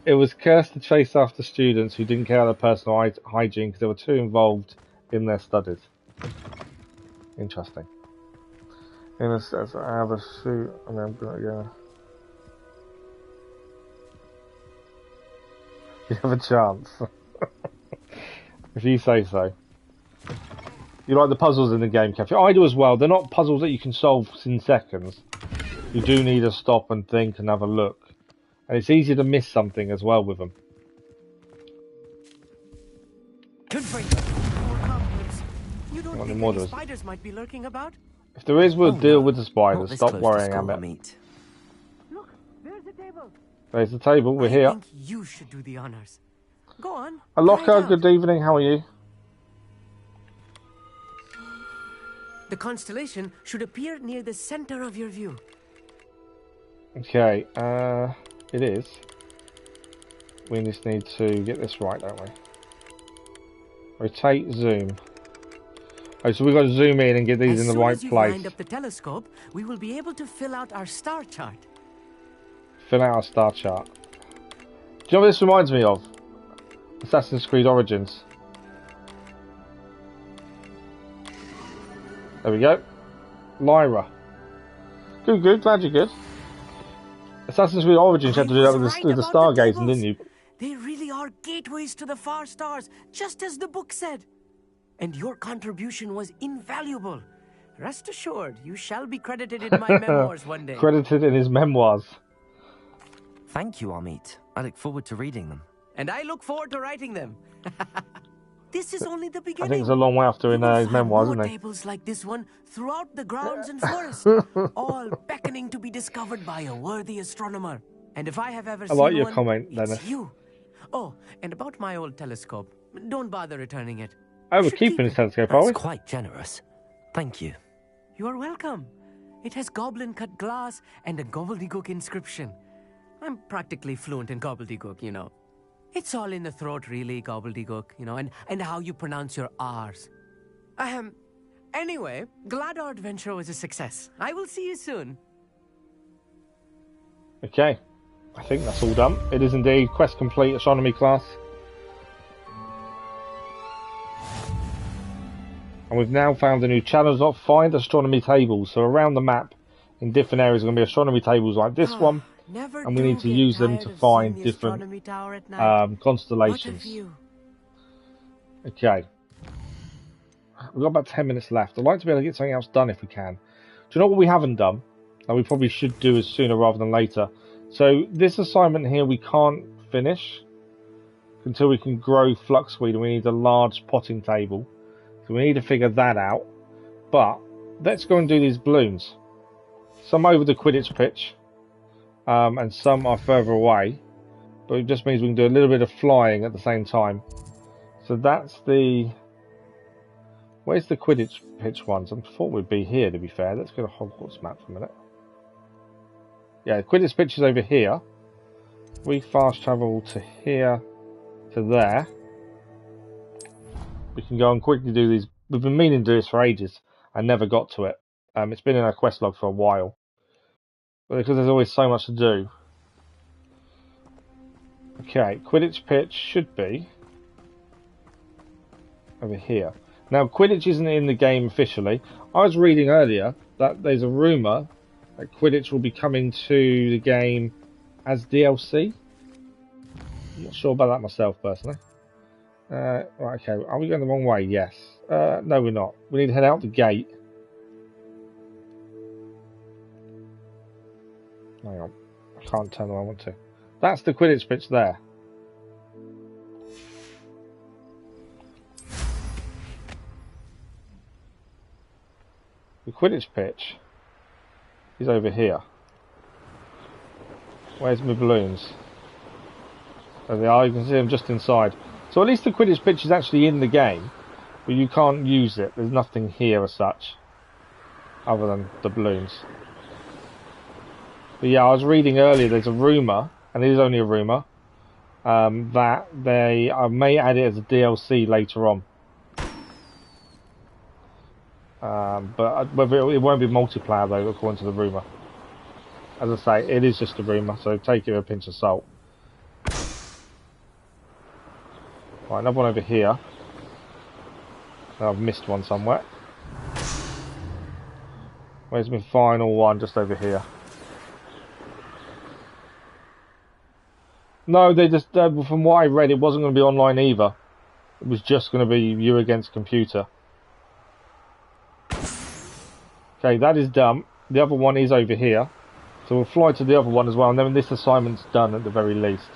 It was cursed to chase after students who didn't care about their personal hygiene because they were too involved in their studies. Interesting. In a sense, I have a suit and I'm gonna go. You have a chance. If you say so. You like the puzzles in the game, Cafe? I do as well. They're not puzzles that you can solve in seconds. You do need to stop and think and have a look. And it's easy to miss something as well with them. Good for you. More cobwebs. You don't think any does. spiders might be lurking about? If there is, we'll deal with the spiders. Stop close worrying, to school, Amit. Look, there's the table. There's the table. We're here. I think you should do the honors. Go on. Aloko, good evening. How are you? The constellation should appear near the center of your view. Okay, it is. We just need to get this right, don't we? Rotate, zoom. Oh, so we've got to zoom in and get these in the right As soon as place. lined up the telescope, we will be able to fill out our star chart. Fill out our star chart. Do you know what this reminds me of? Assassin's Creed Origins. There we go. Lyra. Good, glad you're good. Assassin's Creed Origins, you had to do that with the stargazing, didn't you? They really are gateways to the far stars, just as the book said. And your contribution was invaluable. Rest assured, you shall be credited in my memoirs one day. Credited in his memoirs. Thank you, Amit. I look forward to reading them. And I look forward to writing them. This is only the beginning. I think it's a long way after in his memoirs, more isn't it? tables like this one throughout the grounds and forest, all beckoning to be discovered by a worthy astronomer. And if I have ever seen like your one, comment, Dennis. it's you. Oh, and about my old telescope, don't bother returning it. Oh, we're keeping his telescope, are we? That's quite generous. Thank you. You are welcome. It has goblin cut glass and a gobbledygook inscription. I'm practically fluent in gobbledygook, you know. It's all in the throat, really, gobbledygook, you know, and how you pronounce your R's. Anyway, glad our adventure was a success. I will see you soon. Okay. I think that's all done. It is indeed quest complete, astronomy class. And we've now found a new challenge, not find astronomy tables. So around the map, in different areas, are going to be astronomy tables like this one. And we need to use them to find different constellations. Okay. We've got about 10 minutes left. I'd like to be able to get something else done if we can. Do you know what we haven't done? And we probably should do it sooner rather than later. So this assignment here we can't finish until we can grow fluxweed, and we need a large potting table. So we need to figure that out. But let's go and do these balloons. Some over the Quidditch pitch. And some are further away, but it just means we can do a little bit of flying at the same time. So that's the... Where's the Quidditch pitch ones? I thought we'd be here, to be fair. Let's go to Hogwarts map for a minute. Yeah, Quidditch pitch is over here. We fast travel to here, to there. We can go and quickly do these. We've been meaning to do this for ages. I never got to it. It's been in our quest log for a while. But because there's always so much to do. Okay, Quidditch pitch should be over here. Now, Quidditch isn't in the game officially. I was reading earlier that there's a rumour that Quidditch will be coming to the game as DLC. I'm not sure about that myself, personally. Right, okay, are we going the wrong way? Yes. No, we're not. We need to head out the gate. Hang on. I can't turn the way I want to. That's the Quidditch pitch there. The Quidditch pitch is over here. Where's my balloons? There they are, you can see them just inside. So at least the Quidditch pitch is actually in the game, but you can't use it. There's nothing here as such, other than the balloons. But yeah, I was reading earlier, there's a rumour, and it is only a rumour, that they may add it as a DLC later on. But whether it won't be multiplayer though, according to the rumour. As I say, it is just a rumour, so take it with a pinch of salt. Right, another one over here. I've missed one somewhere. Where's my final one? Just over here. No, they just, from what I read, it wasn't going to be online either. It was just going to be you against computer. Okay, that is done. The other one is over here. So we'll fly to the other one as well, and then this assignment's done at the very least.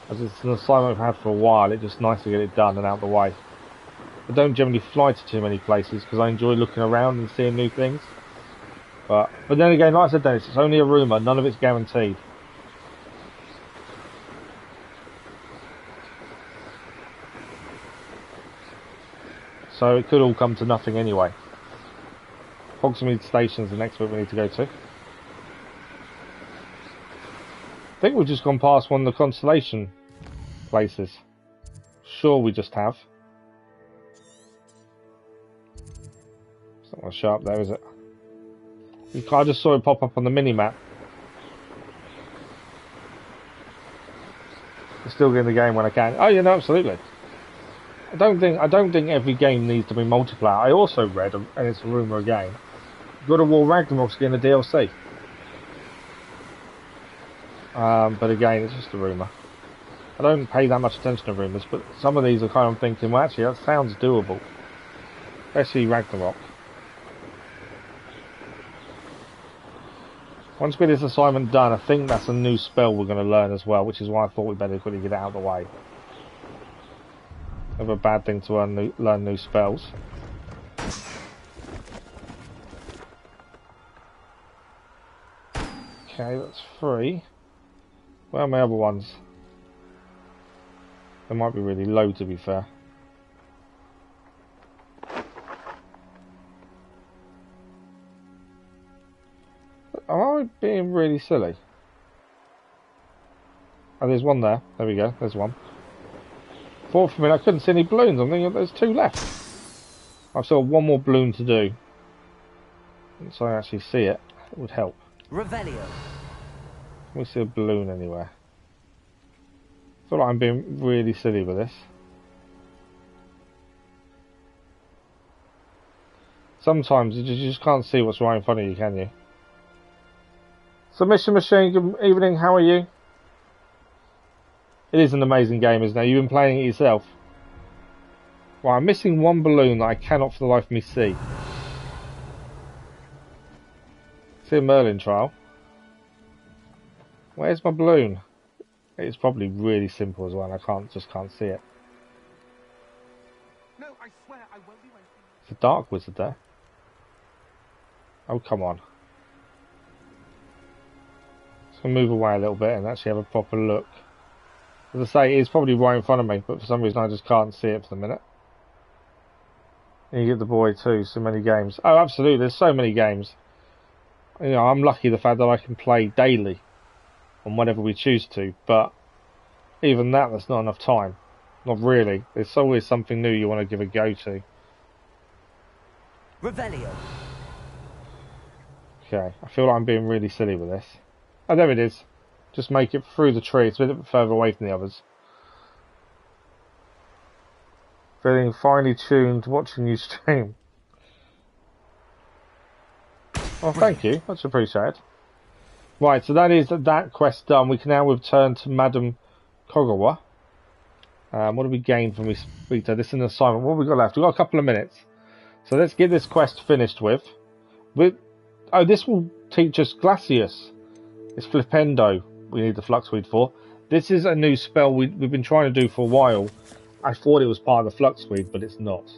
As it's an assignment we've had for a while, it's just nice to get it done and out the way. I don't generally fly to too many places because I enjoy looking around and seeing new things. But then again, like I said, Dennis, it's only a rumour, none of it's guaranteed. So it could all come to nothing anyway. Hogsmeade Station's the next bit we need to go to. I think we've just gone past one of the constellation places. Sure, we just have. It's not going to show up there, is it? I just saw it pop up on the mini-map. I'm still getting the game when I can. Oh, yeah, no, absolutely. I don't think every game needs to be multiplayer. I also read, and it's a rumour again, God of War Ragnarok's getting a DLC. But again, it's just a rumour. I don't pay that much attention to rumours, but some of these are kind of thinking, well, actually, that sounds doable. Especially Ragnarok. Once we get this assignment done, I think that's a new spell we're going to learn as well, which is why I thought we'd better quickly get it out of the way. Never a bad thing to learn new spells. Okay, that's 3. Where are my other ones? They might be really low, to be fair. Am I being really silly? Oh, there's one there. There we go. There's one. Thought for a minute I couldn't see any balloons. I'm thinking there's 2 left. I've still got 1 more balloon to do. So I actually see it. It would help. Revelio. Can we see a balloon anywhere? I feel like I'm being really silly with this. Sometimes you just can't see what's right in front of you, can you? Submission Machine, good evening, how are you? It is an amazing game, isn't it? You've been playing it yourself. Right, I'm missing 1 balloon that I cannot for the life of me see. See a Merlin trial. Where's my balloon? It's probably really simple as well, and I just can't see it. No, I swear I won't be waiting. It's a dark wizard there. Oh, come on. Just gonna move away a little bit and actually have a proper look. As I say, it's probably right in front of me, but for some reason I just can't see it for the minute. And you get the boy too, so many games. Oh, absolutely, there's so many games. You know, I'm lucky the fact that I can play daily on whatever we choose to, but even that's not enough time. Not really. There's always something new you want to give a go to. Revelio. Okay, I feel like I'm being really silly with this. Oh, there it is. Just make it through the tree. It's a bit further away from the others. Feeling finely tuned watching you stream. Oh, thank you. Much appreciated. Right, so that is that quest done. We can now return to Madame Kogawa. What do we gain from this? This is an assignment. What have we got left? We've got a couple of minutes. So let's get this quest finished with. Oh, this will teach us Glacius. It's Flipendo we need the Fluxweed for. This is a new spell we've been trying to do for a while. I thought it was part of the Fluxweed, but it's not.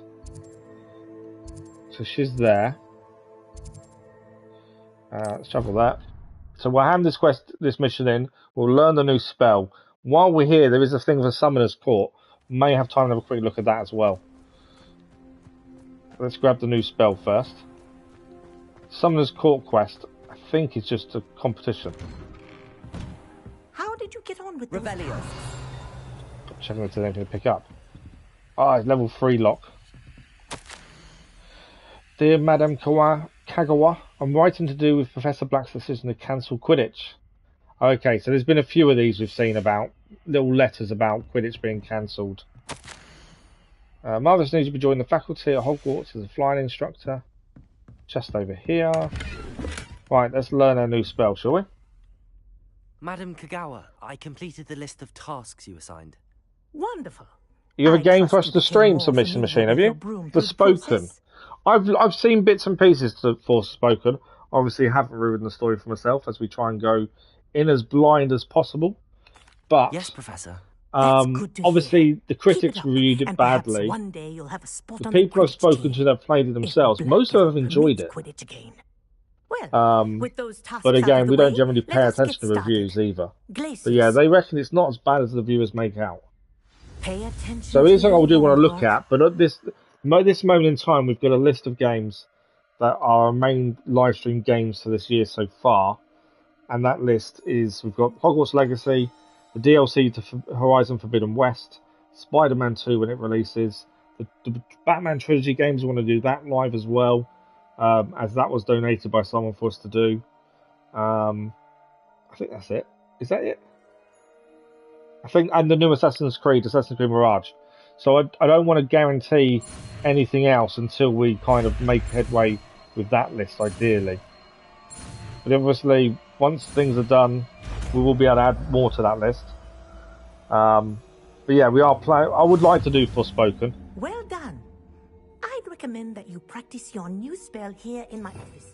So she's there. Let's shuffle that. So we'll hand this mission in. We'll learn the new spell. While we're here, there is a thing for Summoner's Court. We may have time to have a quick look at that as well. Let's grab the new spell first. Summoner's Court quest, I think it's just a competition. How did you get on with Revelio? Checking if there's anything to pick up. Ah, it's level 3 lock. Dear Madame Kagawa, I'm writing to do with Professor Black's decision to cancel Quidditch. Okay, so there's been a few of these we've seen about little letters about Quidditch being cancelled. Marvelous news, you'll be joining the faculty at Hogwarts as a flying instructor. Just over here. Right, let's learn our new spell, shall we? Madam Kagawa, I completed the list of tasks you assigned. Wonderful. You have a game for us to stream, Submission Machine, have you? Forspoken. I've seen bits and pieces to Forspoken. Obviously, I haven't ruined the story for myself as we try and go in as blind as possible. But yes, Professor. Obviously, the critics reviewed it badly. One day you'll have a spot The on people the I've spoken to that have played it themselves, most of them have enjoyed it. With those tasks But out again, of the we don't way, generally let pay us get attention to reviews either. Glacius. But yeah, they reckon it's not as bad as the viewers make out. Pay attention. So here's something I do want to look at, but at this moment in time, we've got a list of games that are our main live stream games for this year so far. And that list is, we've got Hogwarts Legacy, the DLC to Horizon Forbidden West, Spider-Man 2 when it releases, the Batman Trilogy games, we want to do that live as well, as that was donated by someone for us to do. I think that's it. Is that it? I think, and the new Assassin's Creed Mirage. So I don't want to guarantee anything else until we kind of make headway with that list, ideally. But obviously, once things are done, we will be able to add more to that list. But yeah, we are playing. I would like to do Forspoken. Well done. I'd recommend that you practice your new spell here in my office.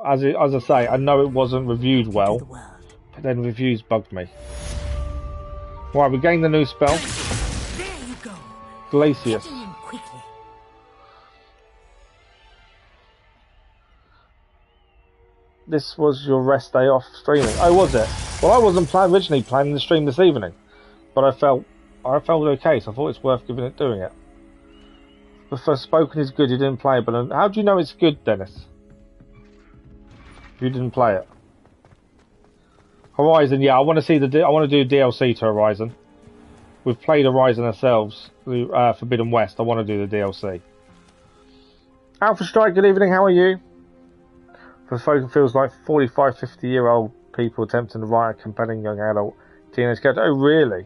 As I say, I know it wasn't reviewed well, but then reviews bugged me. Right, we gained the new spell. There you go. Glacius. This was your rest day off streaming. Oh, was it? Well, I wasn't originally planning to stream this evening, but I felt okay, so I thought it's worth doing it. The Forspoken is good. You didn't play it, but how do you know it's good, Dennis? You didn't play it. Horizon, yeah, I want to do DLC to Horizon. We've played Horizon ourselves, Forbidden West. I want to do the DLC. Alpha Strike, good evening. How are you? Forspoken feels like 45, 50-year-old people attempting to write a compelling young adult teenage character. Oh, really?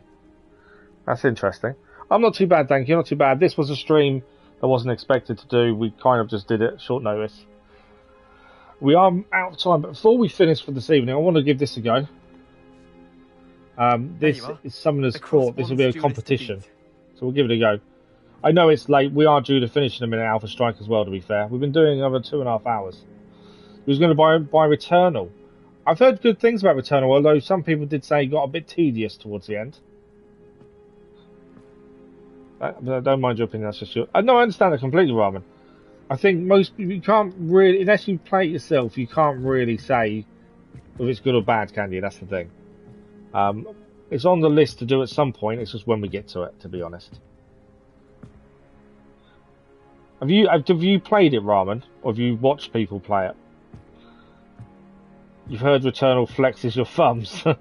That's interesting. I'm not too bad, thank you. Not too bad. This was a stream I wasn't expected to do. We kind of just did it short notice. We are out of time, but before we finish for this evening, I want to give this a go. This is Summoner's Court. This will be a competition, so we'll give it a go. I know it's late. We are due to finish in a minute, Alpha Strike as well, to be fair. We've been doing another 2.5 hours. He was going to buy Returnal. I've heard good things about Returnal, although some people did say it got a bit tedious towards the end. Don't mind your opinion, that's just your... No, I understand it completely, Ramen. I think you can't really, unless you play it yourself, you can't really say if it's good or bad, can you? That's the thing. It's on the list to do at some point, it's just when we get to it, to be honest. Have you played it, Ramen? Or have you watched people play it? You've heard Returnal flexes your thumbs. You're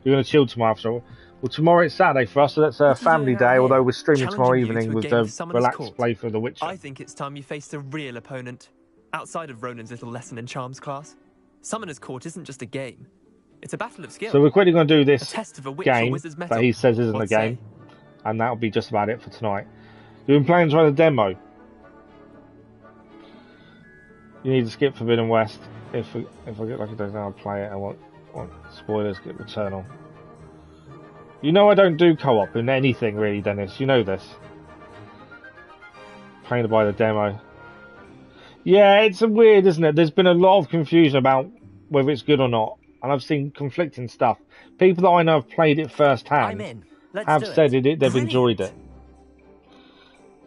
going to chill tomorrow, so... Well, tomorrow it's Saturday for us, so that's a family day, although we're streaming tomorrow evening with the relaxed play for The Witcher. I think it's time you faced a real opponent, outside of Ronan's little lesson in charms class. Summoner's Court isn't just a game. It's a battle of skill. So we're quickly going to do this game wizard's that he says isn't a game, and that'll be just about it for tonight. You've been playing the demo. You need to skip Forbidden West. If I get lucky, I'll play it. I want spoilers, get Returnal. You know I don't do co-op in anything really, Dennis. You know this. Playing to buy the demo. Yeah, it's weird, isn't it? There's been a lot of confusion about whether it's good or not. And I've seen conflicting stuff. People that I know have played it firsthand have said they've enjoyed it.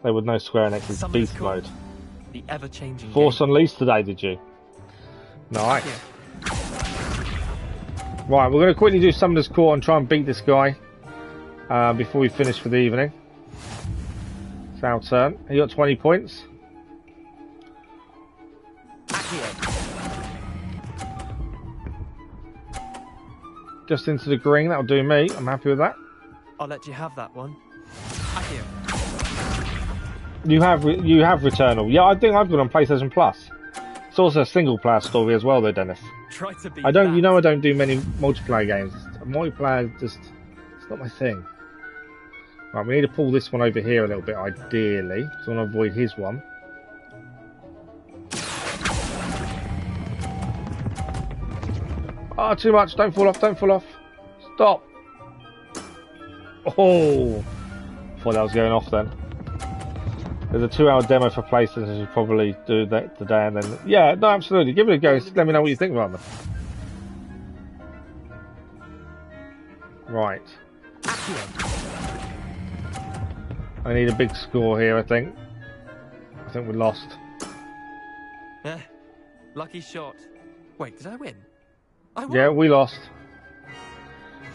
They would know Square Enix's Beast Mode. The ever-changing Force Unleashed today, did you? Nice. Right, we're going to quickly do Summoner's Court and try and beat this guy before we finish for the evening. It's our turn. He got 20 points. Just into the green, that'll do me. I'm happy with that. I'll let you have that one. You have Returnal. Yeah, I think I've got on PlayStation Plus. It's also a single-player story as well, though, Dennis. Try to be I don't do many multiplayer games. Multiplayer it's not my thing. Right, we need to pull this one over here a little bit, ideally, because I want to avoid his one. Oh, too much! Don't fall off! Don't fall off! Stop! Oh, thought that was going off then. There's a 2-hour demo for PlayStation. I should probably do that today, and then yeah, no, absolutely, give it a go. Let me know what you think about them. Right. I need a big score here. I think we lost. Lucky shot. Wait, did I win? I won. Yeah, we lost.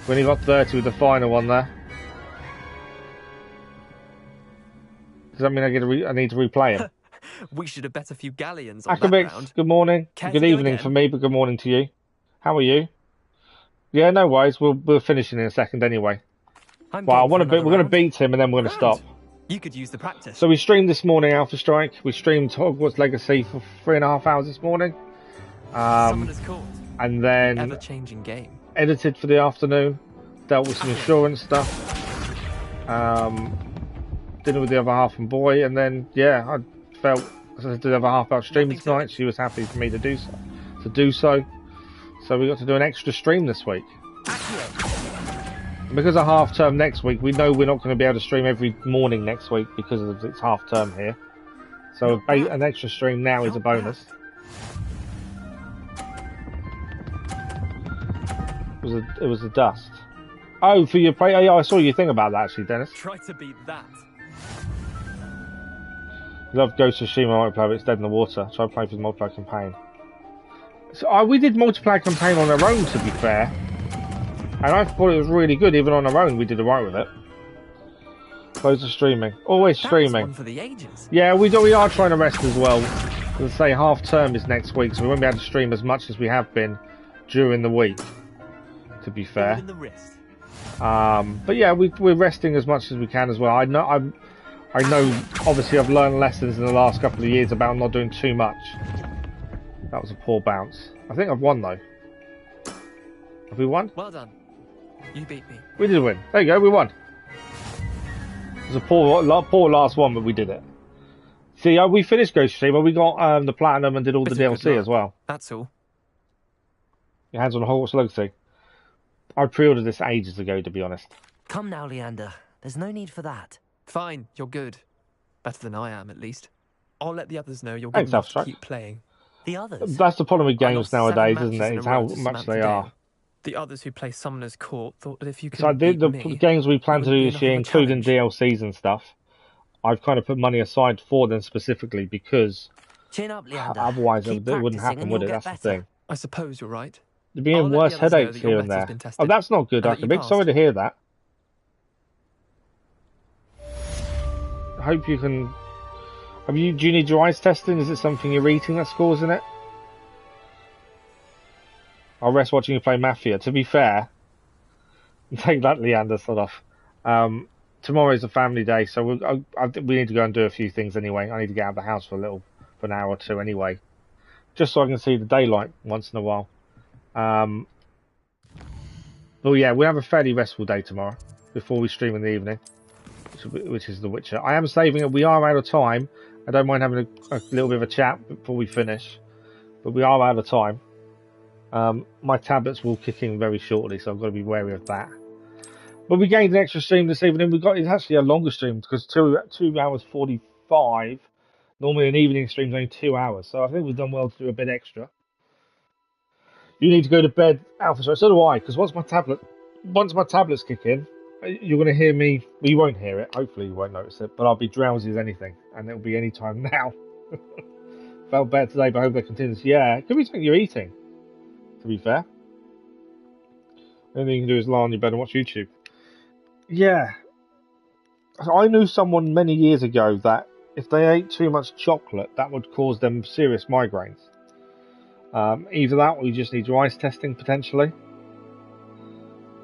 We only got 30 with the final one there. Does that mean I need to replay him? We should have bet a few galleons on Akabix, that round. good morning. Good evening for me, but good morning to you. How are you? Yeah, no worries. We'll finish in a second anyway. Well, we're going to beat him and then we're going to stop. You could use the practice. So we streamed this morning, Alpha Strike. We streamed Hogwarts Legacy for 3.5 hours this morning. And then ever-changing game. Edited for the afternoon. Dealt with some insurance stuff. Dinner with the other half and boy, and then yeah, I felt as I did the other half about streaming tonight. She was happy for me to do so. So we got to do an extra stream this week. Because of half term next week, we know we're not going to be able to stream every morning next week because it's half term here. So an extra stream now is a bonus. It was the dust. Oh, for your play. Oh, yeah, I saw your thing about that actually, Dennis. Try to beat that. Love Ghost of Tsushima multiplayer, but it's dead in the water. Try to play for the multiplayer campaign. So we did multiplayer campaign on our own, to be fair, and I thought it was really good. Even on our own, we did alright with it. Close to streaming. Always streaming. One for the ages. Yeah, we are trying to rest as well. As I say, half term is next week, so we won't be able to stream as much as we have been during the week. To be fair. But yeah, we're resting as much as we can as well. I know. Obviously, I've learned lessons in the last couple of years about not doing too much. That was a poor bounce. I think I've won though. Have we won? Well done. You beat me. We did win. There you go. We won. It was a poor last one, but we did it. See, we finished Ghost of Tsushima. We got the platinum and did all the DLC as well. That's all. Your hands on Hogwarts Legacy. I pre-ordered this ages ago, to be honest. Come now, Leander. There's no need for that. Fine, you're good. Better than I am, at least. I'll let the others know you're good enough to keep playing. The others? That's the problem with games nowadays, isn't it? It's how much they are. The others who play Summoner's Court thought that if you could So the games we plan to do this year, including DLCs and stuff, I've kind of put money aside for them specifically because chin up, Leander. Otherwise it wouldn't happen, would it? That's the thing. I suppose you're right. You're being worse headaches here and there. Oh, that's not good, Akabik. Sorry to hear that. I hope you can... do you need your eyes testing? Is it something you're eating that's causing it? I'll rest watching you play Mafia. To be fair, take that, Leander, sort of. Tomorrow's a family day, so we need to go and do a few things anyway. I need to get out of the house for an hour or two anyway. Just so I can see the daylight once in a while. But yeah, we have a fairly restful day tomorrow before we stream in the evening, which is The Witcher. I am saving it. We are out of time. I don't mind having a little bit of a chat before we finish, but we are out of time. My tablets will kick in very shortly, so I've got to be wary of that. But we gained an extra stream this evening. It's actually a longer stream because 2 hours 45. Normally an evening stream is only 2 hours, so I think we've done well to do a bit extra. You need to go to bed, Alpha, so do I, because once my tablets kick in, you're going to hear me. Well, you won't hear it. Hopefully, you won't notice it. But I'll be drowsy as anything, and it'll be any time now. Felt bad today, but I hope that continues. Yeah, it could be something you're eating. To be fair, the only thing you can do is lie on your bed and watch YouTube. Yeah, I knew someone many years ago that if they ate too much chocolate, that would cause them serious migraines. Either that, or you just need your eyes testing potentially.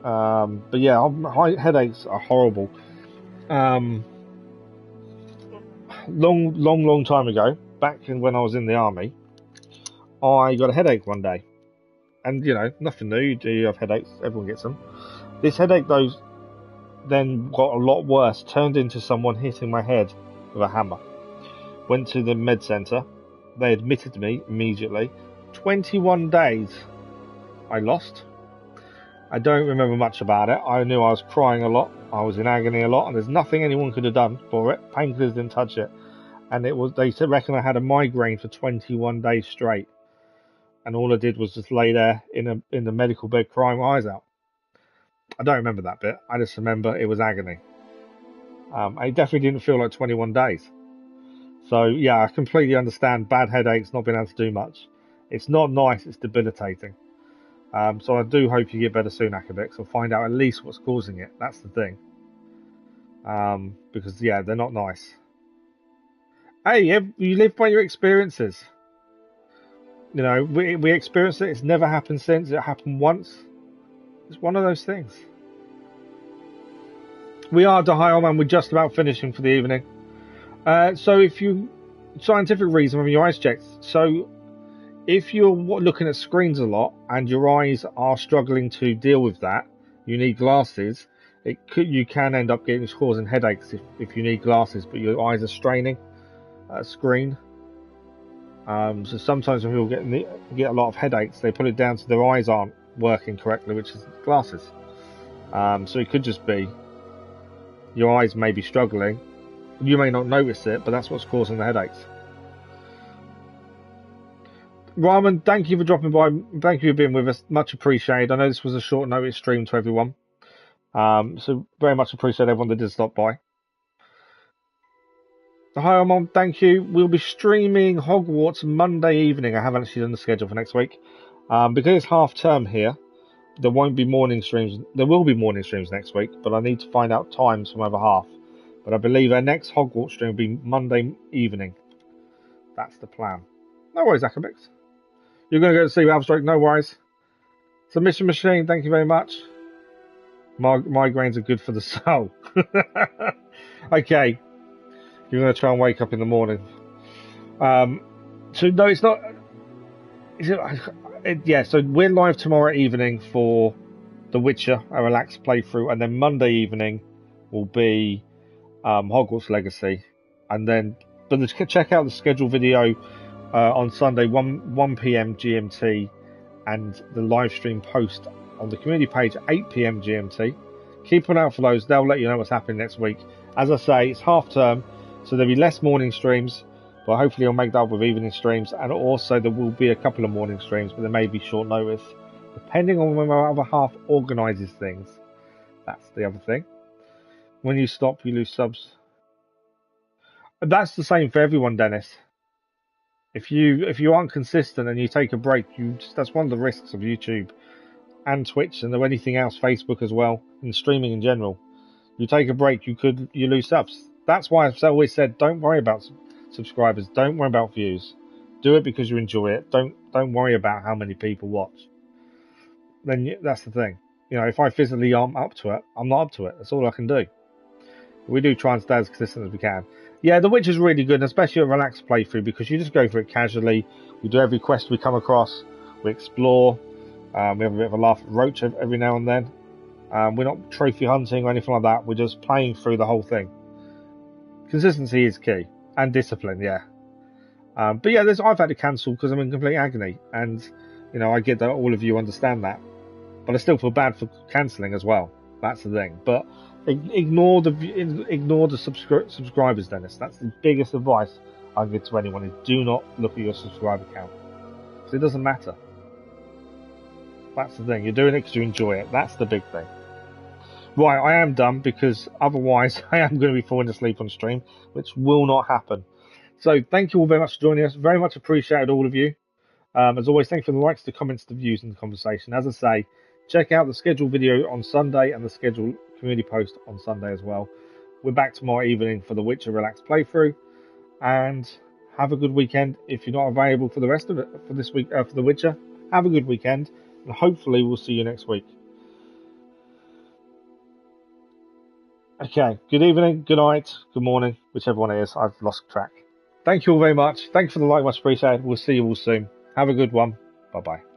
But yeah, headaches are horrible. Long time ago, back when I was in the army, I got a headache one day. And, you know, nothing new. You have headaches. Everyone gets them. This headache, though, then got a lot worse. Turned into someone hitting my head with a hammer. Went to the med centre. They admitted me immediately. 21 days I lost. I don't remember much about it. I knew I was crying a lot. I was in agony a lot. And there's nothing anyone could have done for it. Painkillers didn't touch it. and they reckon I had a migraine for 21 days straight, and all I did was just lay there in the medical bed crying my eyes out. I don't remember that bit. I just remember it was agony. It definitely didn't feel like 21 days. So yeah, I completely understand bad headaches, not being able to do much. It's not nice. It's debilitating. So I do hope you get better soon, Akabix, or find out at least what's causing it. That's the thing. Because yeah, they're not nice. Hey, you live by your experiences. You know, we experienced it. It's never happened since. It happened once. It's one of those things. We are Dahio, and we're just about finishing for the evening. So if you scientific reason having your eyes checked. So if you're looking at screens a lot and your eyes are struggling to deal with that, you need glasses. You can end up causing headaches if you need glasses, but your eyes are straining at a screen. So sometimes when people get a lot of headaches, they put it down to their eyes aren't working correctly, which is glasses. So it could just be your eyes may be struggling. You may not notice it, but that's what's causing the headaches. Raman, thank you for dropping by. Thank you for being with us. Much appreciated. I know this was a short notice stream to everyone. So very much appreciate everyone that did stop by. Hi, Mom. Thank you. We'll be streaming Hogwarts Monday evening. I haven't actually done the schedule for next week. Because it's half term here, there won't be morning streams. There will be morning streams next week, but I need to find out times from over half. But I believe our next Hogwarts stream will be Monday evening. That's the plan. No worries, Akabix. You're going to go to see Abstract, no worries. Submission Machine, thank you very much. Migraines are good for the soul. Okay. You're going to try and wake up in the morning. So, no, it's not... Yeah, so we're live tomorrow evening for The Witcher, a relaxed playthrough. And then Monday evening will be Hogwarts Legacy. And then... But check out the schedule video on Sunday, 1 p.m. GMT. And the live stream post on the community page at 8 p.m. GMT. Keep an eye out for those. They'll let you know what's happening next week. As I say, it's half term, so there'll be less morning streams, but hopefully I'll make that up with evening streams. And also there will be a couple of morning streams, but there may be short notice, depending on when my other half organises things. That's the other thing. When you stop, you lose subs. That's the same for everyone, Dennis. If you aren't consistent and you take a break, that's one of the risks of YouTube and Twitch and anything else, Facebook as well, and streaming in general. You take a break, you lose subs. That's why I've always said, don't worry about subscribers, don't worry about views. Do it because you enjoy it. Don't worry about how many people watch. Then that's the thing. You know, if I physically aren't up to it, I'm not up to it. That's all I can do. We do try and stay as consistent as we can. Yeah, The Witch is really good, especially a relaxed playthrough, because you just go for it casually. We do every quest we come across. We explore. We have a bit of a laugh at Roach every now and then. We're not trophy hunting or anything like that. We're just playing through the whole thing. Consistency is key. And discipline, yeah. But yeah, I've had to cancel because I'm in complete agony. And, you know, I get that all of you understand that. But I still feel bad for cancelling as well. That's the thing. But ignore the subscribers, Dennis. That's the biggest advice I give to anyone, is do not look at your subscriber count. Because it doesn't matter. That's the thing. You're doing it because you enjoy it. That's the big thing. Right, I am done, because otherwise I am going to be falling asleep on stream, which will not happen. So thank you all very much for joining us. Very much appreciated, all of you. As always, thank you for the likes, the comments, the views, and the conversation. As I say, check out the scheduled video on Sunday and the scheduled community post on Sunday as well. We're back tomorrow evening for the Witcher Relaxed playthrough, and have a good weekend. If you're not available for the rest of it for this week for the Witcher, have a good weekend, and hopefully we'll see you next week. Okay, good evening, good night, good morning, whichever one it is. I've lost track. Thank you all very much. Thank you for the like, much appreciated. We'll see you all soon. Have a good one. Bye-bye.